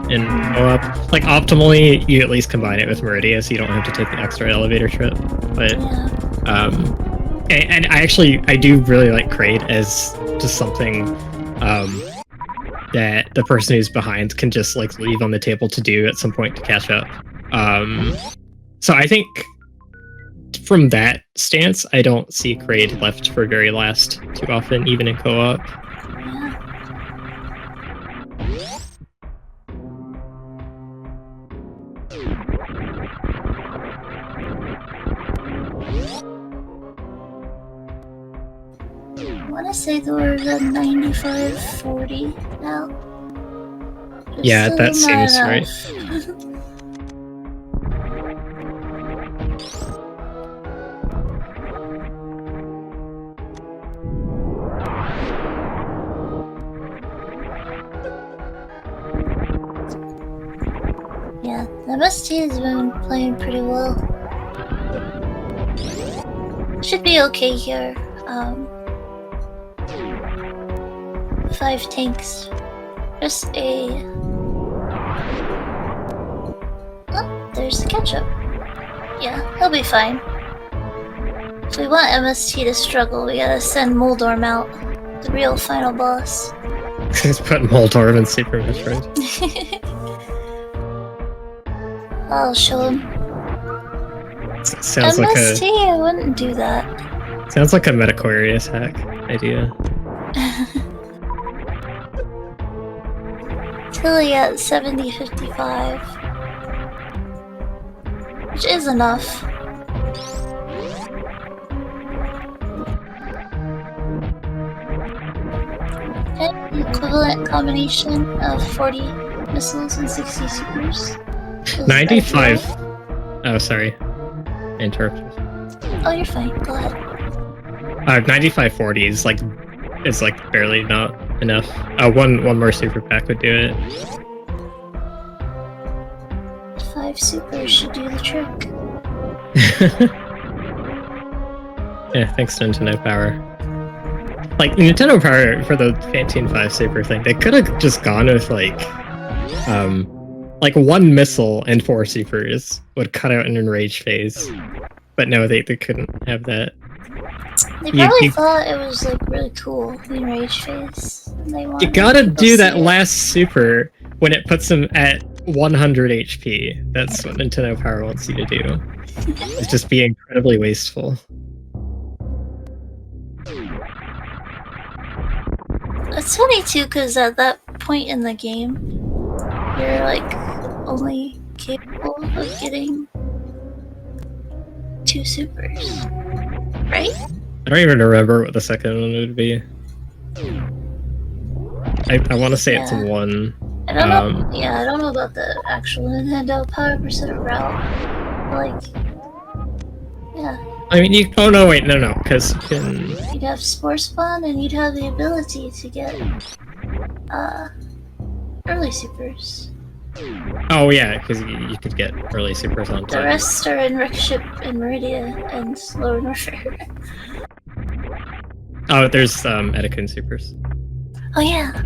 in co-op. Like, optimally, you at least combine it with Meridia, so you don't have to take the extra elevator trip. But, Yeah. and I do really like Kraid as just something that the person who's behind can just, like, leave on the table to do at some point to catch up. So I think from that stance, I don't see Kraid left for very last too often, even in co-op. Yeah. I want to say there was a 95-40 now. Just Yeah, so that not seems right. enough. Yeah, MST has been playing pretty well. Should be okay here. 5 tanks. Just a... Oh, there's the ketchup. Yeah, he'll be fine. If we want MST to struggle, we gotta send Moldorm out. The real final boss. He's putting Moldorm in Super Metroid. I'll show him. Sounds MST, like I wouldn't do that. sounds like a Metaquarius hack idea. Tilly at 70-55. Which is enough. And the equivalent combination of 40 missiles and 60 supers. 95. Oh, sorry. Interrupted. Oh, you're fine. Go ahead. 95-40 is like barely not enough. One more super pack would do it. 5 supers should do the trick. Yeah, thanks to Nintendo Power. Like, Nintendo Power for the Phantom 5 super thing, they could have just gone with like 1 missile and 4 supers would cut out an enrage phase. But no, they couldn't have that. They probably thought it was like really cool, the enrage phase. You gotta do that last super when it puts them at 100 HP. That's what Nintendo Power wants you to do. It's just be incredibly wasteful. It's funny too, because at that point in the game, you're like only capable of getting 2 supers, right? I don't even remember what the second one would be. I want to say it's 1. I don't know. Yeah, I don't know about the actual Nintendo Power Pursuit route. Like, yeah. I mean, you. Oh no, wait, no, because you can. You'd have Spore Spawn, and you'd have the ability to get early supers. Oh yeah, because you could get early supers on The time. rest are in Rickship and Meridia and Lower Norfair. Oh, there's Etikun supers. Oh yeah.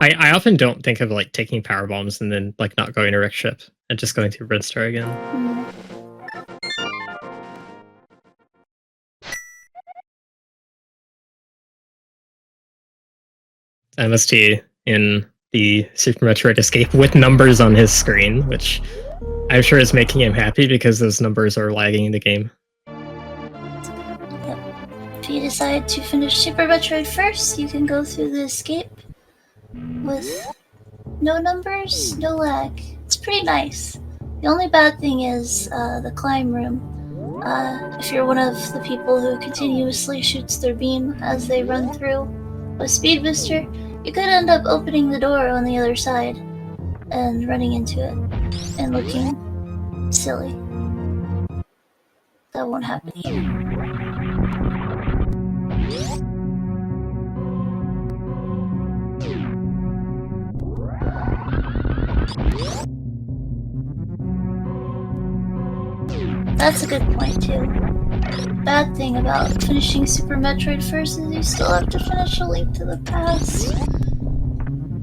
I often don't think of like taking power bombs and then like not going to Rick Ship and just going to Red Star again. MST in the Super Metroid Escape with numbers on his screen, which I'm sure is making him happy because those numbers are lagging in the game. Yep. If you decide to finish Super Metroid first, you can go through the escape with no numbers, no lag. It's pretty nice. The only bad thing is the climb room. If you're one of the people who continuously shoots their beam as they run through a speed booster, you could end up opening the door on the other side and running into it and looking silly. That won't happen here. That's a good point too. Bad thing about finishing Super Metroid first is you still have to finish A Link to the Past.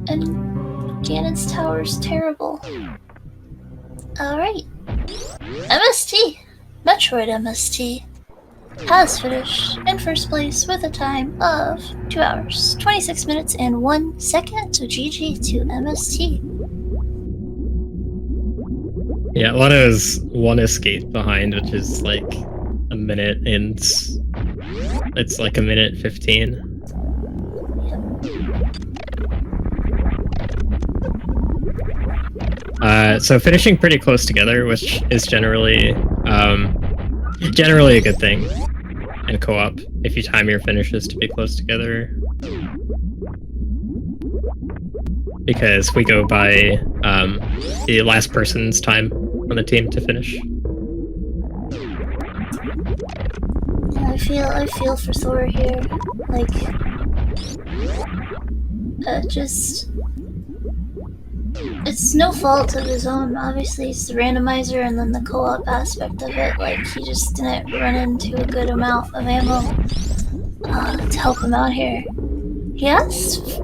And Ganon's Tower's terrible. Alright. MST! Metroid MST has finished in first place with a time of 2 hours, 26 minutes, and 1 second. So GG to MST. Yeah, Lana is one escape behind, which is like a minute, and it's like a minute 15. So finishing pretty close together, which is generally a good thing in co-op if you time your finishes to be close together. Because we go by the last person's time on the team to finish. Yeah, I feel for Thor here. Like, it's no fault of his own. Obviously, it's the randomizer and then the co-op aspect of it. Like, he just didn't run into a good amount of ammo to help him out here. He has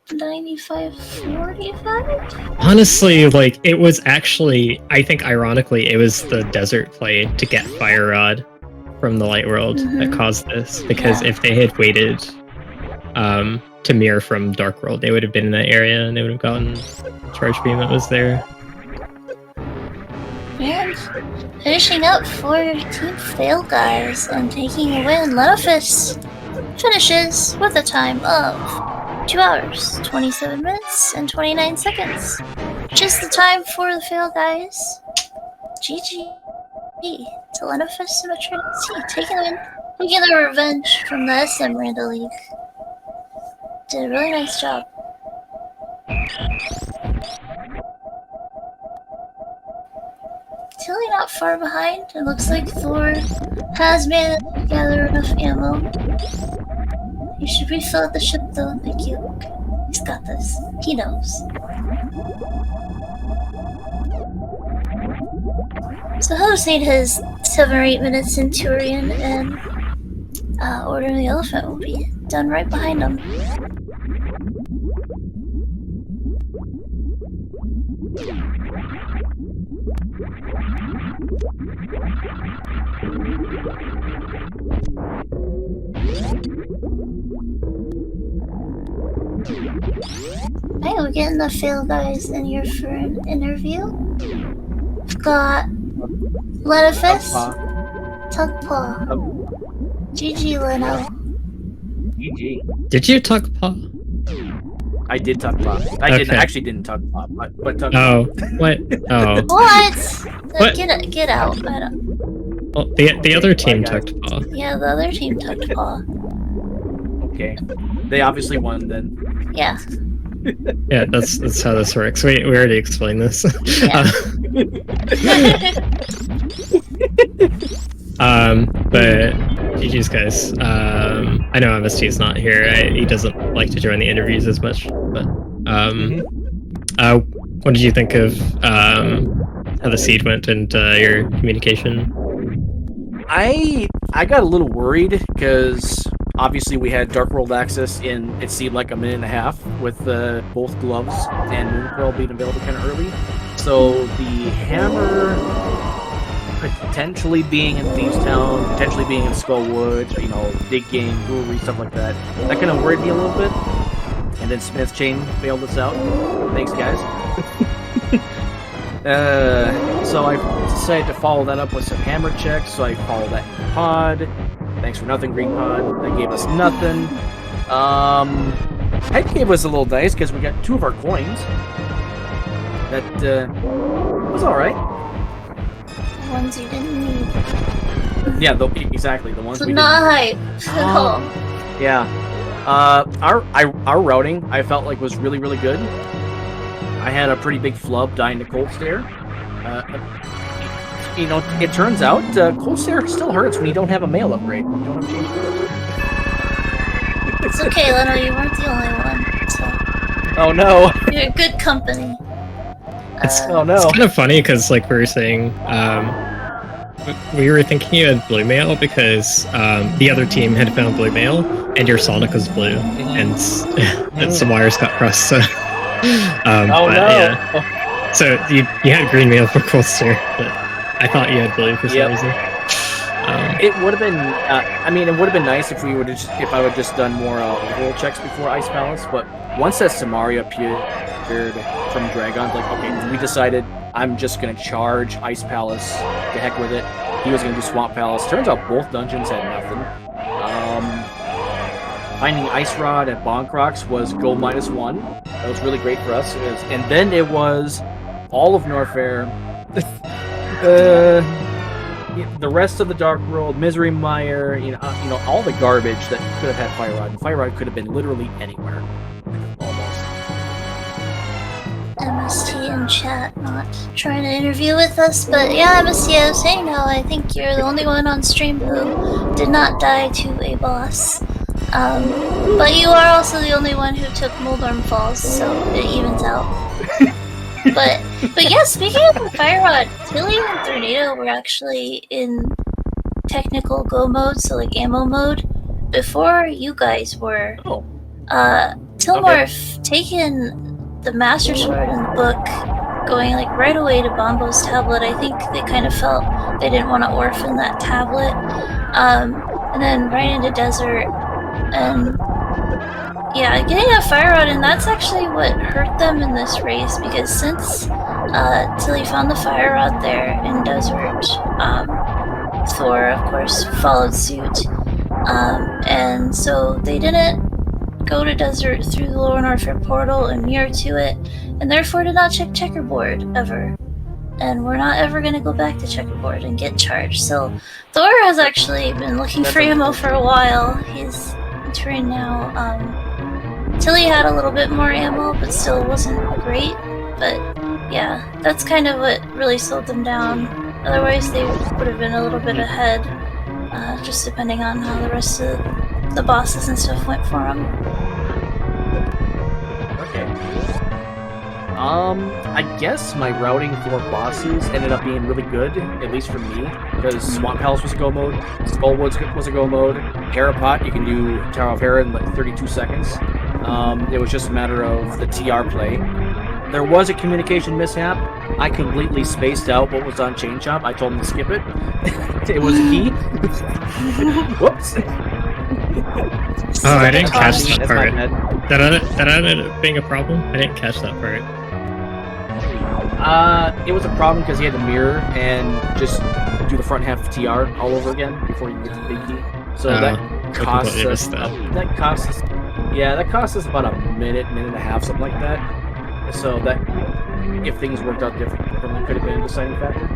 95-45? Honestly, like, it was actually, I think ironically, it was the desert play to get Fire Rod from the Light World that caused this. Because if they had waited to mirror from Dark World, they would have been in that area and they would have gotten Charge Beam that was there. And finishing up for Team FailGuys and taking a win, Lenofist finishes with a time of 2 hours, 27 minutes, and 29 seconds. Just the time for the FailGuys. GG to Lenofist and Metroid taking the win, taking the revenge from the SM Rando League. Did a really nice job. Tilly not far behind. It looks like Thor has managed to gather enough ammo. You should refill at the ship though, thank you. Okay. He's got this. He knows. So Hossein has 7 or 8 minutes in Turian, and Order of the Elephant will be done right behind him. Hey, we're getting the FailGuys in here for an interview. We've got Lenofist, Tugpaw. GG, Leno. GG. Did you tuck paw? I did tuck pop. I didn't tuck pop, but tuck Oh, what? Oh. What? What? Get out. I don't... Well, the other team tucked paw. Yeah, the other team tucked paw. Okay. They obviously won then. Yeah. Yeah, that's how this works. We already explained this. Yeah. But GG's guys. I know MST is not here. He doesn't like to join the interviews as much, but What did you think of how the seed went and your communication? I got a little worried because obviously we had Dark World access in it seemed like a minute and a half with both gloves and Moon Pearl being available kind of early. So the hammer potentially being in Thieves Town, potentially being in Skullwood, you know, big game, brewery, stuff like that. That kind of worried me a little bit. And then Smith Chain bailed us out. Thanks, guys. So I decided to follow that up with some hammer checks. So I followed that in pod. Thanks for nothing, Green Pod. That gave us nothing. That gave us a little dice because we got 2 of our coins. That was all right. The ones you didn't need. Yeah, exactly the ones So we not didn't. hype at all. Yeah. Our routing I felt like was really, really good. I had a pretty big flub dying to Cold Stare. You know, it turns out Cold Stare still hurts when you don't have a mail upgrade. You don't have change. It's okay, Leno, you weren't the only one. So Oh no! you're good company. Oh no! It's kind of funny because, like we were saying, we were thinking you had blue mail because the other team had found blue mail and your Sonic was blue, and some wires got crossed. So, Oh but, no! yeah. So you had green mail for Cold Stare, but I thought you had blue for some Yep. reason. It would have been. I mean, it would have been nice if we would if I would just done more roll checks before Ice Palace. But once that Samaria appeared from Dragons, like, okay, we decided I'm just gonna charge Ice Palace. To heck with it. He was gonna do Swamp Palace. Turns out both dungeons had nothing. Finding Ice Rod at Bonkrox was go -1. That was really great for us. And then it was all of Norfair. The rest of the Dark World, Misery Mire, you know, all the garbage that could have had Fire Rod. And Fire Rod could have been literally anywhere, almost. MST in chat, not trying to interview with us, but yeah, MST, I was saying how I think you're the only one on stream who did not die to a boss. But you are also the only one who took Moldorm Falls, so it evens out. But yeah, speaking of the Fire Rod, Tilly and Tornado were actually in technical go mode, so like ammo mode, before you guys were. Oh. Tilmorph taken the Master Sword in the book, going like right away to Bombo's tablet. I think they kind of felt they didn't want to orphan that tablet. And then right into Desert, and yeah, getting a Fire Rod, and that's actually what hurt them in this race, because since Tilly found the Fire Rod there in Desert, Thor, of course, followed suit. And so they didn't go to Desert through the Lower Norfair portal and mirror to it, and therefore did not check Checkerboard ever. And we're not ever going to go back to Checkerboard and get charged. So Thor has actually been looking for ammo for a while. He's entering now. Tilly had a little bit more ammo, but still wasn't great. But yeah, that's kind of what really slowed them down. Otherwise, they would have been a little bit ahead, just depending on how the rest of the bosses and stuff went for them. Okay. I guess my routing for bosses ended up being really good, at least for me, because Swamp Palace was a go mode, Skullwood was a go mode, Harapot, you can do Tower of Hera in like 32 seconds. It was just a matter of the TR play. There was a communication mishap. I completely spaced out what was on Chain Chomp. I told him to skip it. It was a key. Whoops. Oh, I didn't catch that That's part. my bad. That ended up being a problem? I didn't catch that part. It was a problem because he had to mirror and just do the front half of TR all over again before you get to the big key. So that cost completely us. missed that. That cost us. Yeah, that cost us about a minute and a half, something like that. So that, if things worked out differently, could have been a deciding factor.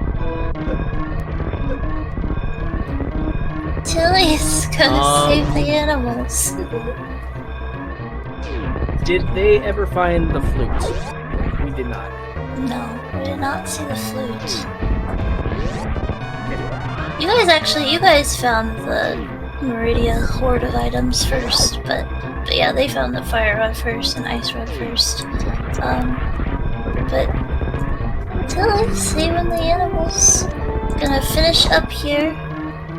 Tilly's gonna save the animals. Did they ever find the flute? We did not. No, we did not see the flute. You guys found the Meridia horde of items first, but yeah, they found the Fire Rod first and Ice Rod first. But Tilly saving the animals. Gonna finish up here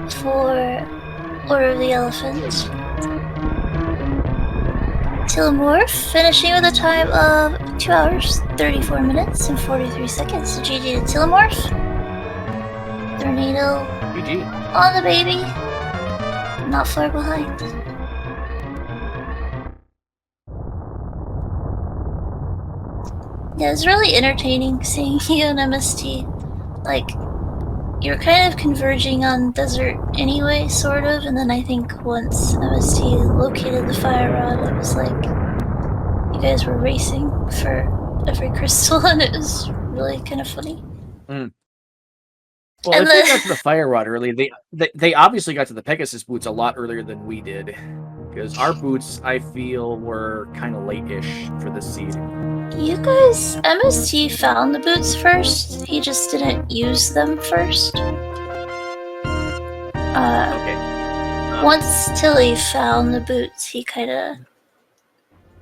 for Order of the Elephant. Tillamorph finishing with a time of 2 hours, 34 minutes, and 43 seconds. So GG to Tillamorph. Tornado GG. on the baby. Not far behind. Yeah, it's really entertaining seeing you and MST. Like, you're kind of converging on desert anyway, sort of, and then I think once MST located the fire rod, it was like you guys were racing for every crystal, and it was really kind of funny. Mm. Well, if they got to the fire rod early, they obviously got to the Pegasus boots a lot earlier than we did. Because our boots, I feel, were kind of late-ish for this seed. You guys, MST found the boots first. He just didn't use them first. Okay. Once Tilly found the boots, he kind of...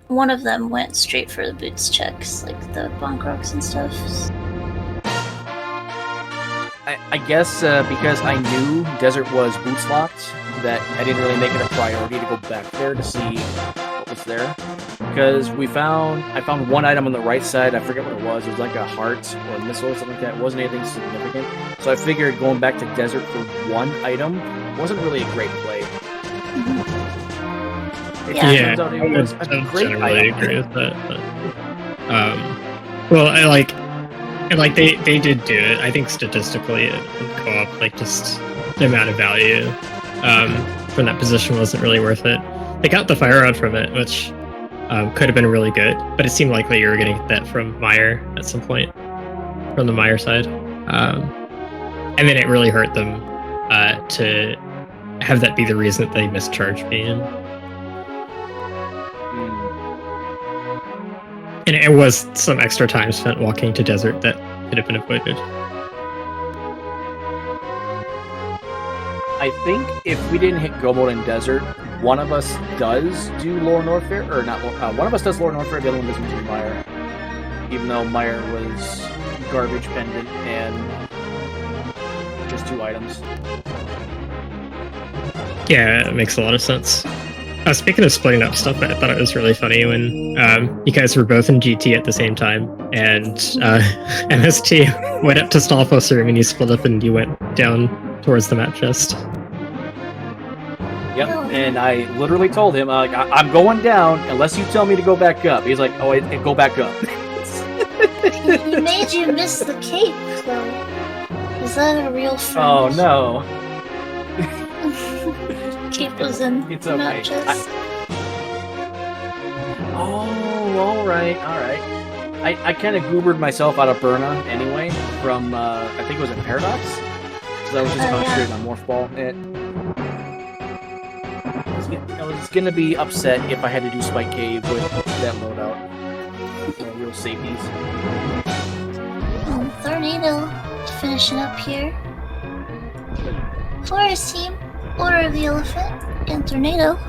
One of them went straight for the boots checks, like the bonk rocks and stuff. I guess because I knew Desert was boots locked, that I didn't really make it a priority to go back there to see what was there. Because I found one item on the right side, I forget what it was like a heart or a missile or something like that. It wasn't anything significant. So I figured going back to Desert for one item wasn't really a great play. It turns out it was a great generally item. agree with that. But, well, they did do it. I think statistically in co-op, like just the amount of value from that position wasn't really worth it. They got the fire rod from it, which could have been really good, but it seemed likely you were going to get that from Meyer at some point, from the Meyer side. And then it really hurt them to have that be the reason that they mischarged me in. And it was some extra time spent walking to Desert that could have been avoided. I think if we didn't hit Go Mode in Desert, one of us does do Lower North Fair, or not, one of us does Lower North Fair, the other one doesn't do Meyer. Even though Meyer was garbage pendant and just 2 items. Yeah, it makes a lot of sense. Speaking of splitting up stuff, I thought it was really funny when you guys were both in GT at the same time, and MST went up to Stalfos' room and you split up and you went down towards the map chest. Yep, and I literally told him, I'm going down unless you tell me to go back up. He's like, oh, go back up. He made you miss the cape, though. Is that a real friend? Oh, no. Cape was in It's the okay. map chest. Oh, alright. I kind of goobered myself out of Burna anyway from, I think it was in Paradox. So I was just concentrating on Morph Ball. I was going to be upset if I had to do Spike Cave with that loadout. Real safeties. Tornado finishing up here. For his team, Order of the Elephant, and Tornado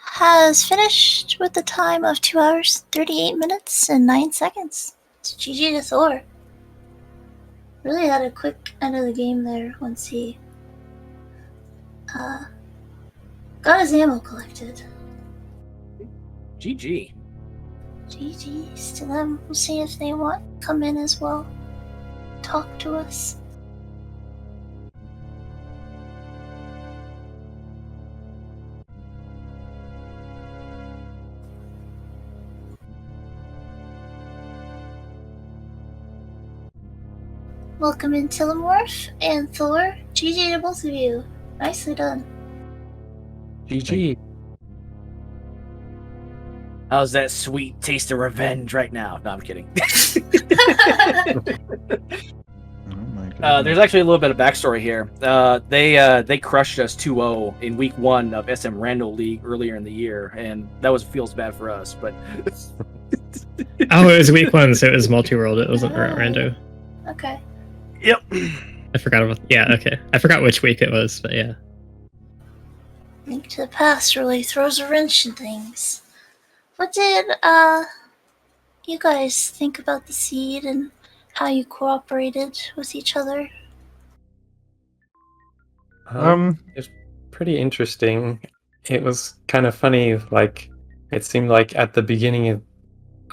has finished with a time of 2 hours, 38 minutes, and 9 seconds. It's GG to Thor. Really had a quick end of the game there once he got his ammo collected. GG. GG's to them. We'll see if they want to come in as well. Talk to us. Welcome in Tillamorph and Thor. GG to both of you. Nicely done. GG. How's that sweet taste of revenge right now? No, I'm kidding. There's actually a little bit of backstory here. They crushed us 2-0 in week 1 of SM Rando League earlier in the year, and that feels bad for us. But Oh, it was week 1, so it was multi-world. It wasn't Rando. Okay. Yep. I forgot about. Yeah, okay. I forgot which week it was, but yeah. Link to the Past really throws a wrench in things. What did you guys think about the seed and how you cooperated with each other? It's pretty interesting. It was kind of funny. Like, it seemed like at the beginning,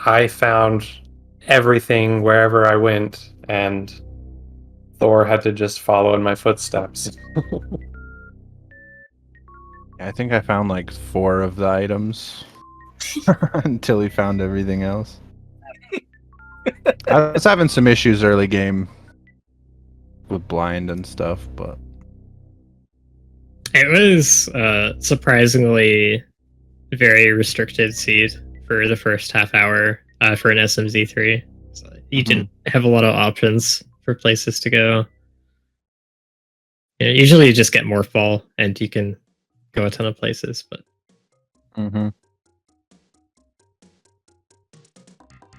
I found everything wherever I went, and Thor had to just follow in my footsteps. I think I found like 4 of the items until he found everything else. I was having some issues early game with blind and stuff, but It was surprisingly very restricted seed for the first half hour for an SMZ3. So you didn't have a lot of options for places to go. You know, usually you just get more fall and you can go a ton of places, but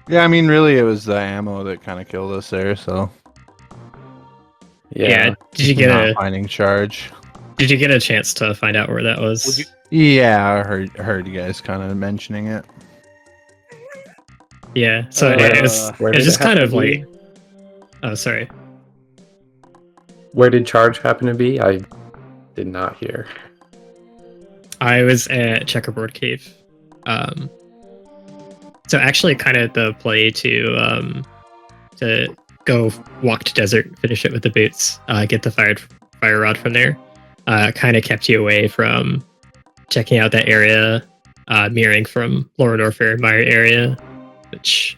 yeah, I mean, really, it was the ammo that kind of killed us there. So yeah. Did you get not finding charge? Did you get a chance to find out where that was? Yeah, I heard you guys kind of mentioning it. Yeah, so it was just kind of like. Oh, sorry. Where did charge happen to be? I did not hear. I was at Checkerboard Cave. So actually, kind of the play to go walk to desert, finish it with the boots, get the fire rod from there. Kind of kept you away from checking out that area, mirroring from Lauren Orfair Meyer area, which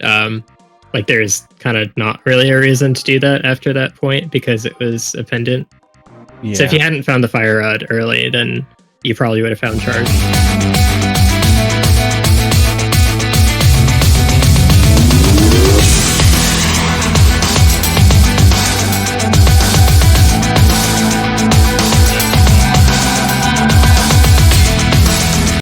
like there's kind of not really a reason to do that after that point because it was a pendant. Yeah. So if you hadn't found the fire rod early, then you probably would have found charge.